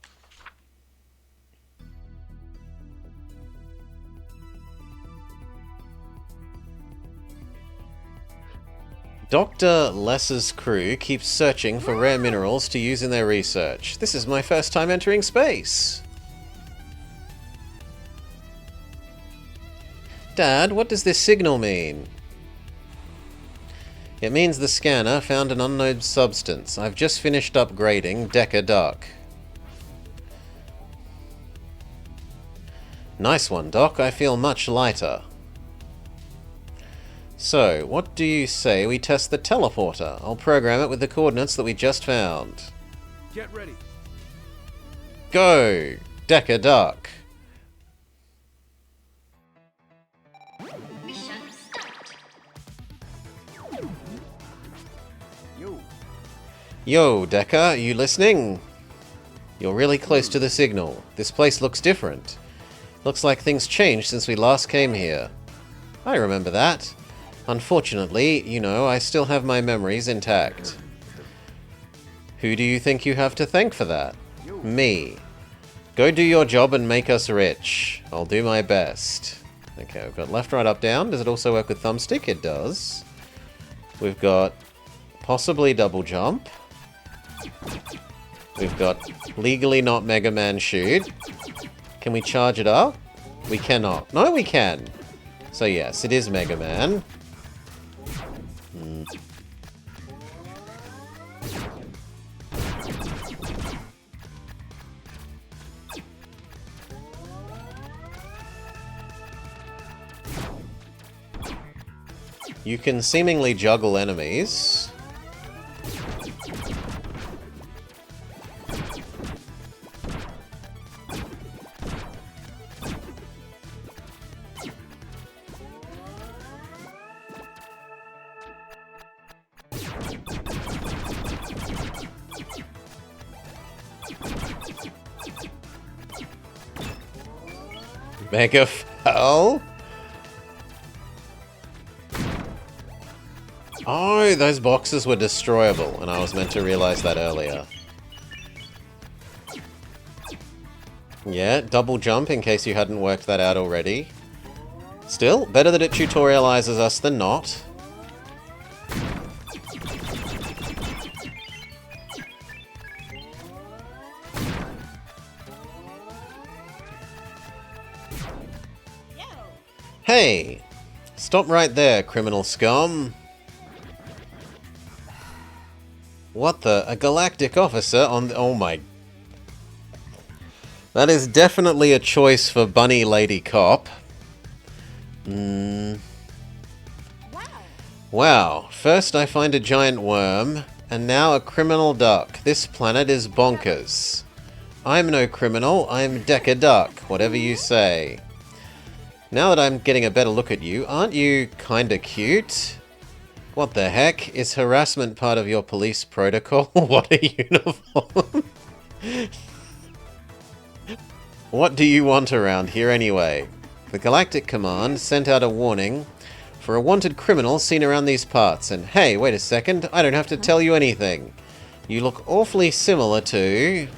Dr. Less's crew keeps searching for rare minerals to use in their research. This is my first time entering space. Dad, what does this signal mean? It means the scanner found an unknown substance. I've just finished upgrading Deca Duck. Nice one, Doc. I feel much lighter. So, what do you say we test the teleporter? I'll program it with the coordinates that we just found. Get ready. Go! Deca Duck. Mission start. Yo. Yo, Deca, are you listening? You're really close to the signal. This place looks different. Looks like things changed since we last came here. I remember that. Unfortunately, you know, I still have my memories intact. Who do you think you have to thank for that? Me. Go do your job and make us rich. I'll do my best. Okay, we've got left, right, up, down. Does it also work with thumbstick? It does. We've got possibly double jump. We've got legally not Mega Man shoot. Can we charge it up? We cannot. No, we can. So yes, it is Mega Man. You can seemingly juggle enemies. Mega Foul? Oh, those boxes were destroyable, and I was meant to realize that earlier. Yeah, double jump in case you hadn't worked that out already. Still, better that it tutorializes us than not. Hey! Stop right there, criminal scum. What the? A galactic officer on the... Oh my... That is definitely a choice for Bunny Lady Cop. Wow. First I find a giant worm, and now a criminal duck. This planet is bonkers. I'm no criminal, I'm Decker Duck, whatever you say. Now that I'm getting a better look at you, aren't you kinda cute? What the heck? Is harassment part of your police protocol? What a uniform! What do you want around here anyway? The Galactic Command sent out a warning for a wanted criminal seen around these parts, and hey, wait a second, I don't have to tell you anything. You look awfully similar to...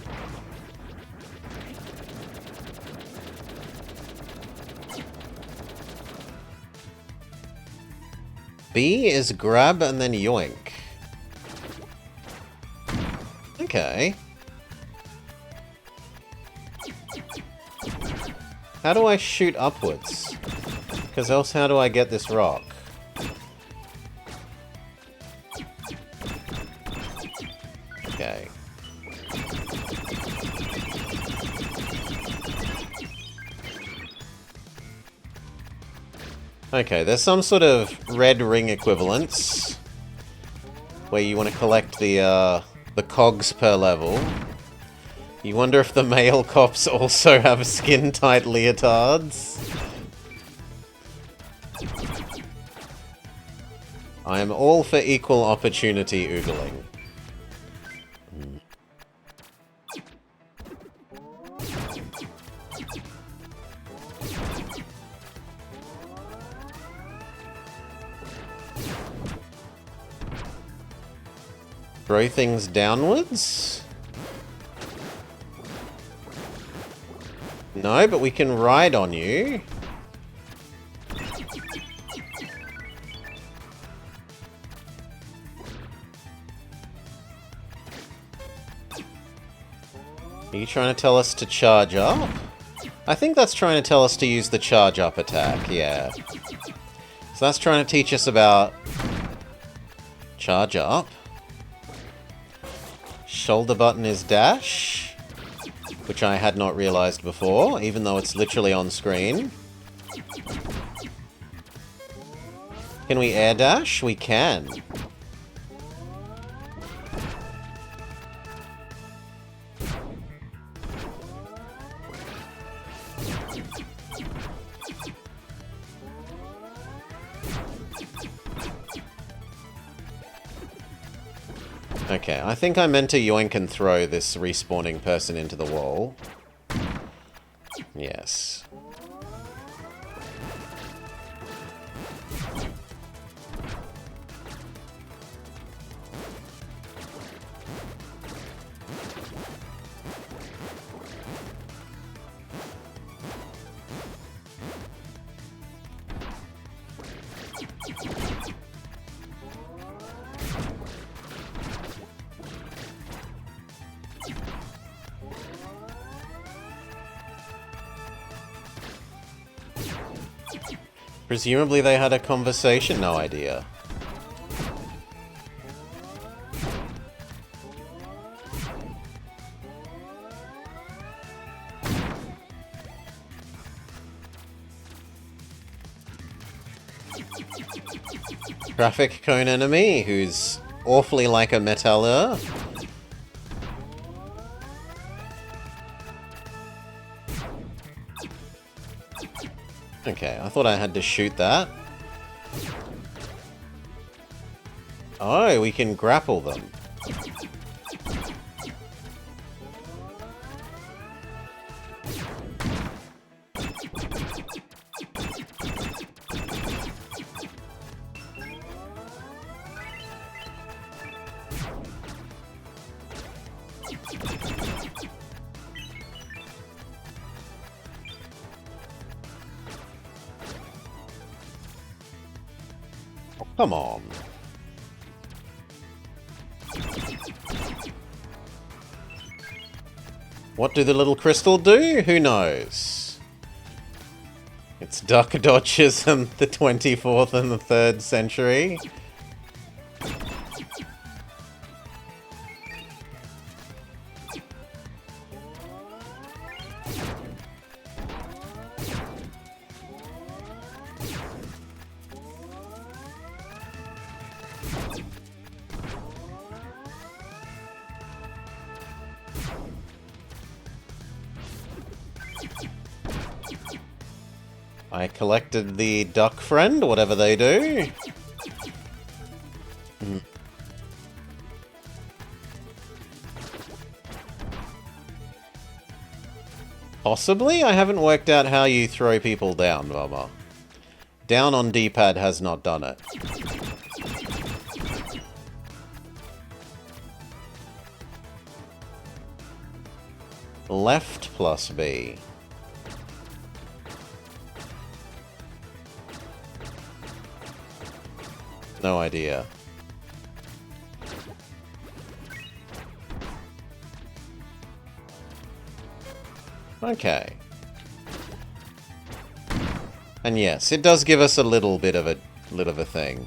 B is grab and then yoink. Okay. How do I shoot upwards? Because else how do I get this rock? Okay. Okay, there's some sort of red ring equivalence where you want to collect the cogs per level. You wonder if the male cops also have skin-tight leotards? I am all for equal opportunity oogling. Throw things downwards? No, but we can ride on you. Are you trying to tell us to charge up? I think that's trying to tell us to use the charge up attack, yeah. So that's trying to teach us about charge up. Shoulder button is dash, which I had not realized before, even though it's literally on screen. Can we air dash? We can. Okay, I think I meant to yoink and throw this respawning person into the wall. Yes. Presumably they had a conversation, no idea. Traffic cone enemy, who's awfully like a metaller. Okay, I thought I had to shoot that. Oh, we can grapple them. Come on. What do the little crystal do? Who knows? It's duck dodges in the 24th and the 3rd century. I collected the duck friend, whatever they do. Possibly? I haven't worked out how you throw people down, Bubba. Down on D-pad has not done it. Left plus B. No idea. Okay. And yes, it does give us a little bit of a thing.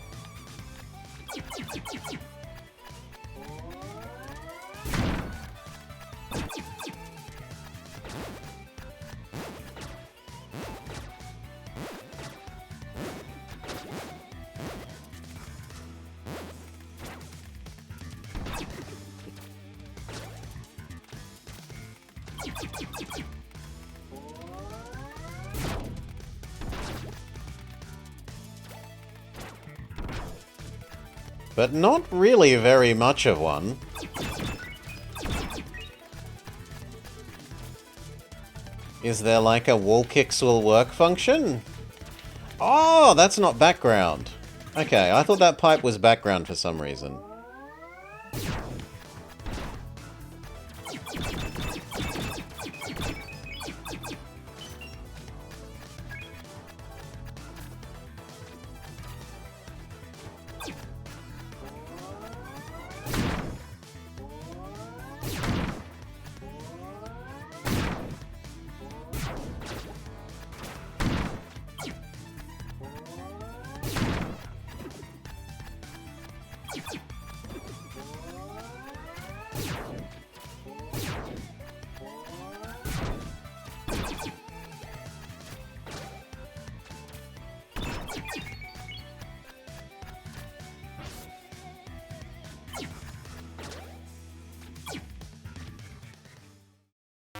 But not really very much of one. Is there like a wall kicks will work function? Oh, that's not background. Okay, I thought that pipe was background for some reason.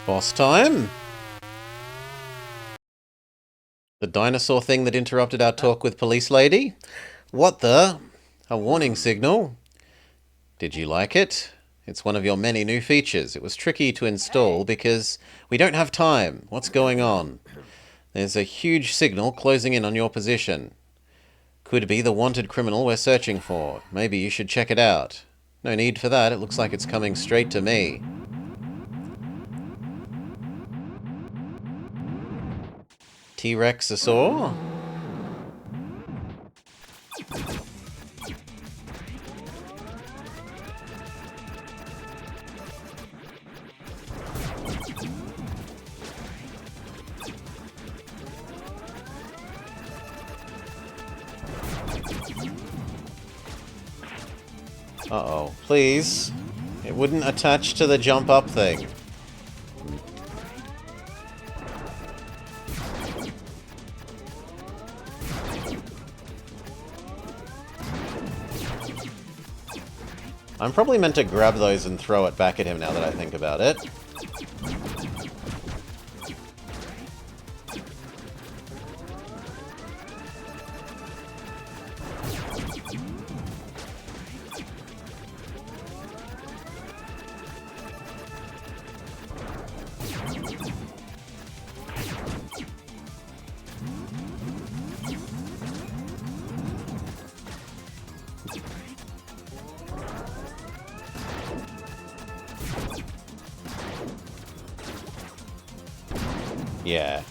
Boss time? The dinosaur thing that interrupted our talk with police lady? What the? A warning signal? Did you like it? It's one of your many new features. It was tricky to install because we don't have time. What's going on? There's a huge signal closing in on your position. Could be the wanted criminal we're searching for. Maybe you should check it out. No need for that. It looks like it's coming straight to me. T-Rexosaur? Uh-oh. Please. It wouldn't attach to the jump up thing. I'm probably meant to grab those and throw it back at him now that I think about it. Yeah.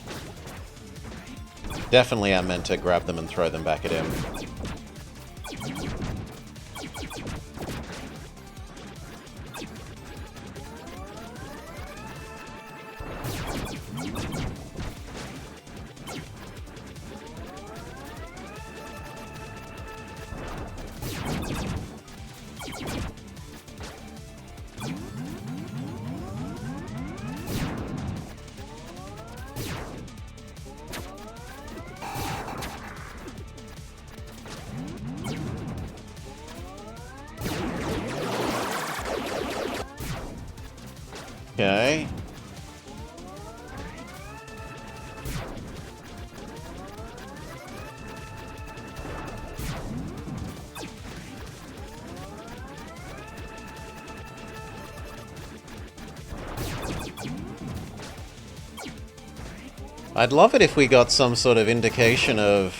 Definitely I'm meant to grab them and throw them back at him. Okay. I'd love it if we got some sort of indication of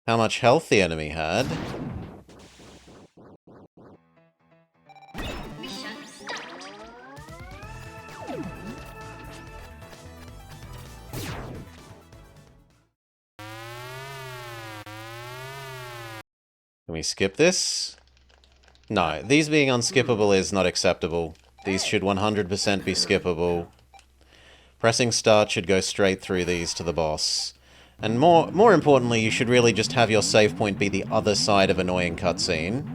how much health the enemy had. Can we skip this? No, these being unskippable is not acceptable. These should 100% be skippable. Pressing start should go straight through these to the boss. And more importantly, you should really just have your save point be the other side of annoying cutscene.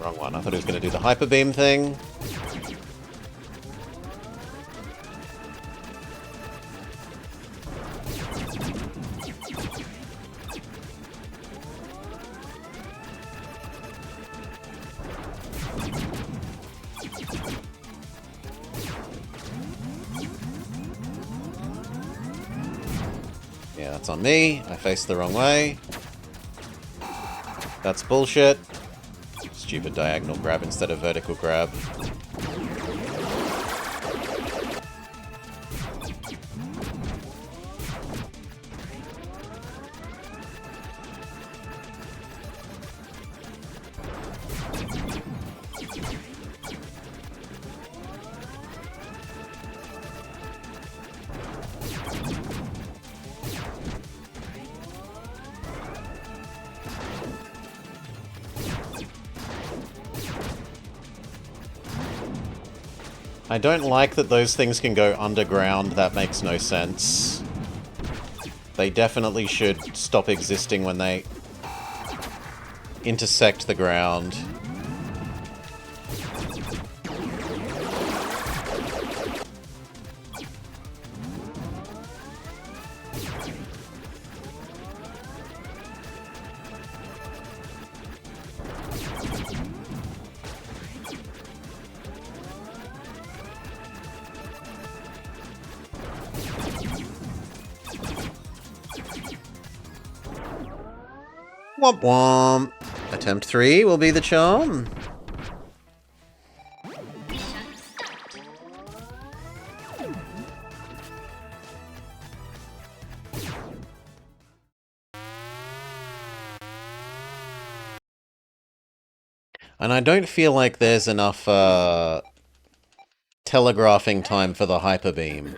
Wrong one. I thought he was going to do the hyper beam thing. Yeah, that's on me. I faced the wrong way. That's bullshit. Stupid diagonal grab instead of vertical grab. I don't like that those things can go underground. That makes no sense. They definitely should stop existing when they intersect the ground. Womp womp. Attempt 3 will be the charm. And I don't feel like there's enough telegraphing time for the hyper beam.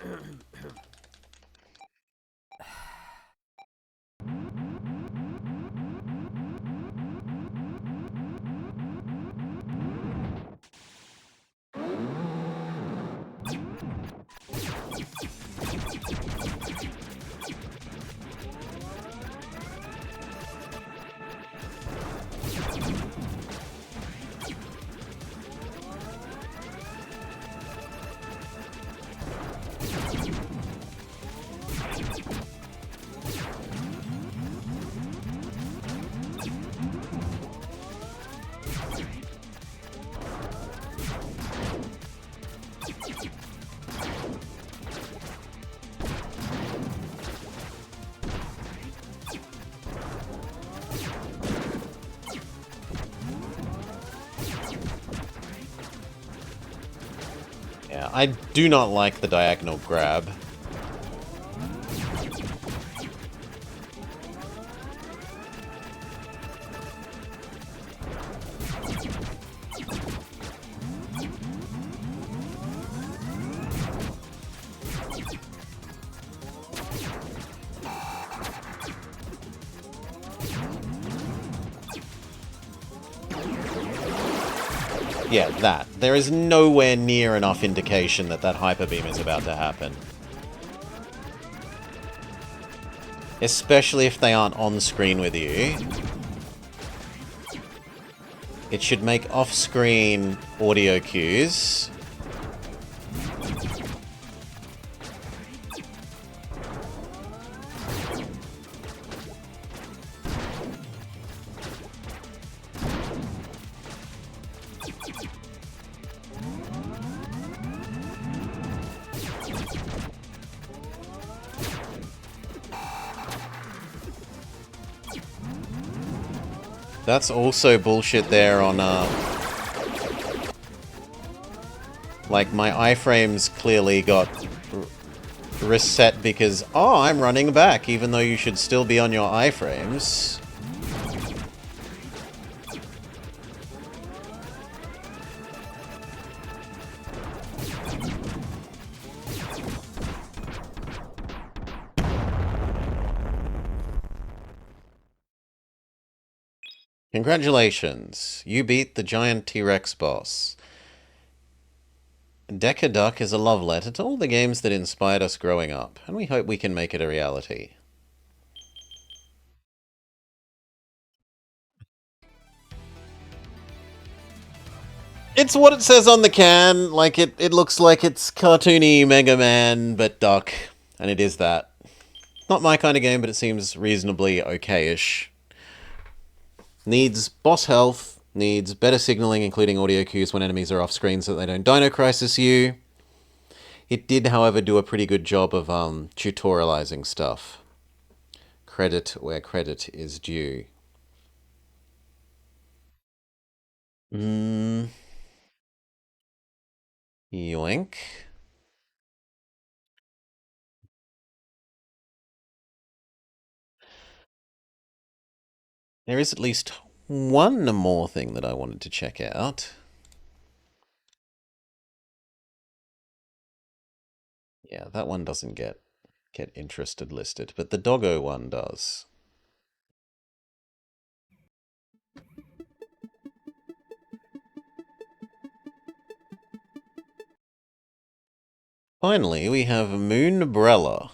I do not like the diagonal grab. Yeah, that. There is nowhere near enough indication that that Hyper Beam is about to happen. Especially if they aren't on screen with you. It should make off-screen audio cues. That's also bullshit there on, like, my iframes clearly got reset because, oh, I'm running back, even though you should still be on your iframes. Congratulations, you beat the giant T-Rex boss. Deca Duck is a love letter to all the games that inspired us growing up, and we hope we can make it a reality. It's what it says on the can, like it looks like it's cartoony Mega Man, but Duck, and it is that. Not my kind of game, but it seems reasonably okay-ish. Needs boss health, needs better signaling, including audio cues when enemies are off screen so that they don't Dino Crisis you. It did, however, do a pretty good job of tutorializing stuff. Credit where credit is due. Yoink. There is at least one more thing that I wanted to check out. Yeah, that one doesn't get interested listed, but the doggo one does. Finally, we have Moonbrella.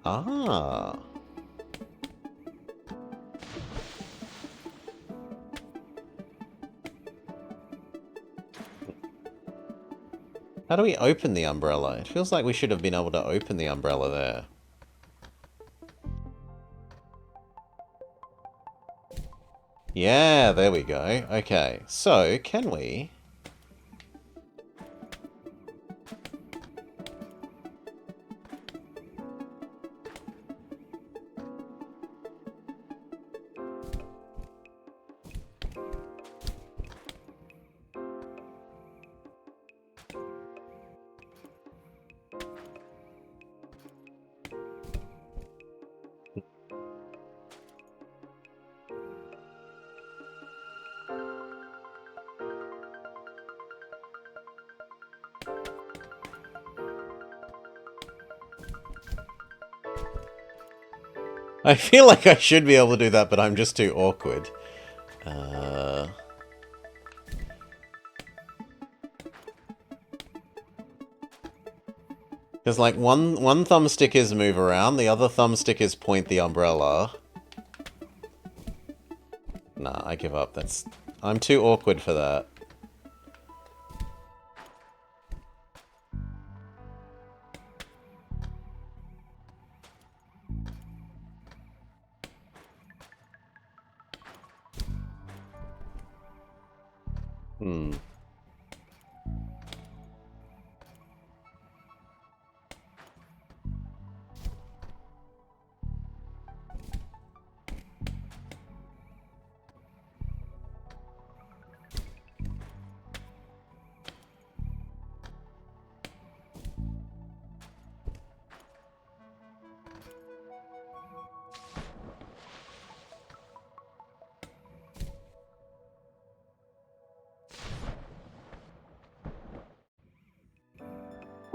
Ah. How do we open the umbrella? It feels like we should have been able to open the umbrella there. Yeah, there we go. Okay, so can we... I feel like I should be able to do that, but I'm just too awkward. Because, like, one thumbstick is move around, the other thumbstick is point the umbrella. Nah, I give up. I'm too awkward for that.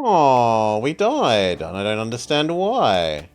Oh, we died, and I don't understand why.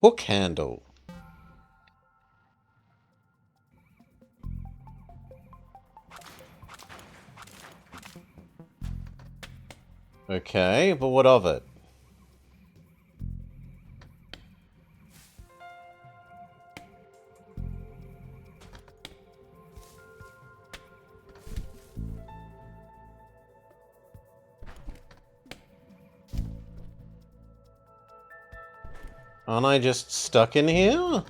Hook handle. Okay, but what of it? Aren't I just stuck in here?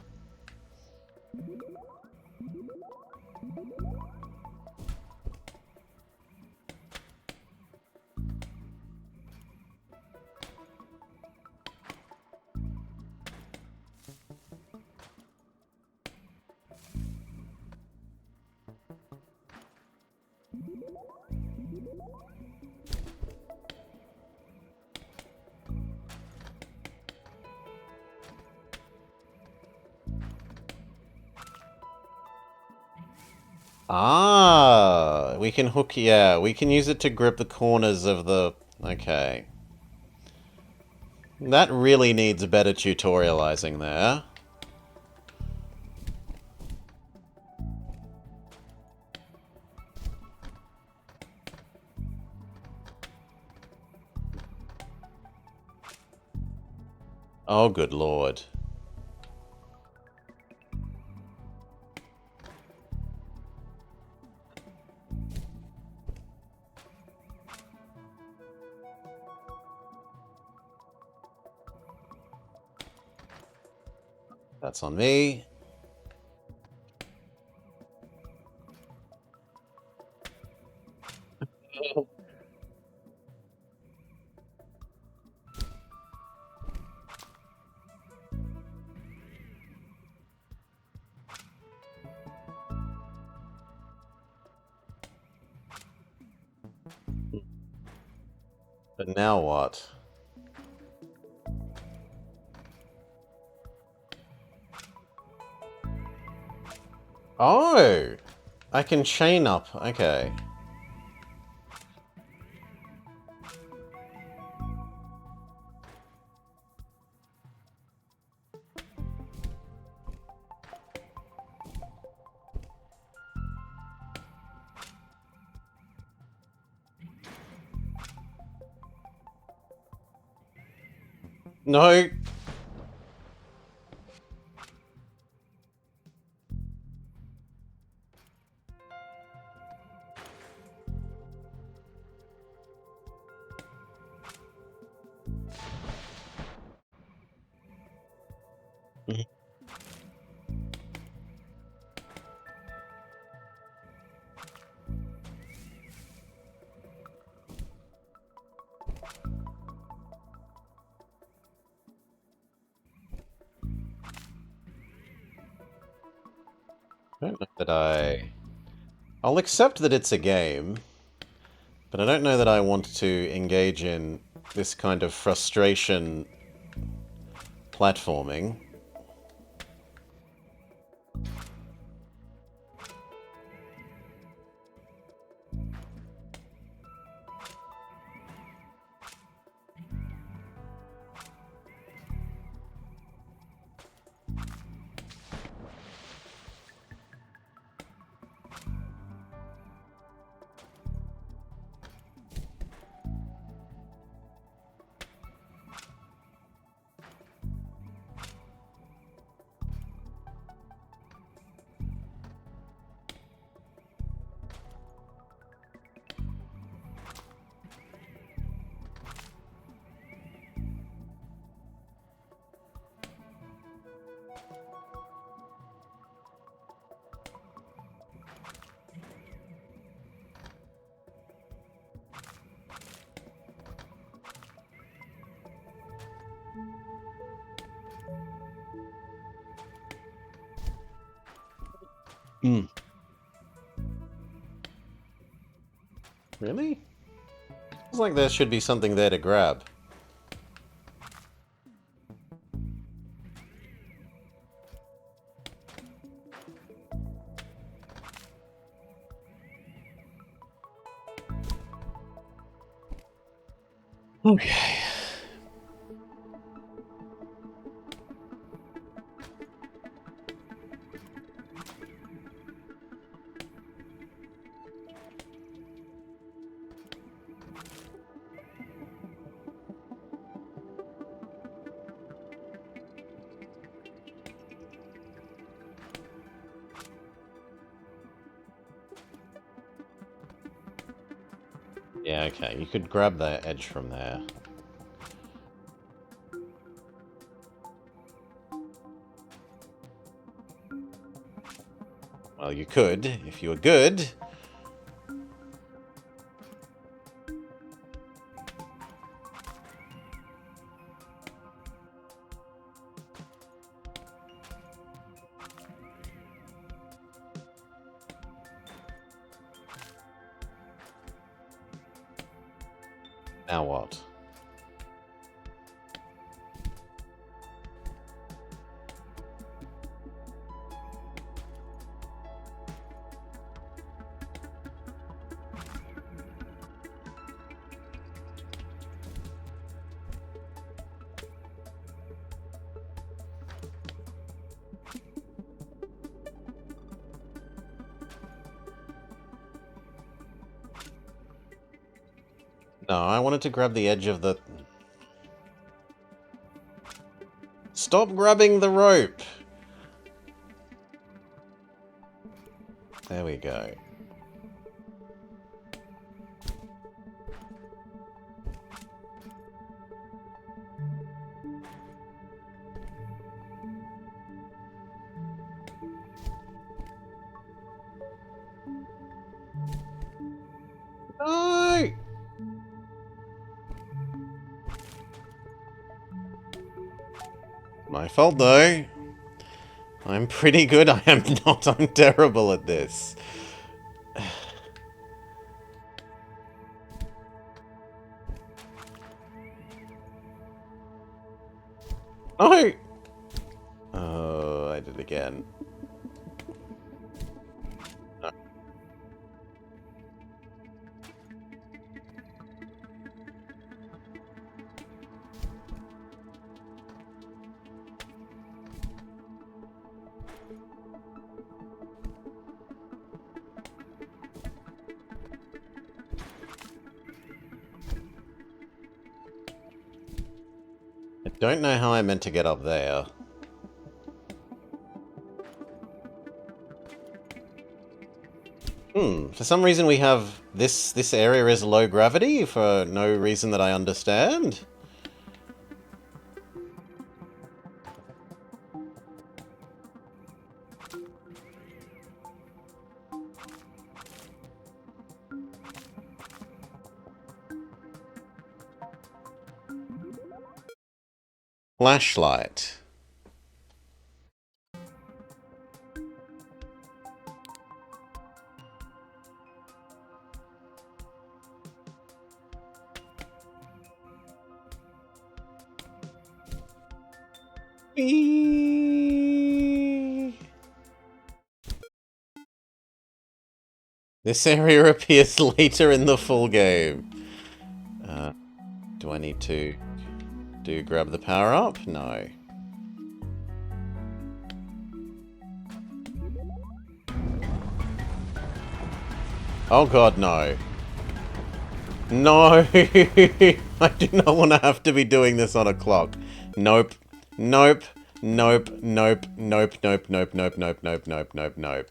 Ah, we can hook, yeah, we can use it to grip the corners of the... Okay. That really needs better tutorializing there. Oh, good lord. That's on me. But now what? Oh! I can chain up. Okay. No! I don't know that I'll accept that it's a game, but I don't know that I want to engage in this kind of frustration platforming. Hmm. Really? Feels like there should be something there to grab. Okay. Yeah, okay. You could grab the edge from there. Well, you could, if you were good. Now what? No, I wanted to grab the edge of the... Stop grabbing the rope! There we go. No! My fault, though. I'm pretty good. I am not. I'm terrible at this. No! Oh, I did it again. No. I don't know how I meant to get up there. For some reason we have... This area is low gravity for no reason that I understand. Flashlight. This area appears later in the full game. Do I need to grab the power up? No. Oh god, no. No! I do not want to have to be doing this on a clock. Nope. Nope. Nope. Nope. Nope. Nope. Nope. Nope. Nope. Nope. Nope. Nope. Nope.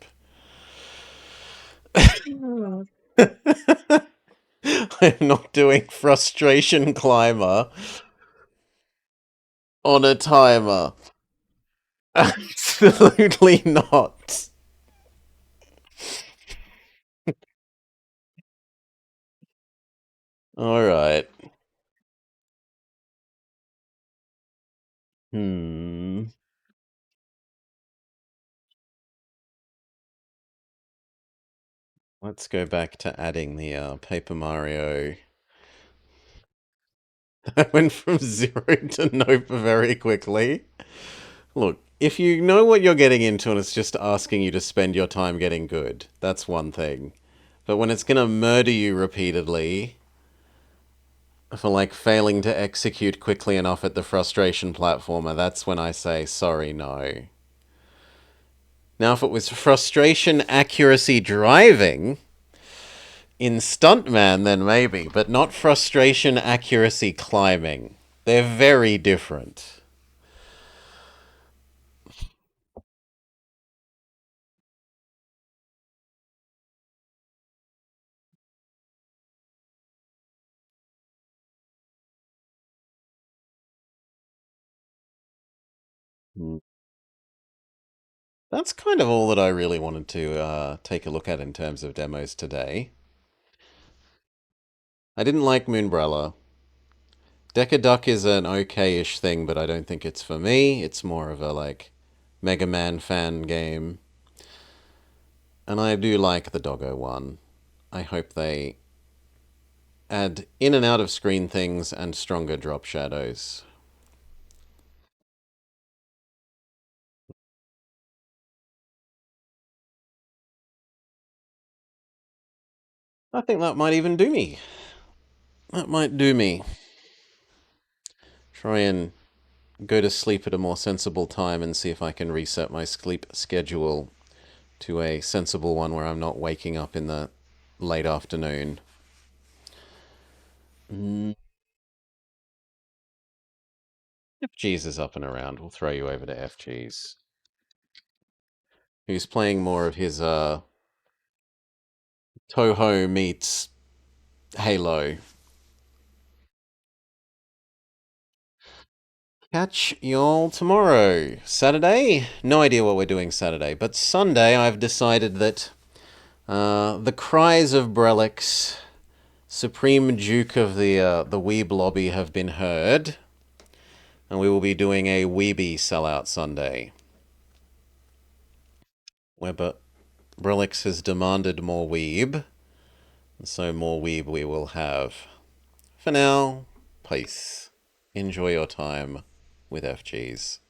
I'm not doing frustration climber on a timer. Absolutely not. Alright. Hmm. Let's go back to adding the Paper Mario. I went from 0 to nope very quickly. Look, if you know what you're getting into and it's just asking you to spend your time getting good, that's one thing. But when it's gonna murder you repeatedly for like failing to execute quickly enough at the frustration platformer, that's when I say sorry, no. Now, if it was frustration accuracy driving in Stuntman, then maybe, but not frustration accuracy climbing. They're very different. Mm. That's kind of all that I really wanted to take a look at in terms of demos today. I didn't like Moonbrella. Deca Duck is an okay-ish thing, but I don't think it's for me. It's more of a, like, Mega Man fan game. And I do like the Doggo one. I hope they add in and out of screen things and stronger drop shadows. I think that might even do me. That might do me. Try and go to sleep at a more sensible time and see if I can reset my sleep schedule to a sensible one where I'm not waking up in the late afternoon. FG's is up and around. We'll throw you over to FG's. Who's playing more of his Toho meets Halo. Catch y'all tomorrow. Saturday? No idea what we're doing Saturday, but Sunday I've decided that the cries of Brelix, Supreme Duke of the Weeb lobby, have been heard, and we will be doing a Weeby sellout Sunday. Where Brelix has demanded more Weeb, so more Weeb we will have. For now, peace. Enjoy your time with FGs.